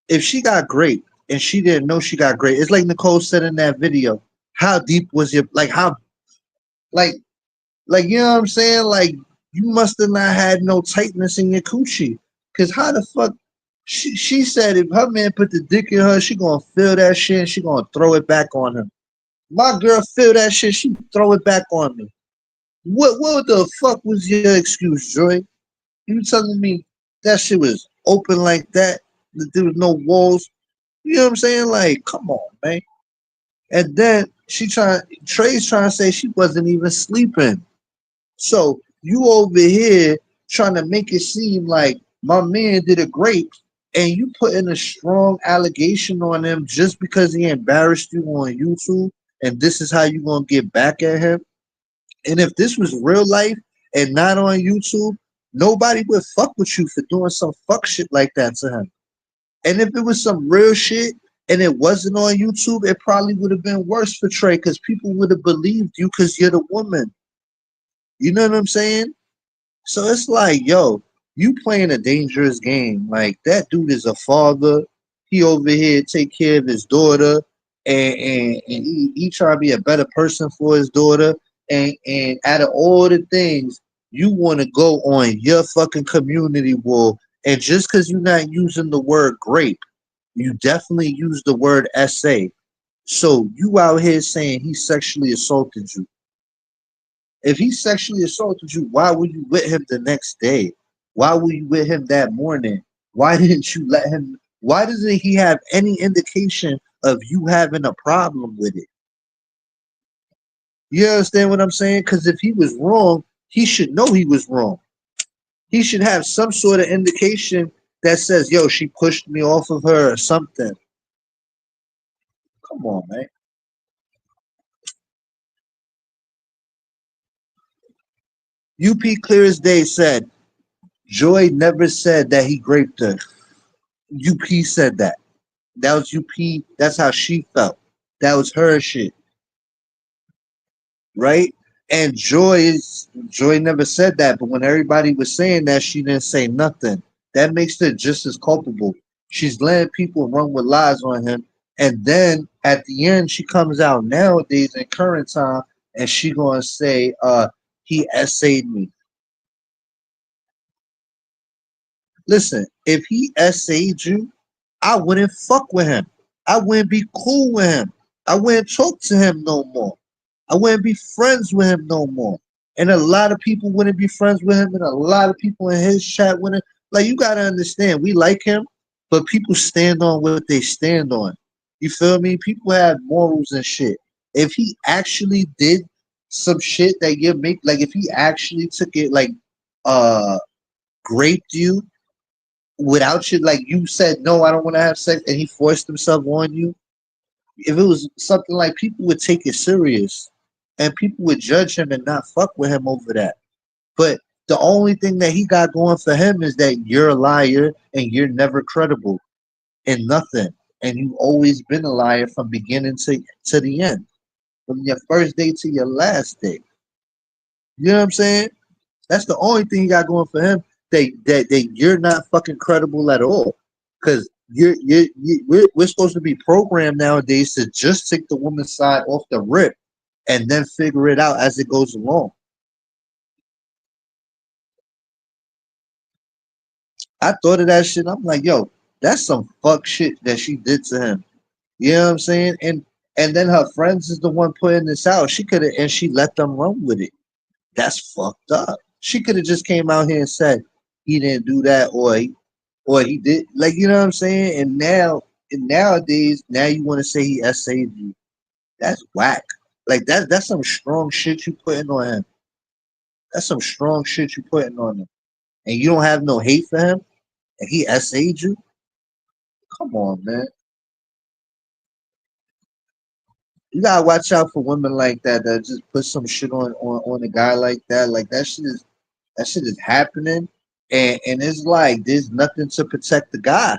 if she got raped and she didn't know she got raped, it's like Nicole said in that video. How deep was your like you know what I'm saying? Like you must have not had no tightness in your coochie. Cause how the fuck she said if her man put the dick in her, she gonna feel that shit and she gonna throw it back on him. My girl feel that shit, she throw it back on me. What the fuck was your excuse, Joy? You telling me that shit was open like that? That there was no walls? You know what I'm saying? Like, come on, man. And then Trey's trying to say she wasn't even sleeping. So you over here trying to make it seem like my man did it great, and you putting a strong allegation on him just because he embarrassed you on YouTube, and this is how you gonna get back at him. And if this was real life and not on YouTube, nobody would fuck with you for doing some fuck shit like that to him. And if it was some real shit and it wasn't on YouTube, it probably would have been worse for Trey because people would have believed you because you're the woman. You know what I'm saying? So it's like, yo, you playing a dangerous game. Like that dude is a father. He over here take care of his daughter, and he try to be a better person for his daughter. And out of all the things, you want to go on your fucking community wall, and just because you're not using the word grape, you definitely use the word essay. So you out here saying he sexually assaulted you. If he sexually assaulted you, why were you with him the next day? Why were you with him that morning? Why didn't you let him? Why doesn't he have any indication of you having a problem with it? You understand what I'm saying? Because if he was wrong, he should know he was wrong. He should have some sort of indication that says, yo, she pushed me off of her or something. Come on, man. UP clear as day said, Joy never said that he raped her. UP said that. That was UP. That's how she felt. That was her shit, right? And Joy never said that, but when everybody was saying that, she didn't say nothing. That makes her just as culpable. She's letting people run with lies on him, and then at the end, she comes out nowadays in current time, and she gonna say, he essayed me." Listen, if he essayed you, I wouldn't fuck with him. I wouldn't be cool with him. I wouldn't talk to him no more. I wouldn't be friends with him no more. And a lot of people wouldn't be friends with him, and a lot of people in his chat wouldn't. Like, you gotta understand, we like him, but people stand on what they stand on. You feel me? People have morals and shit. If he actually did some shit that you make, like if he actually took it, like, uh, raped you without you, like you said, no, I don't want to have sex, and he forced himself on you. If it was something like, people would take it serious, and people would judge him and not fuck with him over that. But the only thing that he got going for him is that you're a liar and you're never credible in nothing, and you've always been a liar from beginning to the end, from your first day to your last day. You know what I'm saying? That's the only thing you got going for him. That you're not fucking credible at all. Because we're supposed to be programmed nowadays to just take the woman's side off the rip and then figure it out as it goes along. I thought of that shit. I'm like, yo, that's some fuck shit that she did to him. You know what I'm saying? And then her friends is the one putting this out. She could have, and she let them run with it. That's fucked up. She could have just came out here and said he didn't do that, or he did, like, you know what I'm saying? And nowadays, now you want to say he essayed you. That's whack. Like that's some strong shit you putting on him. That's some strong shit you putting on him. And you don't have no hate for him, and he essayed you. Come on, man. You gotta watch out for women like that just put some shit on a guy like that. Like that shit is happening, and it's like there's nothing to protect the guy.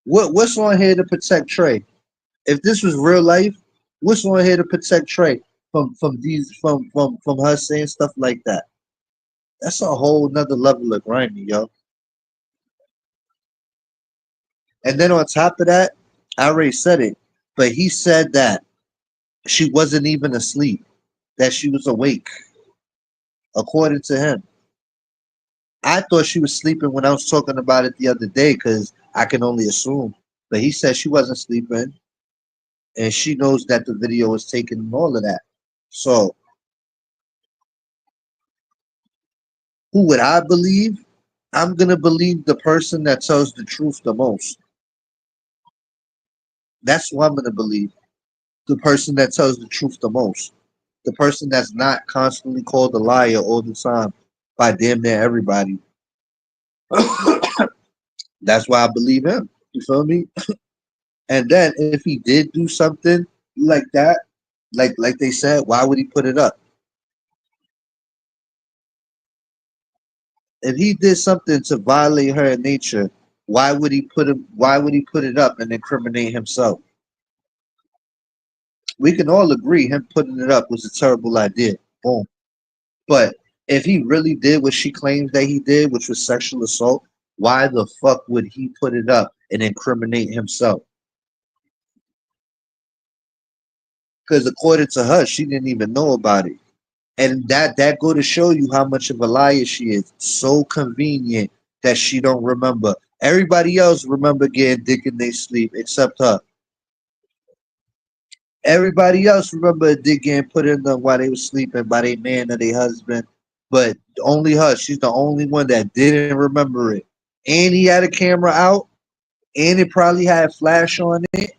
What's on here to protect Trey? If this was real life, what's on here to protect Trey from her saying stuff like that? That's a whole nother level of grimy, yo. And then on top of that, I already said it, but he said that she wasn't even asleep, that she was awake, according to him. I thought she was sleeping when I was talking about it the other day because I can only assume. But he said she wasn't sleeping and she knows that the video was taken and all of that. So who would I believe? I'm going to believe the person that tells the truth the most. That's who I'm going to believe. The person that tells the truth the most. The person that's not constantly called a liar all the time by damn near everybody. That's why I believe him. You feel me? And then if he did do something like that, like they said, why would he put it up? If he did something to violate her nature, why would he put it up and incriminate himself? We can all agree him putting it up was a terrible idea. Boom. But if he really did what she claims that he did, which was sexual assault, why the fuck would he put it up and incriminate himself? Because according to her, she didn't even know about it. And that go to show you how much of a liar she is. So convenient that she don't remember. Everybody else remember getting dick in their sleep except her. Everybody else remember a dick getting put in them while they was sleeping by their man or their husband. But only her. She's the only one that didn't remember it. And he had a camera out. And it probably had flash on it.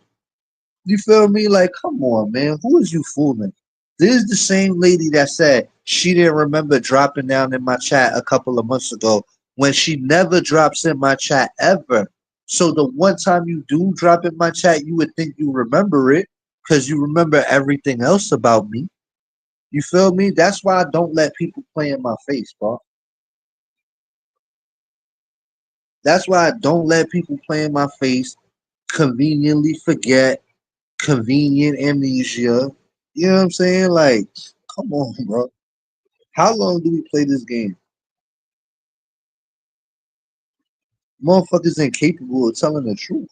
You feel me? Like, come on, man. Who is you fooling? This is the same lady that said she didn't remember dropping down in my chat a couple of months ago when she never drops in my chat ever. So the one time you do drop in my chat, you would think you remember it because you remember everything else about me. You feel me? That's why I don't let people play in my face, bro. That's why I don't let people play in my face, conveniently forget, convenient amnesia. You know what I'm saying? Like, come on, bro. How long do we play this game? Motherfuckers incapable of telling the truth.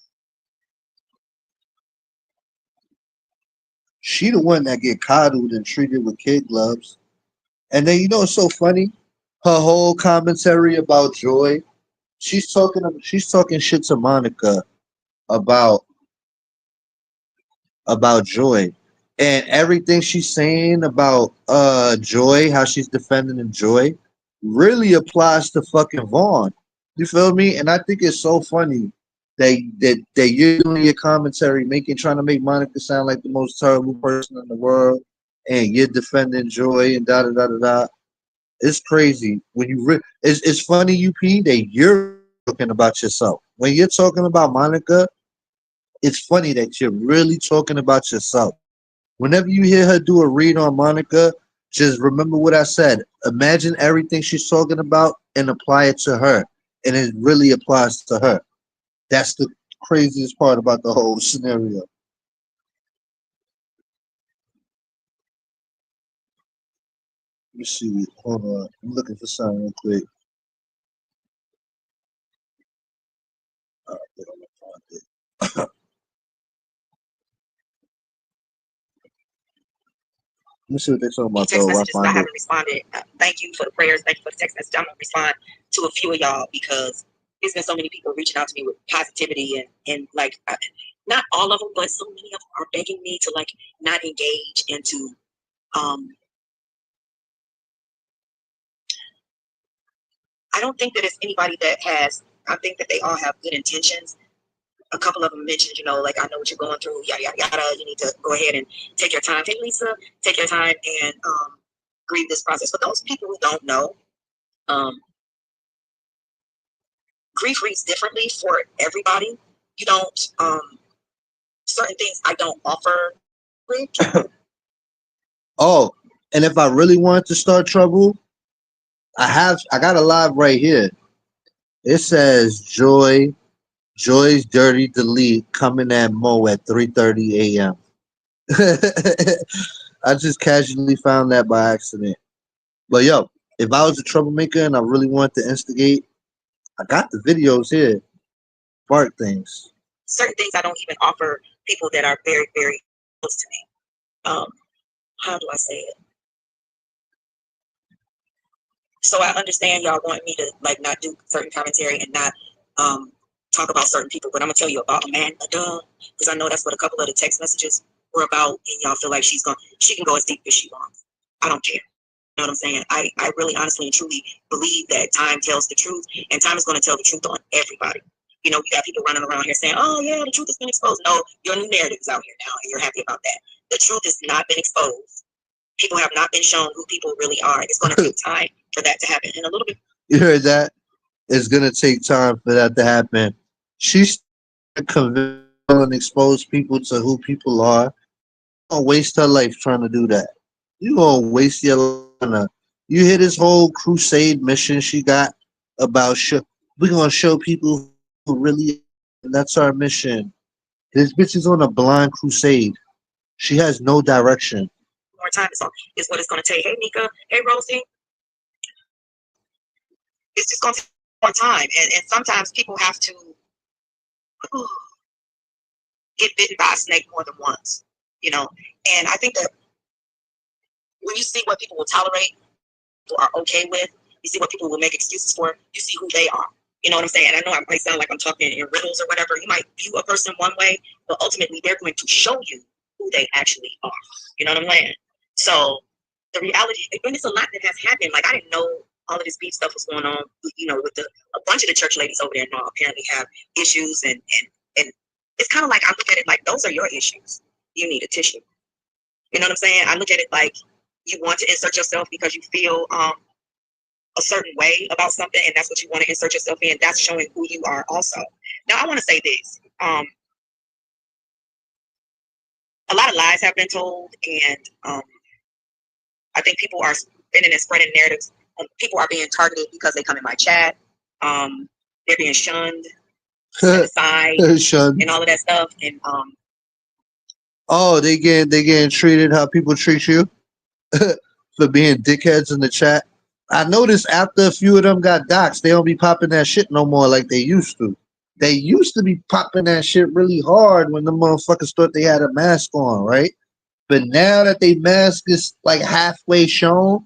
She the one that get coddled and treated with kid gloves. And then you know what's so funny? Her whole commentary about Joy. She's talking shit to Monica about Joy. And everything she's saying about Joy, how she's defending Joy, really applies to fucking Vaughn. You feel me? And I think it's so funny that you're doing your commentary, trying to make Monica sound like the most terrible person in the world, and you're defending Joy and da da da da da. It's crazy when it's funny, UP, that you're talking about yourself. When you're talking about Monica, it's funny that you're really talking about yourself. Whenever you hear her do a read on Monica, just remember what I said. Imagine everything she's talking about and apply it to her. And it really applies to her. That's the craziest part about the whole scenario. Let me see. Hold on. I'm looking for something real quick. All right, I'm gonna find it. Let me see what they're talking about text though. I messages, but I find it. haven't responded. Thank you for the prayers. Thank you for the text message. I'm gonna respond to a few of y'all because there's been so many people reaching out to me with positivity and like not all of them, but so many of them are begging me to like not engage into. I don't think that it's anybody that has. I think that they all have good intentions. A couple of them mentioned, you know, like I know what you're going through, yada yada yada. You need to go ahead and take your time. Hey Lisa, take your time and grieve this process. But those people who don't know, um, grief reads differently for everybody. You don't certain things I don't offer. Oh, and if I really wanted to start trouble, I got a live right here. It says Joy Joy's dirty delete coming at Mo at 3:30 a.m. I just casually found that by accident. But yo, if I was a troublemaker and I really wanted to instigate, I got the videos here. Spark things. Certain things I don't even offer people that are very, very close to me. How do I say it? So I understand y'all want me to like not do certain commentary and not talk about certain people, but I'm gonna tell you about Amanda, because I know that's what a couple of the text messages were about, and y'all feel like she can go as deep as she wants. I don't care. You know what I'm saying? I really honestly and truly believe that time tells the truth, and time is going to tell the truth on everybody. You know, we got people running around here saying, oh yeah, the truth has been exposed. No, your new narrative is out here now, and you're happy about that. The truth has not been exposed. People have not been shown who people really are. It's going to take time for that to happen. And a little bit. You heard that? It's gonna take time for that to happen. She's convinced and expose people to who people are. Gonna waste her life trying to do that. You gonna waste your life. You hear this whole crusade mission she got about we're gonna show people who really. That's our mission. This bitch is on a blind crusade. She has no direction. More time is what it's going to take. Hey, Nika. Hey, Rosie. It's just going to take more time. And sometimes people have to get bitten by a snake more than once, you know. And I think that when you see what people will tolerate, people are okay with, you see what people will make excuses for, you see who they are. You know what I'm saying? And I know I might sound like I'm talking in riddles or whatever. You might view a person one way, but ultimately they're going to show you who they actually are. You know what I'm saying? So the reality, and it's a lot that has happened. Like I didn't know all of this beef stuff was going on, you know, with a bunch of the church ladies over there now apparently have issues, and it's kind of like I look at it like those are your issues. You need a tissue. You know what I'm saying? I look at it like you want to insert yourself because you feel a certain way about something, and that's what you want to insert yourself in. That's showing who you are also. Now I want to say this. A lot of lies have been told, and I think people are spinning and spreading narratives. People are being targeted because they come in my chat. They're being shunned, set aside, Shunned. and all of that stuff. And oh, they getting treated how people treat you for being dickheads in the chat. I noticed after a few of them got doxxed, they don't be popping that shit no more like they used to. They used to be popping that shit really hard when the motherfuckers thought they had a mask on, right? But now that they mask is like halfway shown,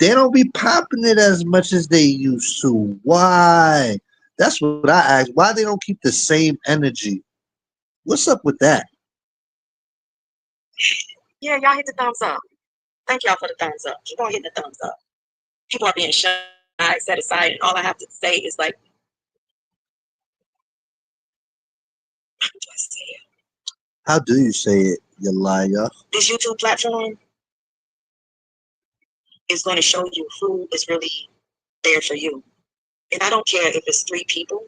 they don't be popping it as much as they used to. Why? That's what I ask. Why they don't keep the same energy? What's up with that? yeah, y'all hit the thumbs up. Thank y'all for the thumbs up. Keep on hitting the thumbs up. People are being shunned, set aside, and all I have to say is like, how do I say it? How do you say it, you liar? This YouTube platform is going to show you who is really there for you. And I don't care if it's 3 people.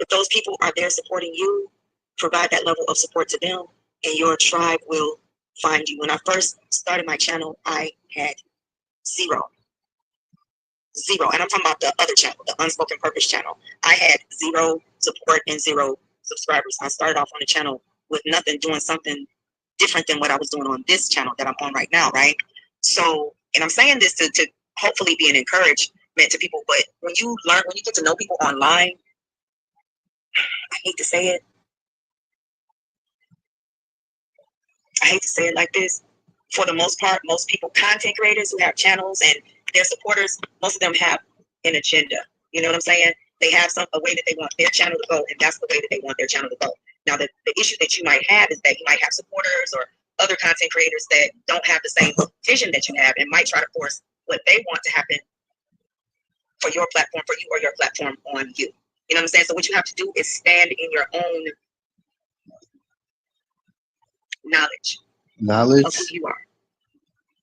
If those people are there supporting you, provide that level of support to them, and your tribe will find you. When I first started my channel, I had 0. And I'm talking about the other channel, the Unspoken Purpose channel. I had 0 support and 0 subscribers. I started off on the channel with nothing, doing something different than what I was doing on this channel that I'm on right now, right? So, and I'm saying this to hopefully be an encouragement to people, but when you get to know people online, I hate to say it like this, for the most part, most people, content creators who have channels and their supporters, most of them have an agenda. You know what I'm saying? They have a way that they want their channel to go, and that's the way that they want their channel to go. Now, the issue that you might have is that you might have supporters or other content creators that don't have the same vision that you have and might try to force what they want to happen for your platform, for you, or your platform on you. You know what I'm saying? So what you have to do is stand in your own knowledge of who you are.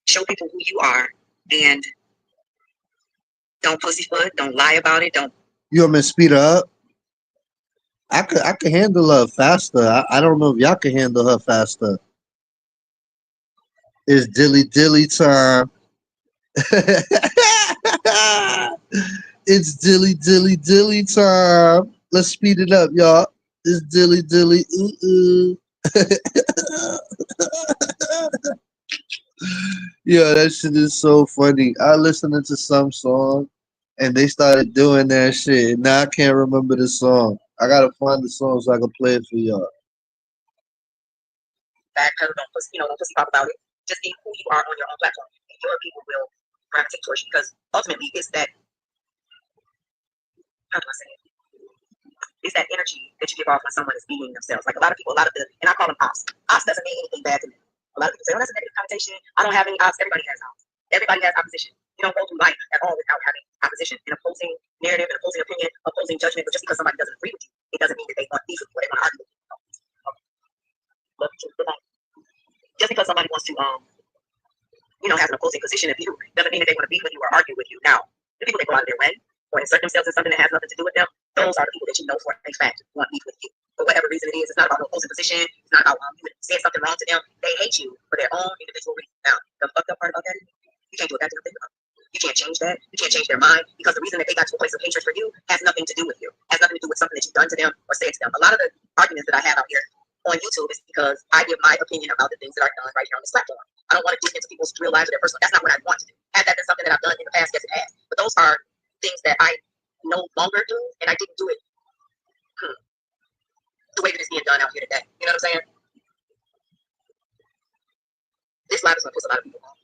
Show people who you are, and don't pussyfoot, don't lie about it, don't. You want me to speed her up? I could handle her faster. I don't know if y'all can handle her faster. It's dilly time. It's dilly time. Let's speed it up, y'all. It's dilly dilly. Ooh, yeah, that shit is so funny. I listening to some song and they started doing that shit. Now I can't remember the song. I gotta find the song so I can play it for y'all. Back pedal, don't pussy talk about it. Just be who you are on your own platform, and your people will gravitate towards you because ultimately it's that, how do I say it? It's that energy that you give off when someone is being themselves. Like a lot of people, and I call them ops. Ops doesn't mean anything bad to me. A lot of people say, oh, that's a negative connotation. I don't have any ops. Everybody has ops. Everybody has opposition. You don't go through life at all without having opposition, an opposing narrative, an opposing opinion, opposing judgment. But just because somebody doesn't agree with you, it doesn't mean that they want beef with you or they want to argue with you. Love you too. Good night. Just because somebody wants to, has an opposing position of you, doesn't mean that they want to beef with you or argue with you. Now, the people that go out of their way or insert themselves in something that has nothing to do with them, those are the people that you know for a fact want beef with you. For whatever reason it is, it's not about no opposing position. It's not about you saying something wrong to them. They hate you for their own individual reason. Now, the fucked up part about that is you can't do it back to them. You can't change that. You can't change their mind because the reason that they got to a place of hatred for you has nothing to do with you. Has nothing to do with something that you've done to them or said to them. A lot of the arguments that I have out here on YouTube is because I give my opinion about the things that I've done right here on this platform. I don't want to dig into people's real lives or their personal. That's not what I want to do. Has that been something that I've done in the past? Yes, it has. But those are things that I no longer do, and I didn't do it the way that it's being done out here today. You know what I'm saying? This life is gonna piss a lot of people off.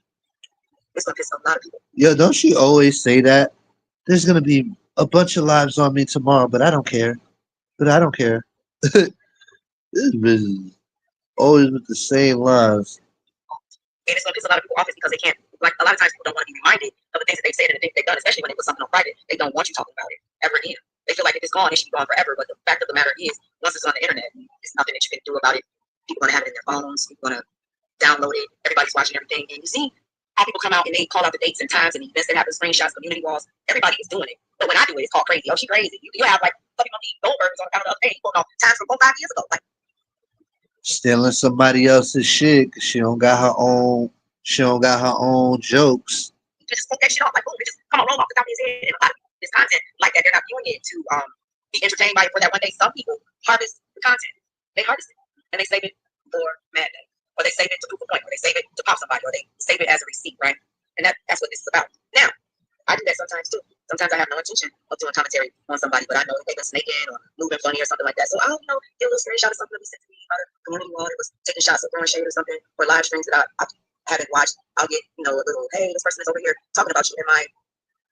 It's gonna piss a lot of people. Yo, don't she always say that? There's gonna be a bunch of lives on me tomorrow, but I don't care. But I don't care. This bitch is always with the same lies. And it's gonna piss a lot of people off is because they can't. Like a lot of times, people don't want to be reminded of the things that they've said and the things they've done, especially when they put something on private. They don't want you talking about it ever again. They feel like if it's gone, it should be gone forever. But the fact of the matter is, once it's on the internet, it's nothing that you can do about it. People are gonna have it in their phones. People are gonna download it. Everybody's watching everything, and you see how people come out and they call out the dates and times and events that happen, screenshots, community walls. Everybody is doing it. But when I do it, it's called crazy. Oh, she crazy. You have like fucking Goldbergs on account of the other day. You know, times from 5 years ago. Like Stealing somebody else's shit 'cause she don't got her own. She don't got her own jokes. you just put that shit off. Like boom, it just come on roll off the top of his head. And a lot of this content like that, they're not viewing it to be entertained by it for that one day. Some people harvest the content. They harvest it and they save it for Mad Day, or they save it to prove a point, or they save it to pop somebody, or they save it as a receipt, right? And that's what this is about. Now, I do that sometimes too. Sometimes I have no intention of doing commentary on somebody, but I know that they've been snaking or moving funny or something like that. So I'll, get a little screenshot of something that was sent to me about a community wall that was taking shots of throwing shade or something, or live streams that I haven't watched. I'll get, a little, hey, this person is over here talking about you.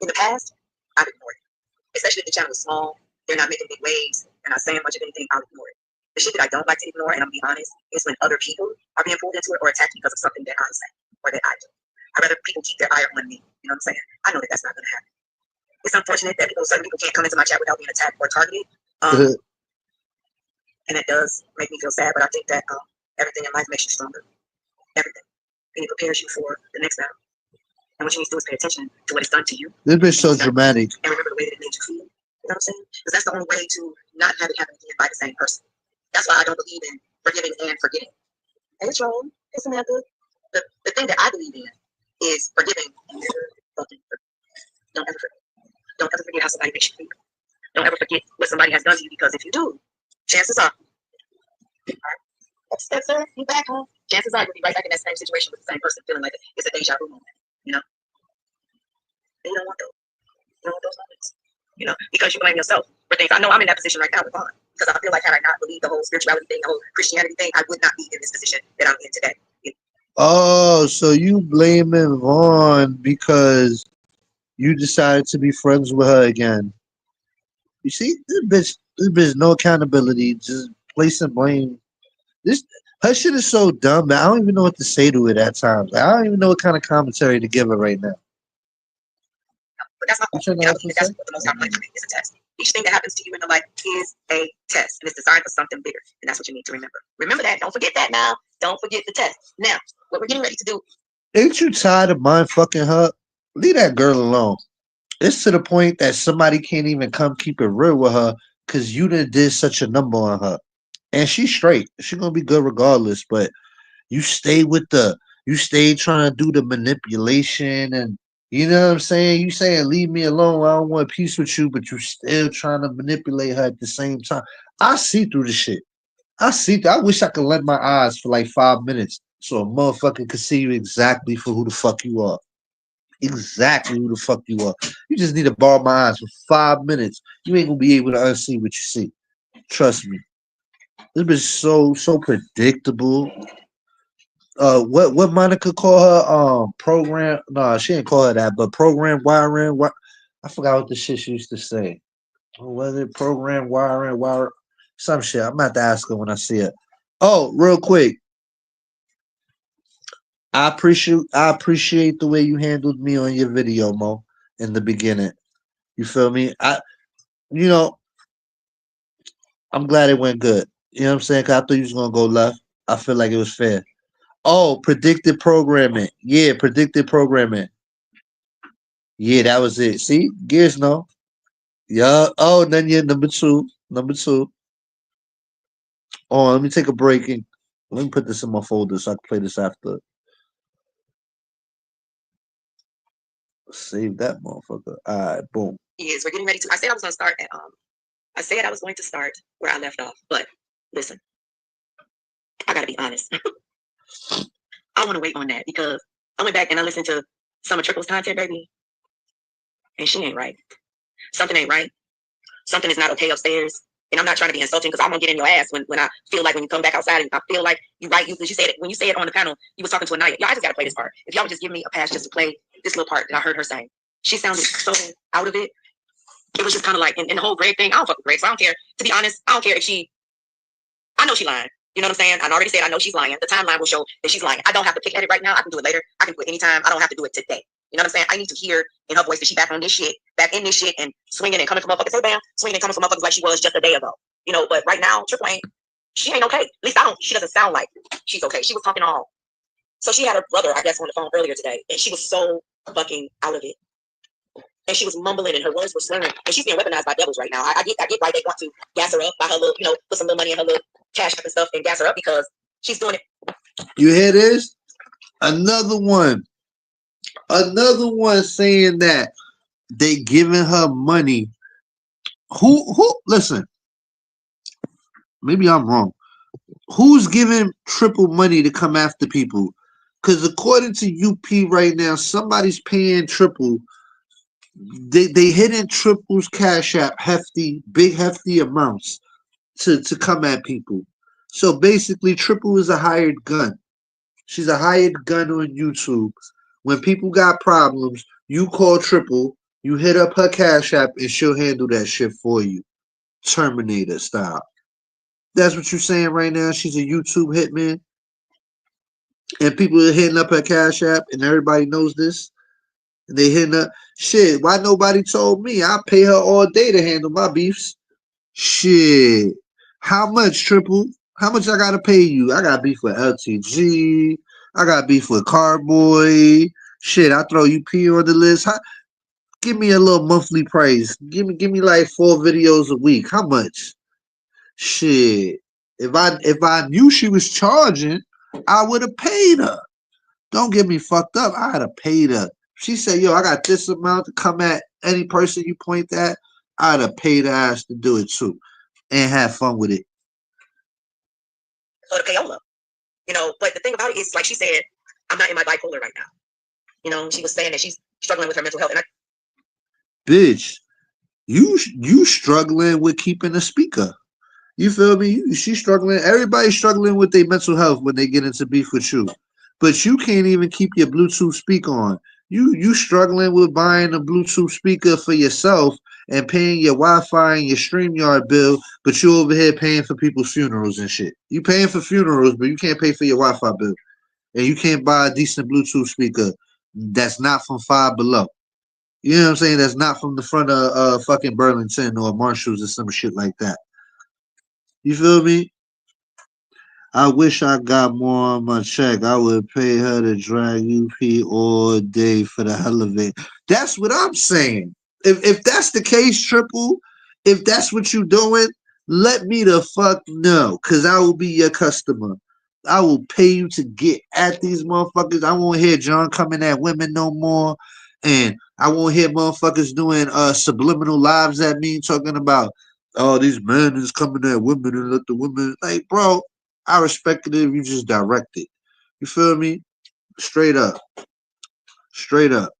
In the past, I've ignored it. Especially if the channel is small, they're not making big waves, they're not saying much of anything, I'll ignore it. The shit that I don't like to ignore, and I'm being honest, is when other people are being pulled into it or attacked because of something that I say or that I do. I'd rather people keep their eye on me. You know what I'm saying? I know that that's not going to happen. It's unfortunate that certain people can't come into my chat without being attacked or targeted. And it does make me feel sad, but I think that everything in life makes you stronger. Everything. And it prepares you for the next battle. And what you need to do is pay attention to what it's done to you. This bitch so dramatic. And remember the way that it made you feel. You know what I'm saying? Because that's the only way to not have it happen again by the same person. That's why I don't believe in forgiving and forgetting. And it's wrong. It's not good. The thing that I believe in is forgiving and never fucking forget. Don't ever forget. Don't ever forget how somebody makes you feel. Don't ever forget what somebody has done to you, because if you do, chances are, that's sir, you back home. Chances are you'll be right back in that same situation with the same person, feeling like it's a deja vu moment. And you don't want those. You don't want those moments. Because you blame yourself for things. I know I'm in that position right now with Vaughn, because I feel like had I not believed the whole spirituality thing, the whole Christianity thing, I would not be in this position that I'm in today. Oh, so you blaming Vaughn because you decided to be friends with her again. You see, this bitch, no accountability, just placing blame. Her shit is so dumb, man. I don't even know what to say to it at times. I don't even know what kind of commentary to give her right now. But that's not. And I believe that's what the Most High plans for me is a test. Each thing that happens to you in the life is a test, and it's designed for something bigger. And that's what you need to remember. Remember that. Don't forget that now. Don't forget the test. Now, what we're getting ready to do. Ain't you tired of mind fucking her? Leave that girl alone. It's to the point that somebody can't even come keep it real with her because you did such a number on her. And she's straight. She's gonna be good regardless. But you stay trying to do the manipulation and You know what I'm saying? You saying leave me alone. I don't want peace with you, but you still trying to manipulate her at the same time. I see through the shit. I see. I wish I could let my eyes for like 5 minutes so a motherfucker could see you exactly for who the fuck you are. Exactly who the fuck you are. You just need to borrow my eyes for 5 minutes. You ain't gonna be able to unsee what you see. Trust me. This bitch so predictable. What Monica call her? Program? Nah, she didn't call her that, but program wiring. What? I forgot what the shit she used to say. What was it? Program wiring, wire, some shit. I'm about to ask her when I see her. Oh, real quick. I appreciate the way you handled me on your video, Mo, in the beginning. You feel me? You know, I'm glad it went good. You know what I'm saying? 'Cause I thought you was gonna go left. I feel like it was fair. Oh, predictive programming. Yeah, predictive programming. Yeah, that was it. See, Gears no. Yeah. Oh, then yeah, number two. Number two. Oh, let me take a break and let me put this in my folder so I can play this after. Save that motherfucker. All right, boom. Is we're getting ready to. I said I was going to start at I said I was going to start where I left off, but listen, I gotta be honest. I want to wait on that because I went back and I listened to some of Triple's content, baby, and she ain't right. Something ain't right. Something is not okay upstairs. And I'm not trying to be insulting because I'm gonna get in your ass when I feel like when you come back outside and I feel like you right. You said it when you said it on the panel. You was talking to Anaya. Y'all, I just gotta play this part. If y'all would just give me a pass just to play this little part that I heard her saying. She sounded so out of it. It was just kind of like, and the whole Greg thing. I don't fuck with Greg, so I don't care. To be honest, I don't care if she. I know she lying. You know what I'm saying? I already said I know she's lying. The timeline will show that she's lying. I don't have to pick at it right now. I can do it later. I can do it anytime. I don't have to do it today. You know what I'm saying? I need to hear in her voice that she back on this shit, back in this shit, and swinging and coming from motherfuckers. Hey, bam, swinging and coming from motherfuckers like she was just a day ago. You know, but right now, Triple ain't. She ain't okay. At least I don't. She doesn't sound like she's okay. She was talking all. So she had her brother, I guess, on the phone earlier today, and she was so fucking out of it. And she was mumbling, and her words were slurring. And she's being weaponized by devils right now. I get why they want to gas her up by her little, you know, put some little money in her little cash app and stuff and gas her up because she's doing it. You hear this? Another one. Another one saying that they giving her money. Who listen, maybe I'm wrong. Who's giving Triple money to come after people? Because according to UP right now, somebody's paying Triple. They hitting Triple's cash app big hefty amounts to come at people. So basically, Triple is a hired gun. She's a hired gun on YouTube. When people got problems, you call Triple, you hit up her cash app, and she'll handle that shit for you. Terminator style. That's what you're saying right now. She's a YouTube hitman. And people are hitting up her cash app, and everybody knows this. And they hitting up, shit, why nobody told me? I pay her all day to handle my beefs. Shit. How much, Triple? How much I gotta pay you? I got beef with LTG. I got beef with Carboy. Shit, I throw UP on the list. Give me a little monthly price. Give me like 4 videos a week. How much? Shit. If I knew she was charging, I would have paid her. Don't get me fucked up. I'd have paid her. She said, yo, I got this amount to come at any person you point at. I'd have paid her ass to do it too. And have fun with it. So the payola. You know, but the thing about it is, like she said, I'm not in my bipolar right now. You know, she was saying that she's struggling with her mental health. And bitch, you struggling with keeping a speaker. You feel me? She's struggling. Everybody's struggling with their mental health when they get into beef with you. But you can't even keep your Bluetooth speaker on. You struggling with buying a Bluetooth speaker for yourself and paying your Wi-Fi and your StreamYard bill, but you over here paying for people's funerals and shit. You paying for funerals, but you can't pay for your Wi-Fi bill. And you can't buy a decent Bluetooth speaker that's not from Five Below. You know what I'm saying? That's not from the front of fucking Burlington or Marshalls or some shit like that. You feel me? I wish I got more on my check. I would pay her to drag UP all day for the hell of it. That's what I'm saying. If that's the case, Triple, if that's what you doing, let me the fuck know. Cause I will be your customer. I will pay you to get at these motherfuckers. I won't hear John coming at women no more. And I won't hear motherfuckers doing subliminal lives at me talking about, oh, these men is coming at women and let the women, like, bro, I respect it if you just direct it. You feel me? Straight up. Straight up.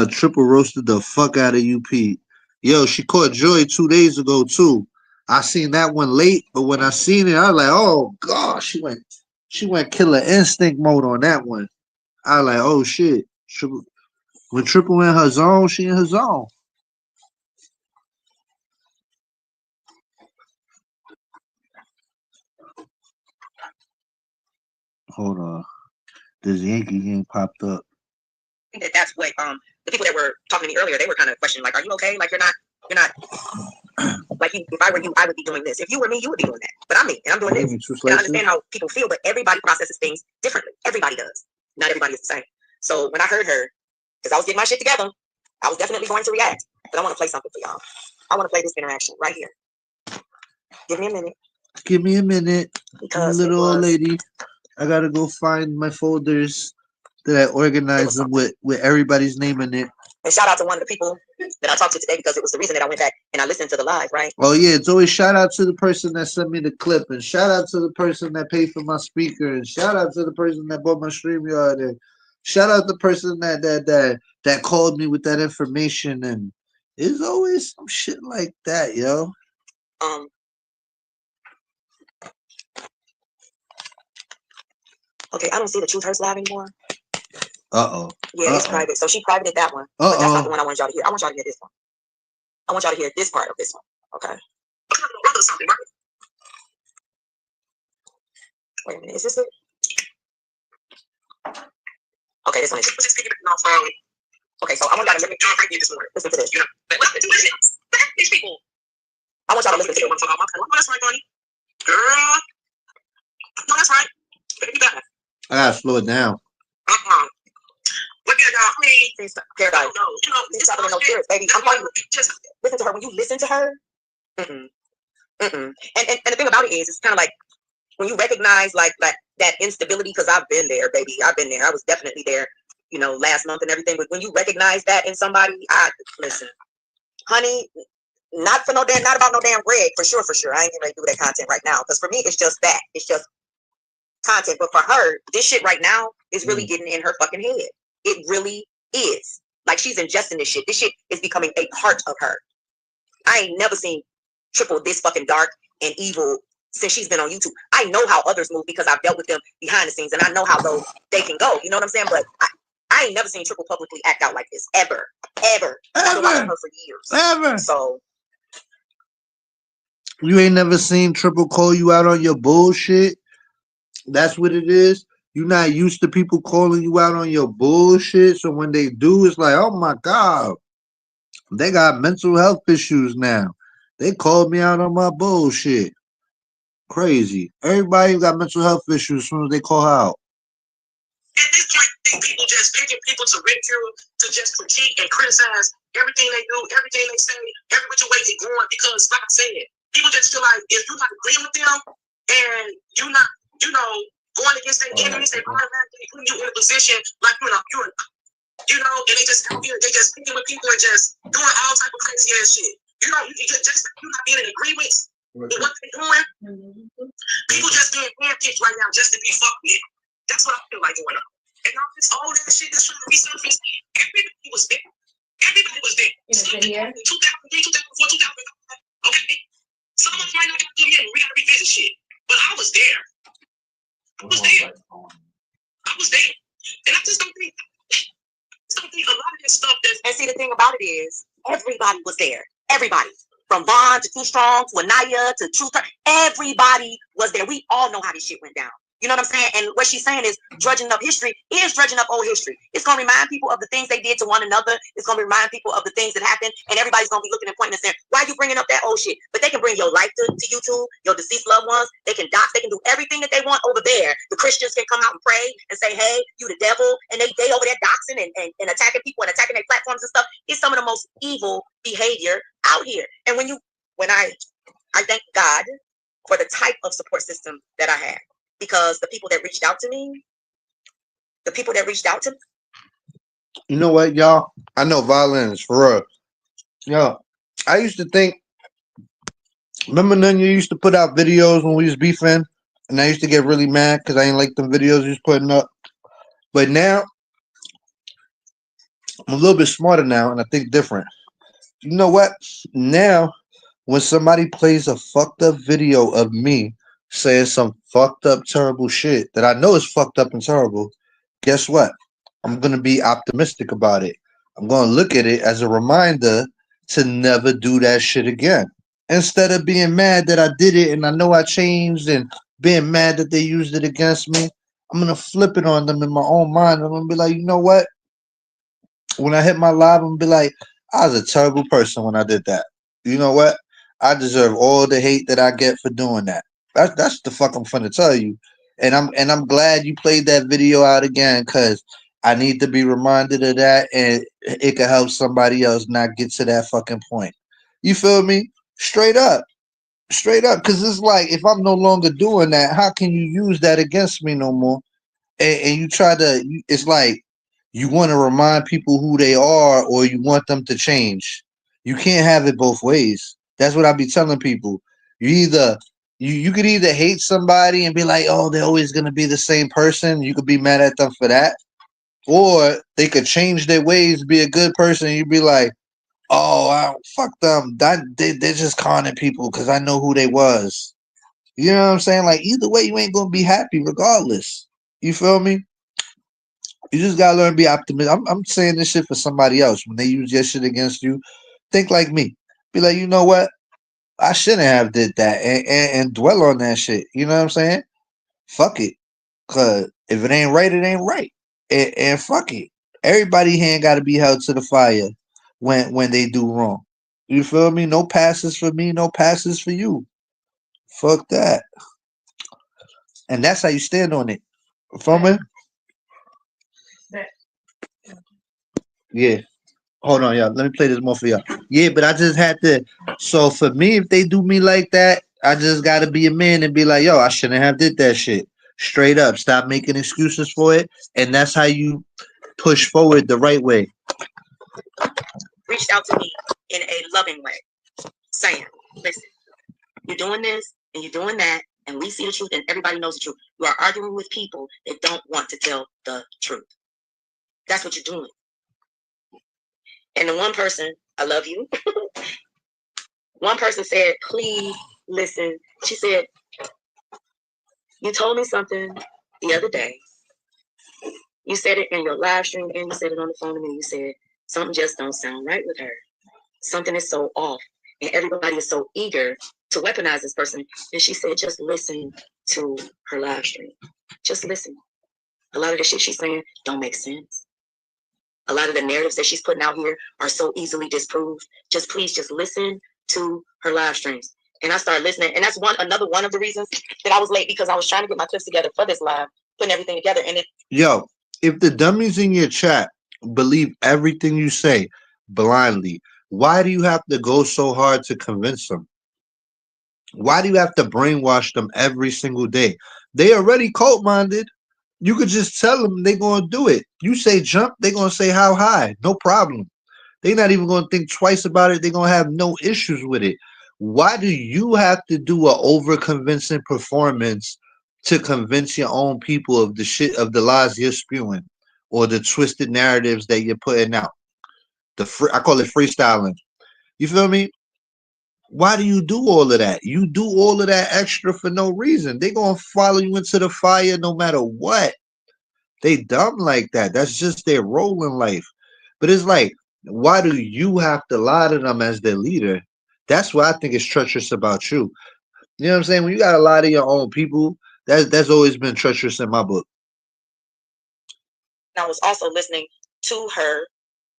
Triple roasted the fuck out of you, Pete. Yo, she caught Joy 2 days ago too. I seen that one late, but when I seen it, I was like, oh god, she went killer instinct mode on that one. I was like, oh shit. When Triple in her zone, she in her zone. Hold on. This Yankee game popped up. That's what the people that were talking to me earlier, they were kind of questioning, like, are you okay? Like you're not like you, if I were you, I would be doing this. If you were me, you would be doing that. But I'm me and I'm doing this. And I understand how people feel, but everybody processes things differently. Everybody does. Not everybody is the same. So when I heard her, because I was getting my shit together, I was definitely going to react. But I want to play something for y'all. I want to play this interaction right here. Give me a minute. Give me a minute. Because little old lady. I gotta go find my folders that I organized them with everybody's name in it. And shout out to one of the people that I talked to today, because it was the reason that I went back and I listened to the live, right? Oh yeah, it's always shout out to the person that sent me the clip, and shout out to the person that paid for my speaker, and shout out to the person that bought my StreamYard, and shout out the person that called me with that information. And it's always some shit like that, yo. Okay, I don't see the Truth Hurts live anymore. Yeah, it's private. So she privated that one. But that's not the one I want y'all to hear. I want y'all to hear this one. I want y'all to hear this part of this one. Okay. Wait a minute. Is this it? Okay, this one is. Okay, so I want y'all to listen to this. These people. I want y'all to listen to this. That's right, Bonnie. Girl. No, that's right. I gotta slow it down. Look at y'all. Please, Paradise. Please stop in those spirits, baby. I'm telling you. Just listen to her. When you listen to her, And the thing about it is, it's kind of like when you recognize like that instability, because I've been there, baby. I've been there. I was definitely there, last month and everything. But when you recognize that in somebody, listen, honey, not about no damn Greg, for sure. I ain't getting ready to do that content right now, because for me, it's just that. It's just content. But for her, this shit right now is really getting in her fucking head. It really is. Like, she's ingesting this shit. This shit is becoming a part of her. I ain't never seen Triple this fucking dark and evil since she's been on YouTube. I know how others move because I've dealt with them behind the scenes, and I know how low they can go. You know what I'm saying? But I ain't never seen Triple publicly act out like this. Ever. I've been watching her for years. Ever. So you ain't never seen Triple call you out on your bullshit? That's what it is. You're not used to people calling you out on your bullshit. So when they do, it's like, oh my God, they got mental health issues now. They called me out on my bullshit. Crazy. Everybody got mental health issues as soon as they call out. At this point, people just picking people to ridicule, to just critique and criticize everything they do, everything they say, every which way they going, because like I said, people just feel like if you're not agreeing with them and you're not, going against their enemies, they automatically put you in a position like and they just out here, they just picking with people and just doing all type of crazy ass shit. You not being in agreement with what they're doing. People just being handpicked right now just to be fucked with. That's what I feel like going on. And all that shit that's trying to resurface, everybody was there. Everybody was there. Some people in 2003, 2004, 2005. Okay? Some of us might not come in. We gotta revisit shit. But I was there. I was there. And I just don't think a lot of this stuff and see, the thing about it is, everybody was there. Everybody. From Vaughn to Too Strong to Anaya to Truth. Everybody was there. We all know how this shit went down. You know what I'm saying? And what she's saying is drudging up history is drudging up old history. It's going to remind people of the things they did to one another. It's going to remind people of the things that happened. And everybody's going to be looking and pointing and saying, why are you bringing up that old shit? But they can bring your life to YouTube, your deceased loved ones. They can dox. They can do everything that they want over there. The Christians can come out and pray and say, hey, you the devil. And they over there doxing and attacking people and attacking their platforms and stuff. It's some of the most evil behavior out here. And when I thank God for the type of support system that I have. Because the people that reached out to me, The people that reached out to me. You know what, y'all? I know violence for real. Yo, I used to think. Remember, Nunya used to put out videos when we was beefing, and I used to get really mad because I didn't like them videos he was putting up. But now I'm a little bit smarter now, and I think different. You know what? Now, when somebody plays a fucked up video of me saying some fucked up, terrible shit that I know is fucked up and terrible, guess what? I'm gonna be optimistic about it. I'm gonna look at it as a reminder to never do that shit again. Instead of being mad that I did it and I know I changed and being mad that they used it against me, I'm gonna flip it on them in my own mind. I'm gonna be like, you know what? When I hit my live, I'm gonna be like, I was a terrible person when I did that. You know what? I deserve all the hate that I get for doing that. That's the fuck I'm finna tell you. And I'm glad you played that video out again because I need to be reminded of that and it could help somebody else not get to that fucking point. You feel me? Straight up. Straight up. Cause it's like if I'm no longer doing that, how can you use that against me no more? And you try to it's like you want to remind people who they are or you want them to change. You can't have it both ways. That's what I be telling people. You could either hate somebody and be like, oh, they're always gonna be the same person. You could be mad at them for that. Or they could change their ways, be a good person, and you'd be like, oh, fuck them. They're just conning people because I know who they was. You know what I'm saying? Like either way, you ain't gonna be happy regardless. You feel me? You just gotta learn to be optimistic. I'm saying this shit for somebody else. When they use your shit against you, think like me. Be like, you know what? I shouldn't have did that and dwell on that shit. You know what I'm saying? Fuck it. Cause if it ain't right, it ain't right. And fuck it. Everybody hand gotta be held to the fire when they do wrong. You feel me? No passes for me, no passes for you. Fuck that. And that's how you stand on it. Feel me? Yeah. Hold on, y'all. Let me play this more for y'all. Yeah, but I just had to. So for me, if they do me like that, I just gotta be a man and be like, yo, I shouldn't have did that shit. Straight up. Stop making excuses for it. And that's how you push forward the right way. Reached out to me in a loving way, saying, listen, you're doing this and you're doing that, and we see the truth and everybody knows the truth. You are arguing with people that don't want to tell the truth. That's what you're doing. And the one person, I love you. One person said, please listen. She said, you told me something the other day. You said it in your live stream and you said it on the phone to me. You said, something just don't sound right with her. Something is so off. And everybody is so eager to weaponize this person. And she said, just listen to her live stream. Just listen. A lot of the shit she's saying don't make sense. A lot of the narratives that she's putting out here are so easily disproved. Just please just listen to her live streams. And I started listening. And that's another one of the reasons that I was late, because I was trying to get my clips together for this live, putting everything together. And Yo, if the dummies in your chat believe everything you say blindly, why do you have to go so hard to convince them? Why do you have to brainwash them every single day? They already cult-minded. You could just tell them they're going to do it. You say jump, they're going to say how high. No problem. They're not even going to think twice about it. They're going to have no issues with it. Why do you have to do an over-convincing performance to convince your own people of the shit, of the lies you're spewing or the twisted narratives that you're putting out? I call it freestyling. You feel me? Why do you do all of that? You do all of that extra for no reason. They're going to follow you into the fire no matter what. They dumb like that. That's just their role in life. But it's like, why do you have to lie to them as their leader? That's what I think is treacherous about you. You know what I'm saying? When you got to lie to your own people, that's always been treacherous in my book. I was also listening to her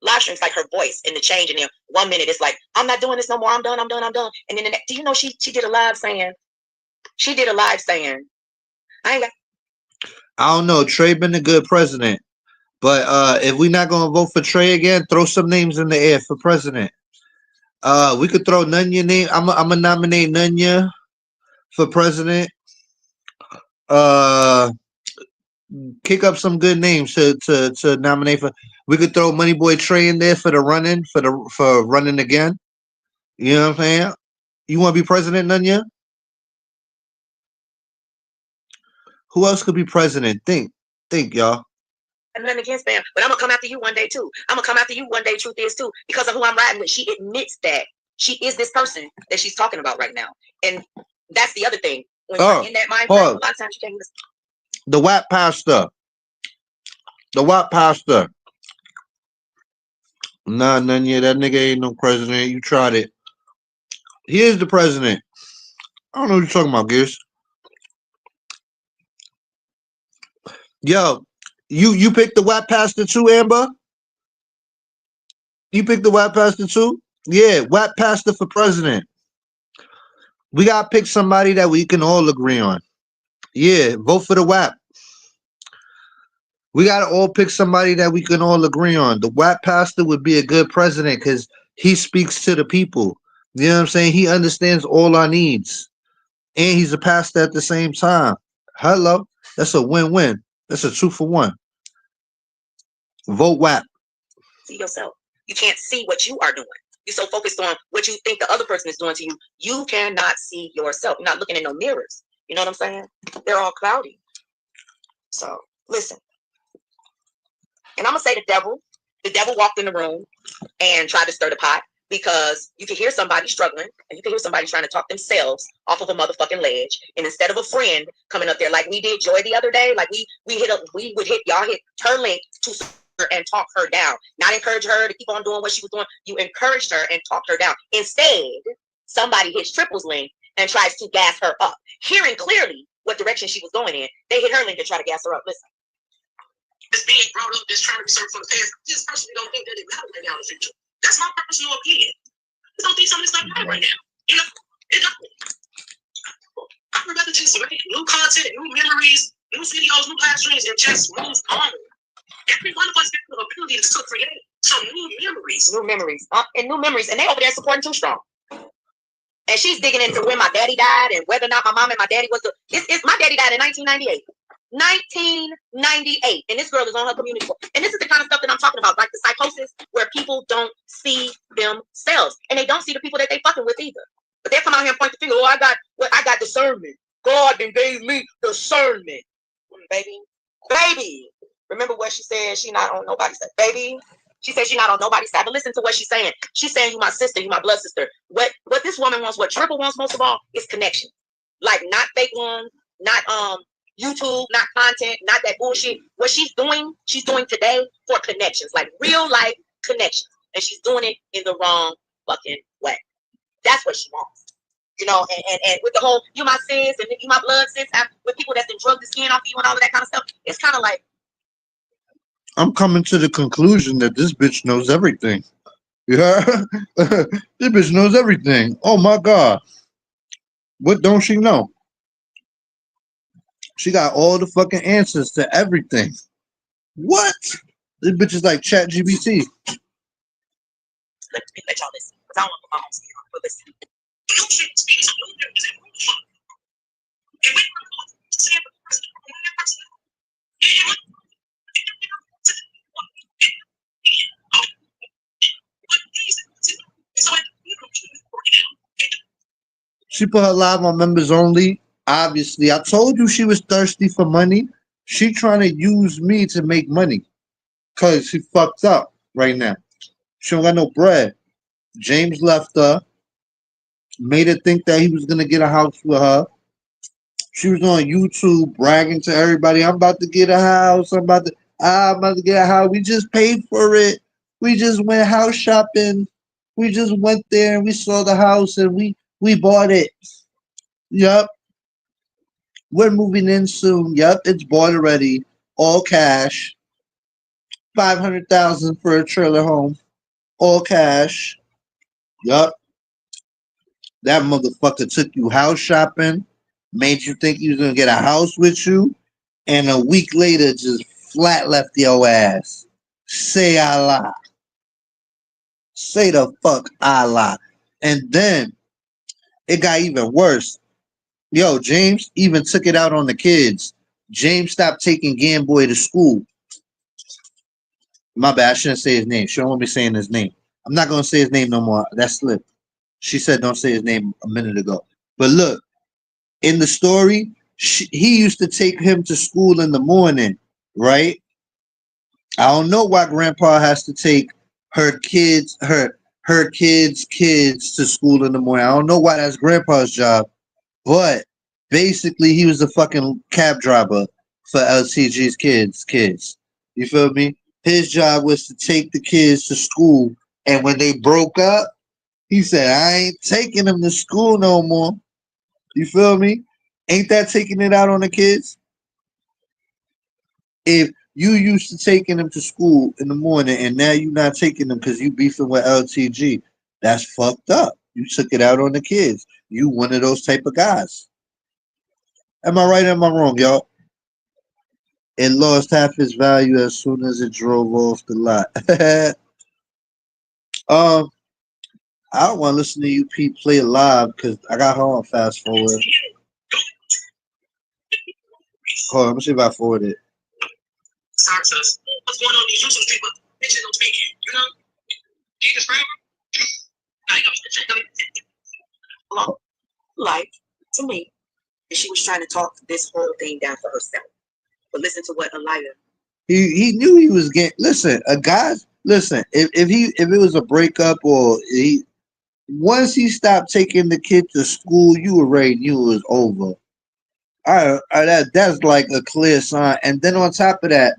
live streams, like her voice and the change in there. 1 minute it's like, I'm not doing this no more. I'm done. And then the next, do you know she did a live saying, I don't know. Trey been a good president. But if we're not gonna vote for Trey again, throw some names in the air for president. We could throw Nunya name. I'm gonna nominate Nunya for president. Kick up some good names to nominate for. We could throw Money Boy Trey in there for the running for running again. You know what I'm saying? You want to be president, Nunya? Who else could be president? Think, y'all. And nothing against them, but I'm gonna come after you one day too. I'm gonna come after you one day. Truth is too, because of who I'm riding with. She admits that she is this person that she's talking about right now, and that's the other thing. When you're in that mind frame, a lot of times you can't listen. The WAP pastor. The WAP pastor. Nah, Nunya, that nigga ain't no president. You tried it. He is the president. I don't know what you're talking about, Gears. Yo, you picked the WAP pastor too, Amber? You picked the WAP pastor too? Yeah, WAP pastor for president. We gotta pick somebody that we can all agree on. Yeah, vote for the WAP. We gotta all pick somebody that we can all agree on. The WAP pastor would be a good president because he speaks to the people. You know what I'm saying? He understands all our needs. And he's a pastor at the same time. Hello. That's a win-win. That's a 2-for-1. Vote WAP. See yourself. You can't see what you are doing. You're so focused on what you think the other person is doing to you. You cannot see yourself. You're not looking in no mirrors. You know what I'm saying? They're all cloudy. So listen. And I'm gonna say the devil walked in the room and tried to stir the pot, because you can hear somebody struggling and you can hear somebody trying to talk themselves off of a motherfucking ledge. And instead of a friend coming up there like we did Joy the other day, like we would hit her link to her and talk her down, not encourage her to keep on doing what she was doing. You encouraged her and talked her down. Instead, somebody hits Triple's link and tries to gas her up, hearing clearly what direction she was going in. They hit her link and try to gas her up. Listen. This being brought up, this trying to be served from the past. This person don't think that it matters right now in the future. That's my personal opinion. I don't think some of this stuff matters right now. You know, it doesn't. I would rather just make new content, new memories, new videos, new live streams, and just move on. Every one of us has the ability to create some new memories. New memories. And new memories. And they over there supporting Too Strong. And she's digging into when my daddy died and whether or not my mom and my daddy was my daddy died in 1998. 1998, and this girl is on her community board. And this is the kind of stuff that I'm talking about, like the psychosis where people don't see themselves, and they don't see the people that they fucking with either. But they come out here and point the finger. Oh, I got discernment. God then gave me discernment, baby. Remember what she said? She not on nobody's side, baby. She said she not on nobody's side. But listen to what she's saying. She's saying, "You my sister, you my blood sister." What this woman wants, what Triple wants most of all, is connection. Like not fake ones, not YouTube, not content, not that bullshit. What she's doing today for connections, like real life connections. And she's doing it in the wrong fucking way. That's what she wants. You know, and with the whole, you my sis, and you my blood sis, with people that's been drugged the skin off of you and all of that kind of stuff, it's kind of like. I'm coming to the conclusion that this bitch knows everything. Yeah? This bitch knows everything. Oh my God. What don't she know? She got all the fucking answers to everything. What? This bitch is like Chat GBT. Let y'all listen, because I don't want to put my own skin on, but listen. You shouldn't speak to new members and move on. If we were going to say the person from that person, she put her live on members only. Obviously, I told you she was thirsty for money. She trying to use me to make money because she fucked up right now. She don't got no bread. James left her, made her think that he was gonna get a house with her. She was on YouTube bragging to everybody, "I'm about to get a house. I'm about to get a house. We just paid for it. We just went house shopping. We just went there and we saw the house and we bought it. Yep. We're moving in soon. Yep, it's bought already. All cash. 500,000 for a trailer home. All cash. Yep. That motherfucker took you house shopping, made you think you was gonna get a house with you, and a week later just flat left your ass. Say Allah. Say the fuck Allah. And then it got even worse. Yo, James even took it out on the kids. James stopped taking Game Boy to school. My bad, I shouldn't say his name. She don't want me saying his name. I'm not gonna say his name no more. That's slip. She said don't say his name a minute ago. But look, in the story, he used to take him to school in the morning, right? I don't know why Grandpa has to take her kids to school in the morning. I don't know why that's Grandpa's job, but basically he was a fucking cab driver for LTG's kids. You feel me? His job was to take the kids to school, and when they broke up, he said, "I ain't taking them to school no more." You feel me? Ain't that taking it out on the kids? If you used to taking them to school in the morning and now you not taking them because you beefing with LTG, that's fucked up. You took it out on the kids. You one of those type of guys. Am I right or am I wrong, y'all? It lost half its value as soon as it drove off the lot. um, I don't want to listen to you Pete play it live because I got her on fast forward. Hold on, let me see if I forward it. Sorry, sis. What's going on in these YouTube street? But bitches don't speak here. You know? Jesus forever? I ain't gonna be like, to me, and she was trying to talk this whole thing down for herself. But listen to what Elijah. He knew he was getting. Listen, a guy. Listen, if it was a breakup or he once he stopped taking the kid to school, you already knew it was over. That's like a clear sign. And then on top of that,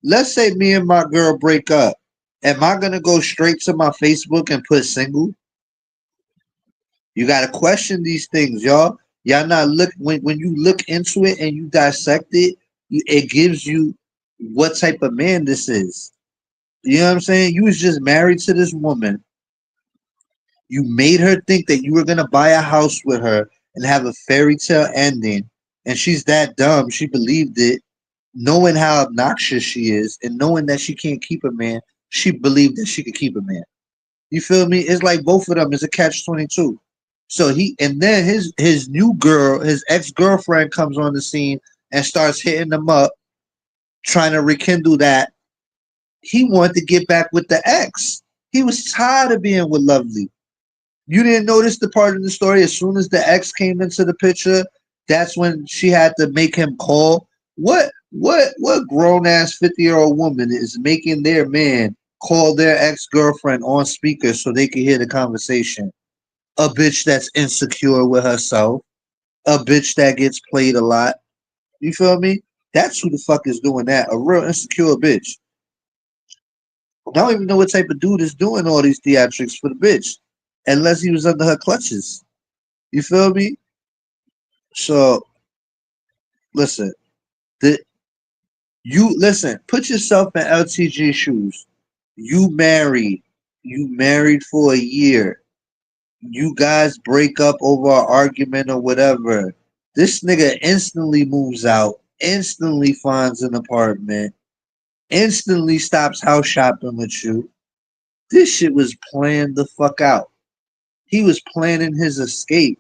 let's say me and my girl break up. Am I gonna go straight to my Facebook and put single? You gotta question these things, y'all. Y'all not look when you look into it and you dissect it, it gives you what type of man this is. You know what I'm saying? You was just married to this woman. You made her think that you were gonna buy a house with her and have a fairy tale ending, and she's that dumb. She believed it, knowing how obnoxious she is and knowing that she can't keep a man. She believed that she could keep a man. You feel me? It's like both of them is a catch-22. So and then his new girl, his ex-girlfriend comes on the scene and starts hitting him up, trying to rekindle that. He wanted to get back with the ex. He was tired of being with Lovely. You didn't notice the part of the story as soon as the ex came into the picture, that's when she had to make him call. What grown ass 50-year-old woman is making their man call their ex-girlfriend on speaker so they can hear the conversation? A bitch that's insecure with herself, a bitch that gets played a lot. You feel me? That's who the fuck is doing that. A real insecure bitch. I don't even know what type of dude is doing all these theatrics for the bitch, unless he was under her clutches. You feel me? So listen, put yourself in LTG shoes. You married for a year. You guys break up over an argument or whatever. This nigga instantly moves out, instantly finds an apartment, instantly stops house shopping with you. This shit was planned the fuck out. He was planning his escape.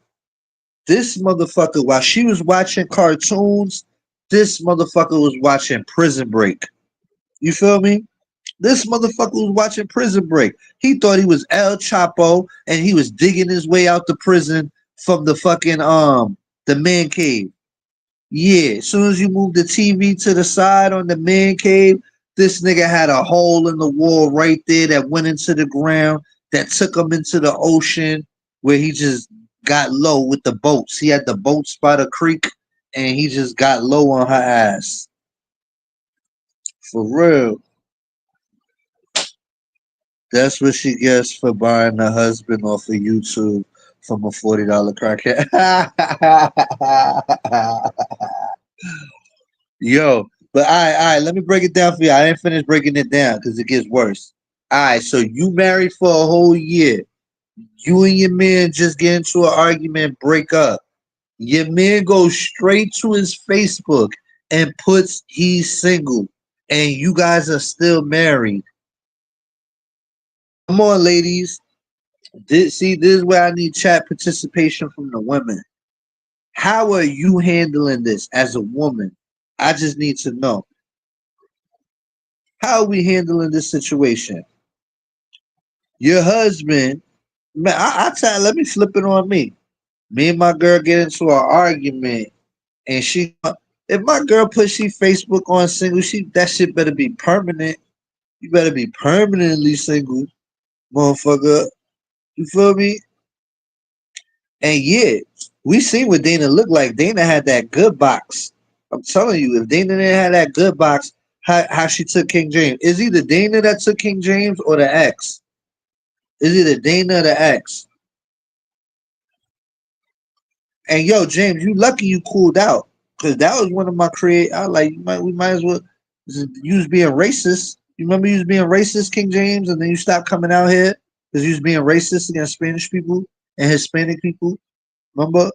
This motherfucker, while she was watching cartoons, this motherfucker was watching Prison Break. You feel me? This motherfucker was watching Prison Break. He thought he was El Chapo and he was digging his way out the prison from the fucking the man cave. Yeah, as soon as you move the TV to the side on the man cave, this nigga had a hole in the wall right there that went into the ground that took him into the ocean where he just got low with the boats. He had the boats by the creek and he just got low on her ass. For real. That's what she gets for buying a husband off of YouTube from a $40 crackhead. Yo, but all right, let me break it down for you. I didn't finish breaking it down because it gets worse. All right, so you married for a whole year. You and your man just get into an argument, break up. Your man goes straight to his Facebook and puts he's single, and you guys are still married. Come on, ladies. This is where I need chat participation from the women. How are you handling this as a woman? I just need to know, how are we handling this situation? Your husband, man, I tell, let me flip it on me. Me and my girl get into an argument, and if my girl puts she Facebook on single, that shit better be permanent. You better be permanently single, motherfucker. You feel me? And yeah, we seen what Dana looked like. Dana had that good box. I'm telling you, if Dana didn't have that good box, how she took King James. Is either Dana that took King James or the ex? Is either Dana or the ex? And yo, James, you lucky you cooled out. Cause that was one of my I like we might as well you was being racist. You remember you was being racist, King James, and then you stopped coming out here because you was being racist against Spanish people and Hispanic people. Remember?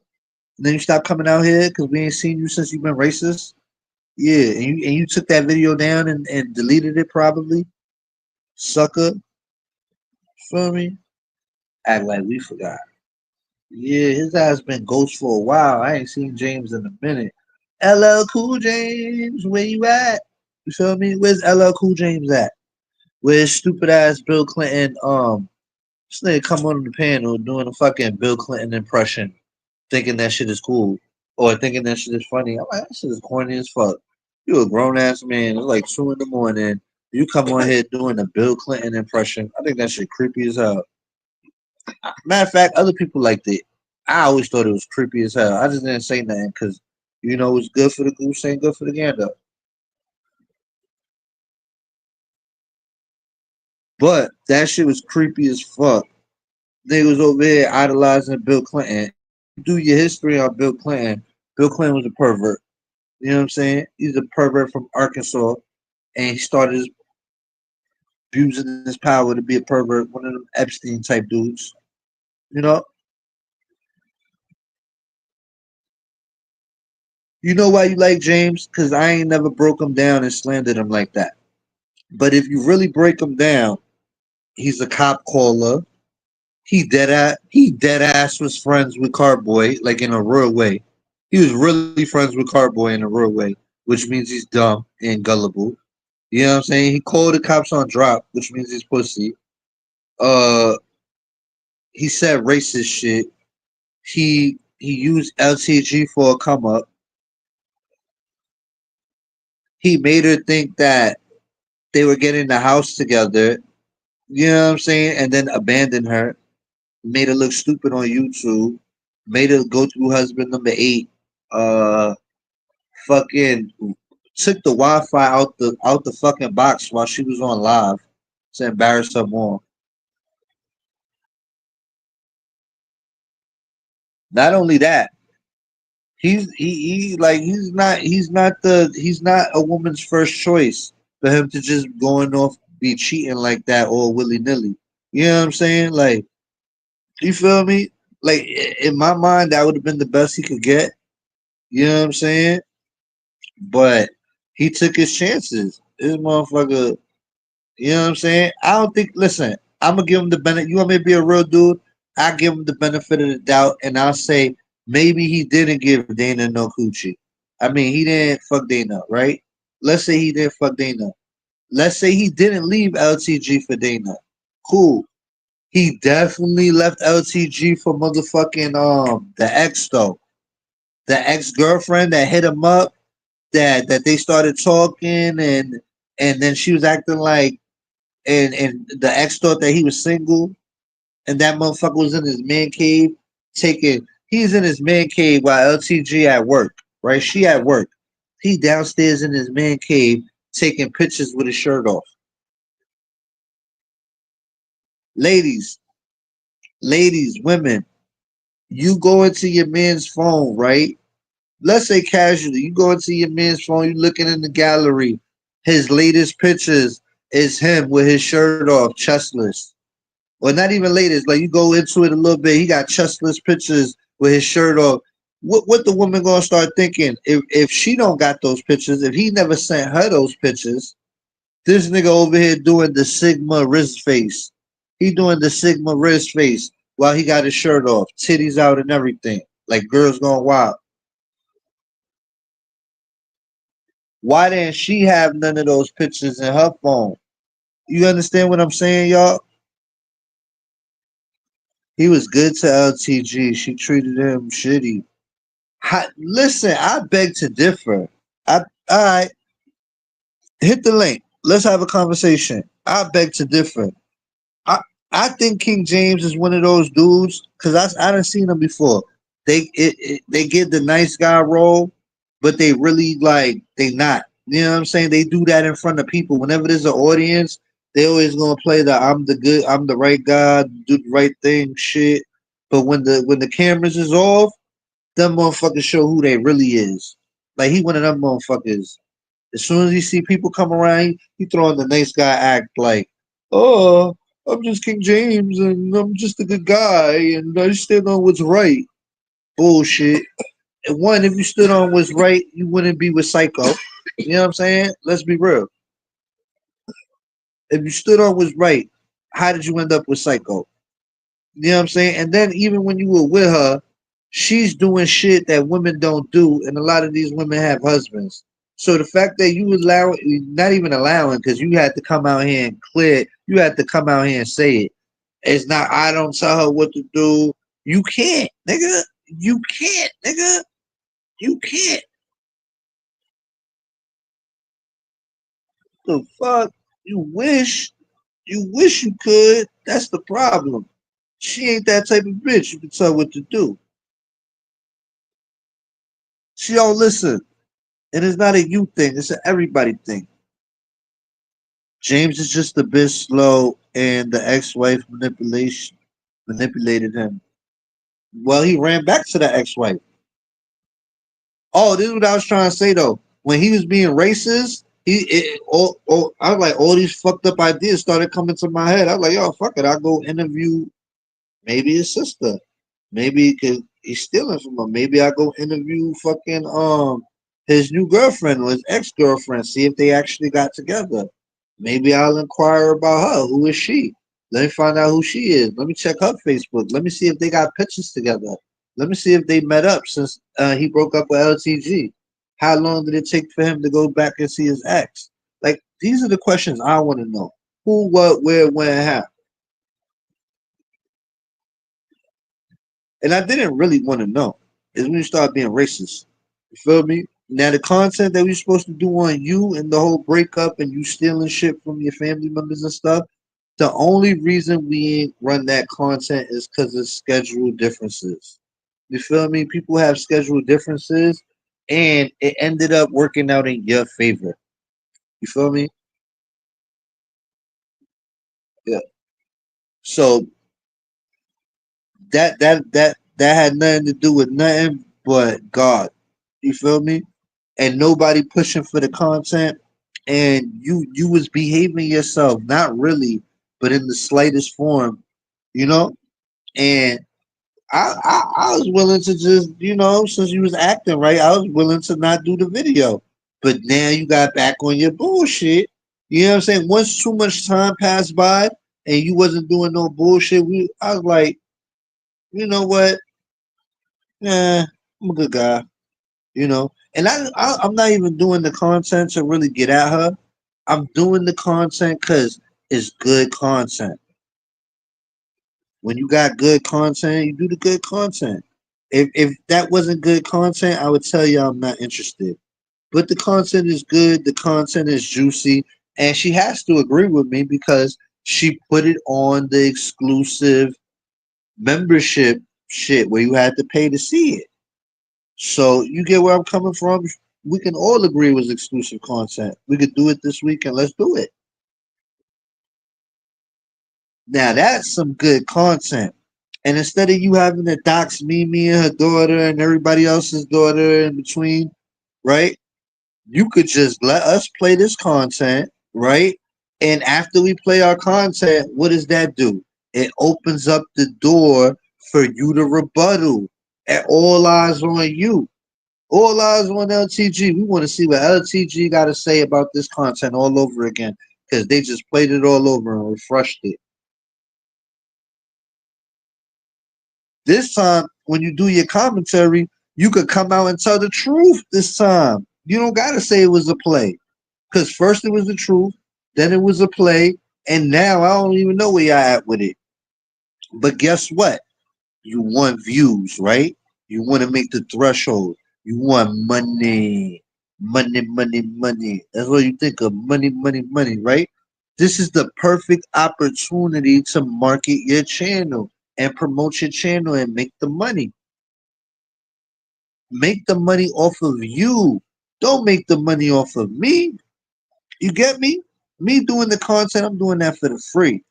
And then you stopped coming out here because we ain't seen you since you've been racist. Yeah, and you took that video down and deleted it probably. Sucker. Feel me? Act like we forgot. Yeah, his ass been ghost for a while. I ain't seen James in a minute. LL Cool James, where you at? You feel me? Where's LL Cool James at? Where's stupid ass Bill Clinton? This nigga come on the panel doing a fucking Bill Clinton impression, thinking that shit is cool or thinking that shit is funny. I'm like, that shit is corny as fuck. You a grown ass man. It's like 2 in the morning. You come on here doing a Bill Clinton impression. I think that shit creepy as hell. Matter of fact, other people liked it. I always thought it was creepy as hell. I just didn't say nothing because it's good for the goose ain't good for the gander. But that shit was creepy as fuck. Niggas over here idolizing Bill Clinton. Do your history on Bill Clinton. Bill Clinton was a pervert. You know what I'm saying? He's a pervert from Arkansas, and he started abusing his power to be a pervert, one of them Epstein type dudes. You know? You know why you like James? Because I ain't never broke him down and slandered him like that. But if you really break him down, he's a cop caller. He dead ass was friends with Carboy, like in a real way. He was really friends with Carboy in a real way, which means he's dumb and gullible. You know what I'm saying? He called the cops on drop, which means he's pussy. Uh, he said racist shit. He used LTG for a come up. He made her think that they were getting the house together. You know what I'm saying? And then abandoned her. Made her look stupid on YouTube. Made her go through husband number 8. Uh, fucking took the Wi-Fi out the fucking box while she was on live to embarrass her more. Not only that, he's not a woman's first choice for him to just going off be cheating like that all willy nilly. You know what I'm saying? Like, you feel me? Like in my mind, that would have been the best he could get. You know what I'm saying? But he took his chances. This motherfucker. You know what I'm saying? I don't think. Listen, I'm gonna give him the benefit. You want me to be a real dude? I give him the benefit of the doubt, and I'll say maybe he didn't give Dana no coochie. I mean, he didn't fuck Dana, right? Let's say he didn't fuck Dana. Let's say he didn't leave LTG for Dana. Cool. He definitely left LTG for motherfucking the ex though. The ex girlfriend that hit him up. That they started talking and then she was acting like and the ex thought that he was single and that motherfucker was in his man cave he's in his man cave while LTG at work, right? She at work. He downstairs in his man cave taking pictures with his shirt off. Ladies, women, you go into your man's phone, right? Let's say casually, you go into your man's phone, you looking in the gallery. His latest pictures is him with his shirt off, chestless. Or not even latest, like you go into it a little bit, he got chestless pictures with his shirt off. What the woman gonna start thinking? If she don't got those pictures, if he never sent her those pictures, this nigga over here doing the Sigma wrist face. He doing the Sigma wrist face while he got his shirt off, titties out and everything. Like girls going wild. Why didn't she have none of those pictures in her phone? You understand what I'm saying, y'all? He was good to LTG. She treated him shitty. Listen, I beg to differ. All right, hit the link. Let's have a conversation. I beg to differ. I I think King James is one of those dudes because I done seen him before. They get the nice guy role, but they really like they not. You know what I'm saying? They do that in front of people. Whenever there's an audience, they always gonna play the I'm the right guy, do the right thing, shit. But when the cameras is off, them motherfuckers show who they really is. Like he one of them motherfuckers. As soon as he see people come around, he throwing the nice guy act like, oh, I'm just King James and I'm just a good guy and I stand on what's right. Bullshit. And one, if you stood on what's right, you wouldn't be with Psycho. You know what I'm saying? Let's be real. If you stood on what's right, how did you end up with Psycho? You know what I'm saying? And then even when you were with her, she's doing shit that women don't do, and a lot of these women have husbands. So the fact that you allow, not even allowing, because you had to come out here and clear, you had to come out here and say it. It's not. I don't tell her what to do. You can't, nigga. You can't, nigga. You can't. The fuck? You wish. You wish you could. That's the problem. She ain't that type of bitch. You can tell what to do. She don't listen. And it's not a you thing, it's an everybody thing. James is just a bit slow and the ex-wife manipulated him. Well, he ran back to the ex-wife. Oh, this is what I was trying to say though. When he was being racist, I was like, all these fucked up ideas started coming to my head. I was like, yo, fuck it, I'll go interview maybe his sister. Maybe because he's stealing from her. Maybe I go interview fucking his new girlfriend or his ex girlfriend. See if they actually got together. Maybe I'll inquire about her. Who is she? Let me find out who she is. Let me check her Facebook. Let me see if they got pictures together. Let me see if they met up since he broke up with LTG. How long did it take for him to go back and see his ex? Like these are the questions I want to know. Who, what, where, when, how. And I didn't really want to know. Is when you start being racist. You feel me? Now the content that we're supposed to do on you and the whole breakup and you stealing shit from your family members and stuff. The only reason we ain't run that content is because of schedule differences. You feel me? People have schedule differences, and it ended up working out in your favor. You feel me? Yeah. So that had nothing to do with nothing but God. You feel me? And nobody pushing for the content, and you was behaving yourself, not really, but in the slightest form, you know. And I was willing to just, since you was acting right, I was willing to not do the video. But now you got back on your bullshit. You know what I'm saying? Once too much time passed by and you wasn't doing no bullshit, I was like, you know what? Nah, I'm a good guy. And I'm not even doing the content to really get at her. I'm doing the content because it's good content. When you got good content, you do the good content. If that wasn't good content, I would tell you I'm not interested. But the content is good, the content is juicy, and she has to agree with me because she put it on the exclusive membership shit where you had to pay to see it. So you get where I'm coming from. We can all agree it was exclusive content. We could do it this weekend. Let's do it. Now that's some good content. And instead of you having to dox Mimi and her daughter and everybody else's daughter in between, right? You could just let us play this content, right? And after we play our content, what does that do? It opens up the door for you to rebuttal. And all eyes on you. All eyes on LTG. We want to see what LTG got to say about this content all over again because they just played it all over and refreshed it. This time, when you do your commentary, you could come out and tell the truth this time. You don't gotta say it was a play. Cause first it was the truth, then it was a play, and now I don't even know where y'all at with it. But guess what? You want views, right? You want to make the threshold. You want money. Money, money, money. That's what you think of. Money, money, money, right? This is the perfect opportunity to market your channel and promote your channel and make the money. Make the money off of you. Don't make the money off of me. You get me? Me doing the content, I'm doing that for the free.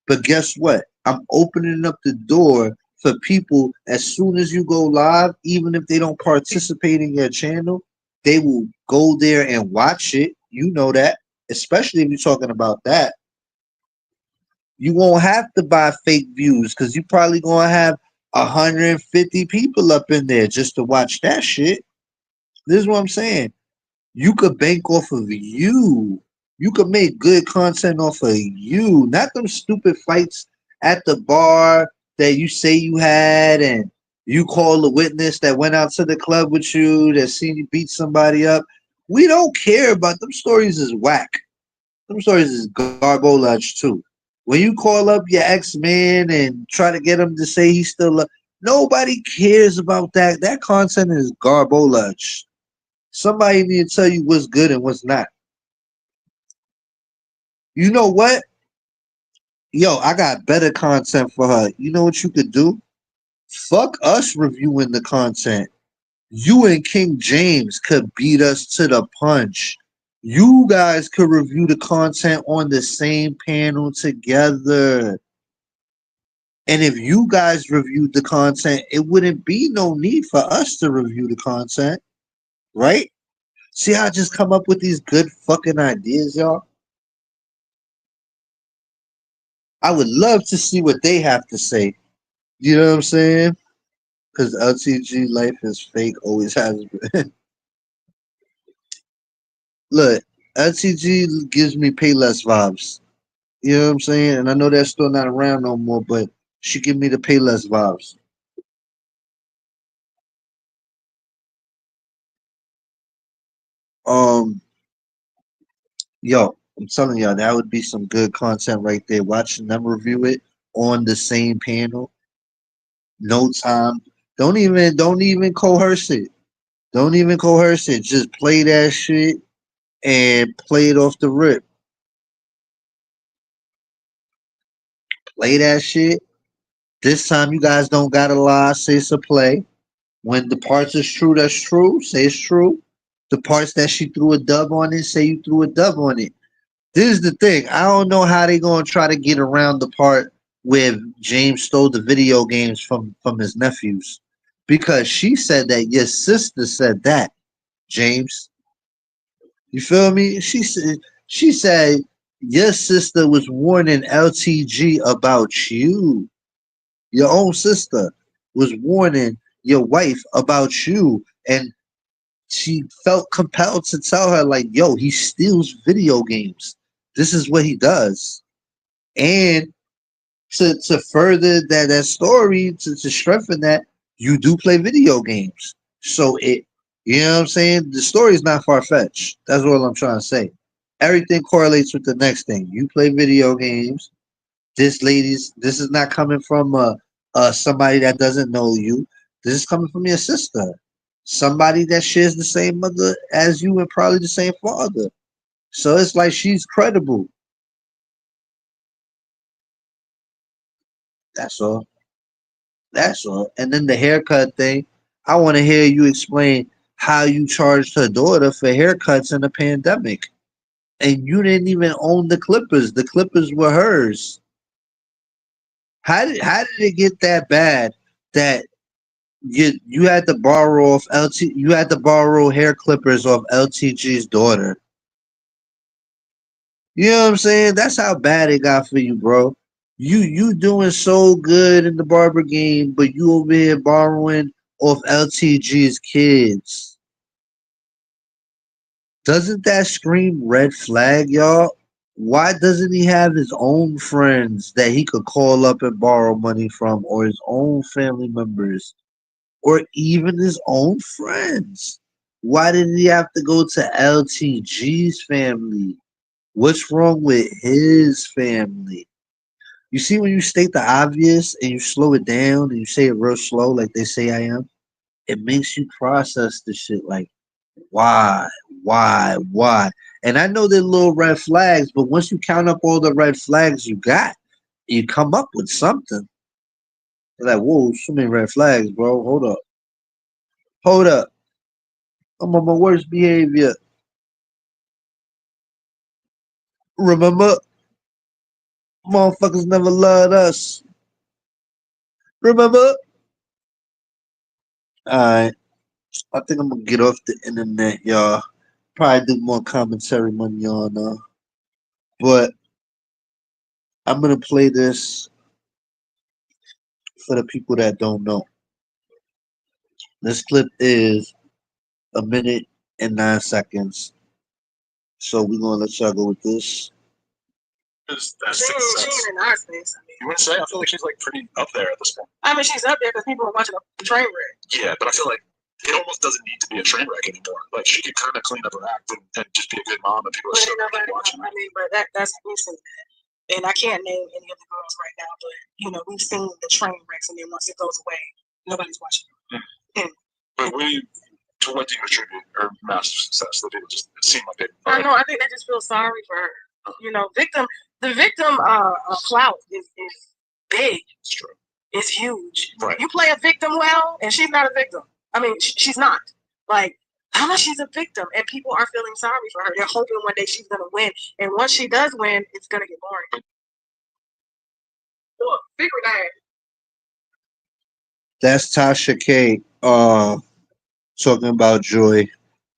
But guess what? I'm opening up the door for people as soon as you go live, even if they don't participate in your channel, they will go there and watch it. You know that. Especially if you're talking about that. You won't have to buy fake views because you probably gonna have 150 people up in there just to watch that shit. This is what I'm saying. You could bank off of you. You could make good content off of you, not them stupid fights at the bar that you say you had and you call the witness that went out to the club with you that seen you beat somebody up. We don't care about them stories is whack. Them stories is garbolage too. When you call up your ex-man and try to get him to say he's still nobody cares about that. That content is garbolage. Somebody need to tell you what's good and what's not. You know what? Yo, I got better content for her. You know what you could do? Fuck us reviewing the content. You and King James could beat us to the punch. You guys could review the content on the same panel together. And if you guys reviewed the content, it wouldn't be no need for us to review the content, right? See how I just come up with these good fucking ideas, y'all? I would love to see what they have to say. You know what I'm saying? Because LTG life is fake, always has been. Look, LTG gives me Payless vibes. You know what I'm saying? And I know that's still not around no more, but she give me the Payless vibes. Um, yo, I'm telling y'all, that would be some good content right there. Watching them review it on the same panel, no time. Don't even coerce it. Don't even coerce it. Just play that shit and play it off the rip. Play that shit. This time you guys don't gotta lie, say it's a play. When the parts is true, that's true. Say it's true. The parts that she threw a dub on it, say you threw a dub on it. This is the thing. I don't know how they gonna try to get around the part where James stole the video games from his nephews. Because she said that your sister said that, James. You feel me? She said your sister was warning LTG about you. Your own sister was warning your wife about you, and she felt compelled to tell her, like, yo, he steals video games. This is what he does. And to further that story, to strengthen that, you do play video games. So it, you know what I'm saying? The story is not far fetched. That's what I'm trying to say. Everything correlates with the next thing. You play video games. This is not coming from somebody that doesn't know you. This is coming from your sister, somebody that shares the same mother as you and probably the same father. So it's like she's credible. That's all. That's all. And then the haircut thing. I want to hear you explain how you charged her daughter for haircuts in the pandemic, and you didn't even own the clippers. The clippers were hers. How did it get that bad that you had to borrow off LT you had to borrow hair clippers off LTG's daughter? You know what I'm saying? That's how bad it got for you, bro. You doing so good in the barber game, but you over here borrowing off LTG's kids. Doesn't that scream red flag, y'all? Why doesn't he have his own friends that he could call up and borrow money from, or his own family members, or even his own friends? Why did he have to go to LTG's family? What's wrong with his family? You see, when you state the obvious and you slow it down and you say it real slow, like they say I am, it makes you process the shit like, why, why? And I know they're little red flags, but once you count up all the red flags you got, you come up with something. You're like, whoa, so many red flags, bro. Hold up. Hold up. I'm on my worst behavior. Remember, motherfuckers never loved us. Remember? Alright. I think I'm gonna get off the internet, y'all. Probably do more commentary money on but I'm gonna play this for the people that don't know. This clip is a minute and 9 seconds. So we're gonna let y'all go with this. She ain't in our space. You wouldn't say? I feel like she's like pretty up there at this point. I mean, she's up there because people are watching a train wreck. Yeah, but I feel like it almost doesn't need to be a train wreck anymore. Like she could kind of clean up her act and just be a good mom, and people are But still gonna nobody, keep watching. I mean, but that's recent. And I can't name any of the girls right now, but you know, we've seen the train wrecks, and then once it goes away, nobody's watching. But to what do you attribute her massive success? That it just seemed like it. I know. I think they just feel sorry for her. You know, the victim clout is big. It's true. It's huge. Right. You play a victim well, and she's not a victim. I mean, she's not. Like, how much she's a victim, and people are feeling sorry for her. They're hoping one day she's gonna win, and once she does win, it's gonna get boring. Look, figure that. That's Tasha K. Talking about Joy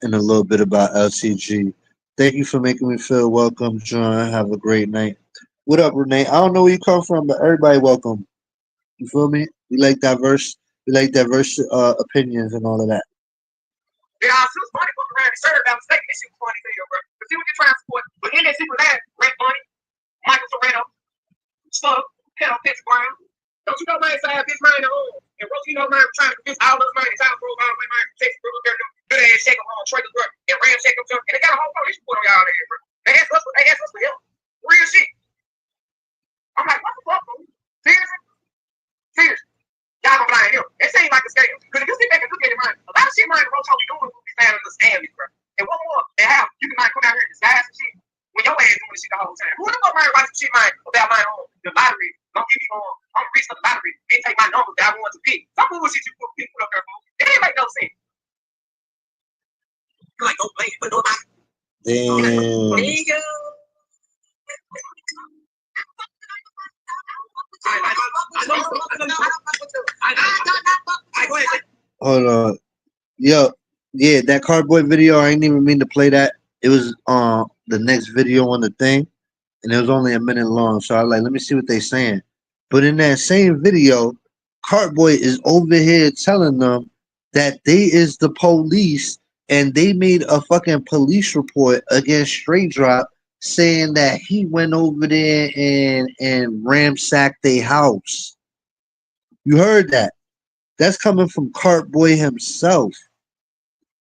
and a little bit about LCG. Thank you for making me feel welcome, John. Have a great night. What up, Renee? I don't know where you come from, but everybody welcome. You feel me? We like diverse opinions and all of that. Yeah, she was funny looking around and shirt about mistaken. This shit was funny to you, bro. But see what you're trying to support. But in that secret ad, Red Bunny, Michael Serrano, Stuff, Kettle Pitch Brown. Don't you know man side bitch mine at home? And Rose, you know man trying to convince all those mine, trying to prove all my mine, Texas, bro, they're good ass shake them on Trey bro, and Ram shake them, and they got a whole police report on y'all there, bro. They ask us for help. Real shit. I'm like, what the fuck, bro? Seriously? Seriously. Y'all gonna blind him. It seems like a scam. Because if you sit back and look at it, man, a lot of shit, man, the Roach be doing will be found in the scams, bro. And one more, and how you can, man, come out here and disguise some shit when your ass doing this shit the whole time. Who the fuck, man, write some shit, man, about my own, the lottery, don't give me on, I'm rich for the lottery, they take my numbers that I want to pick. Some bullshit you put people up there, bro. It ain't make no sense. You like, don't blame it, but nobody. Damn. There you go. Hold on. Yo, yeah, that cardboard video, I ain't even mean to play that. It was the next video on the thing, and it was only a minute long. So I was like, let me see what they saying. But in that same video, Cartboy is over here telling them that they is the police and they made a fucking police report against Straight Drop saying that he went over there and ransacked their house. You heard that. That's coming from Cartboy himself.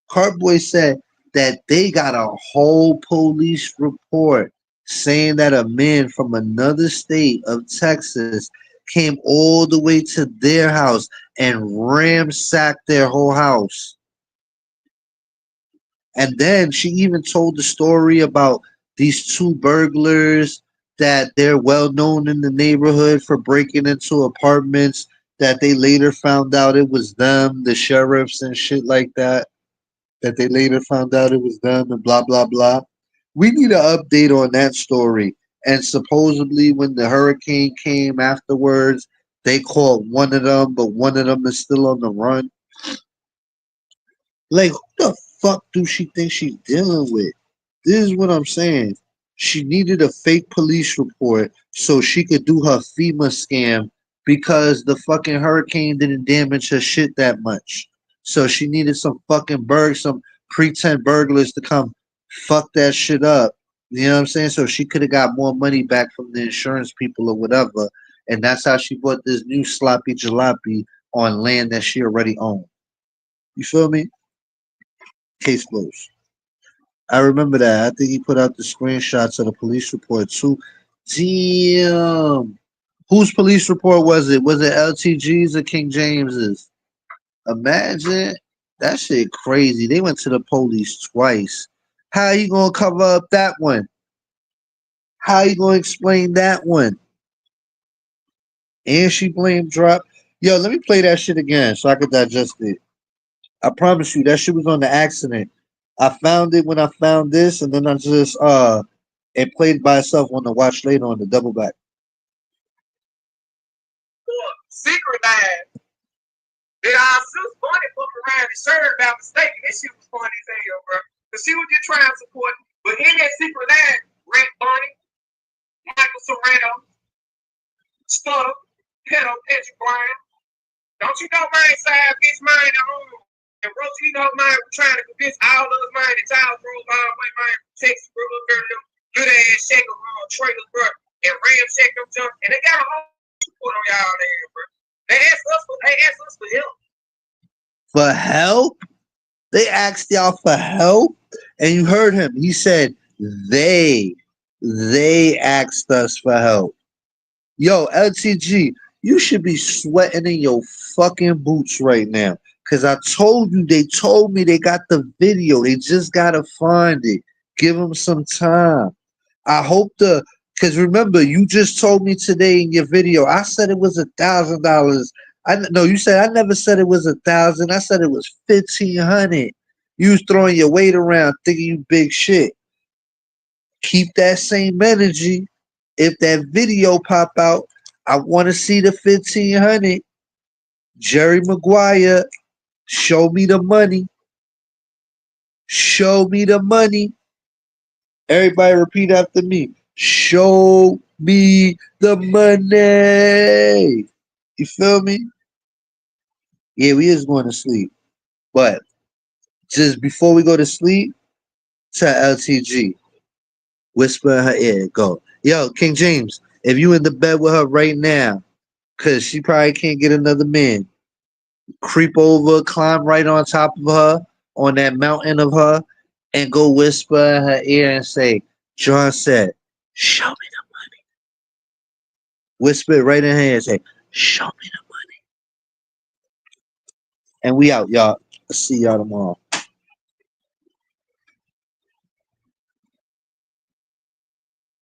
Cartboy said that they got a whole police report saying that a man from another state of Texas came all the way to their house and ransacked their whole house. And then she even told the story about these two burglars that they're well known in the neighborhood for breaking into apartments, that they later found out it was them, the sheriffs and shit like that, that they later found out it was them and blah, blah, blah. We need an update on that story. And supposedly when the hurricane came afterwards, they caught one of them, but one of them is still on the run. Like, who the fuck do she think she's dealing with? This is what I'm saying. She needed a fake police report so she could do her FEMA scam because the fucking hurricane didn't damage her shit that much. So she needed some pretend burglars to come fuck that shit up. You know what I'm saying? So she could have got more money back from the insurance people or whatever. And that's how she bought this new sloppy jalopy on land that she already owned. You feel me? Case closed. I remember that. I think he put out the screenshots of the police report too. Damn. Whose police report was it? Was it LTG's or King James's? Imagine that shit crazy. They went to the police twice. How you gonna cover up that one? How you gonna explain that one? And she blame drop. Yo, let me play that shit again so I could digest it. I promise you that shit was on the accident. I found it when I found this, and then I just it played by itself on the watch later on the double back. Secret life. Did our sis Bunny fuck around and served by mistake? This shit was funny as hell, bro. Cause she was just trying to support. But in that secret life, Rick Bunny, Michael Serrano, Stutter, Pedo, Patrick Bryan. Don't you know mine side bitch mine at home? And Rose, you know mine trying to convince all of us mine that Tyler drove all mine Texas, bro, good ass shaker trailers, bro, and ramshack them junk. And they got a whole support on y'all there, bro. They asked us for help. For help? They asked y'all for help, and you heard him. He said they asked us for help. Yo, LTG, you should be sweating in your fucking boots right now. Cause I told you, they told me they got the video. They just gotta find it. Give them some time. I hope cause remember, you just told me today in your video, I said it was $1,000. No, you said I never said it was 1,000. I said it was 1,500. You was throwing your weight around thinking you big shit. Keep that same energy. If that video pop out, I want to see the 1,500. Jerry Maguire, show me the money. Show me the money. Everybody repeat after me. Show me the money. You feel me? Yeah, we is going to sleep. But just before we go to sleep, tell LTG. Whisper in her ear. Go. Yo, King James, if you in the bed with her right now, because she probably can't get another man, creep over, climb right on top of her, on that mountain of her, and go whisper in her ear and say, John said, show me the money. Whisper it right in her ear and say, show me the money. And we out, y'all. See y'all tomorrow.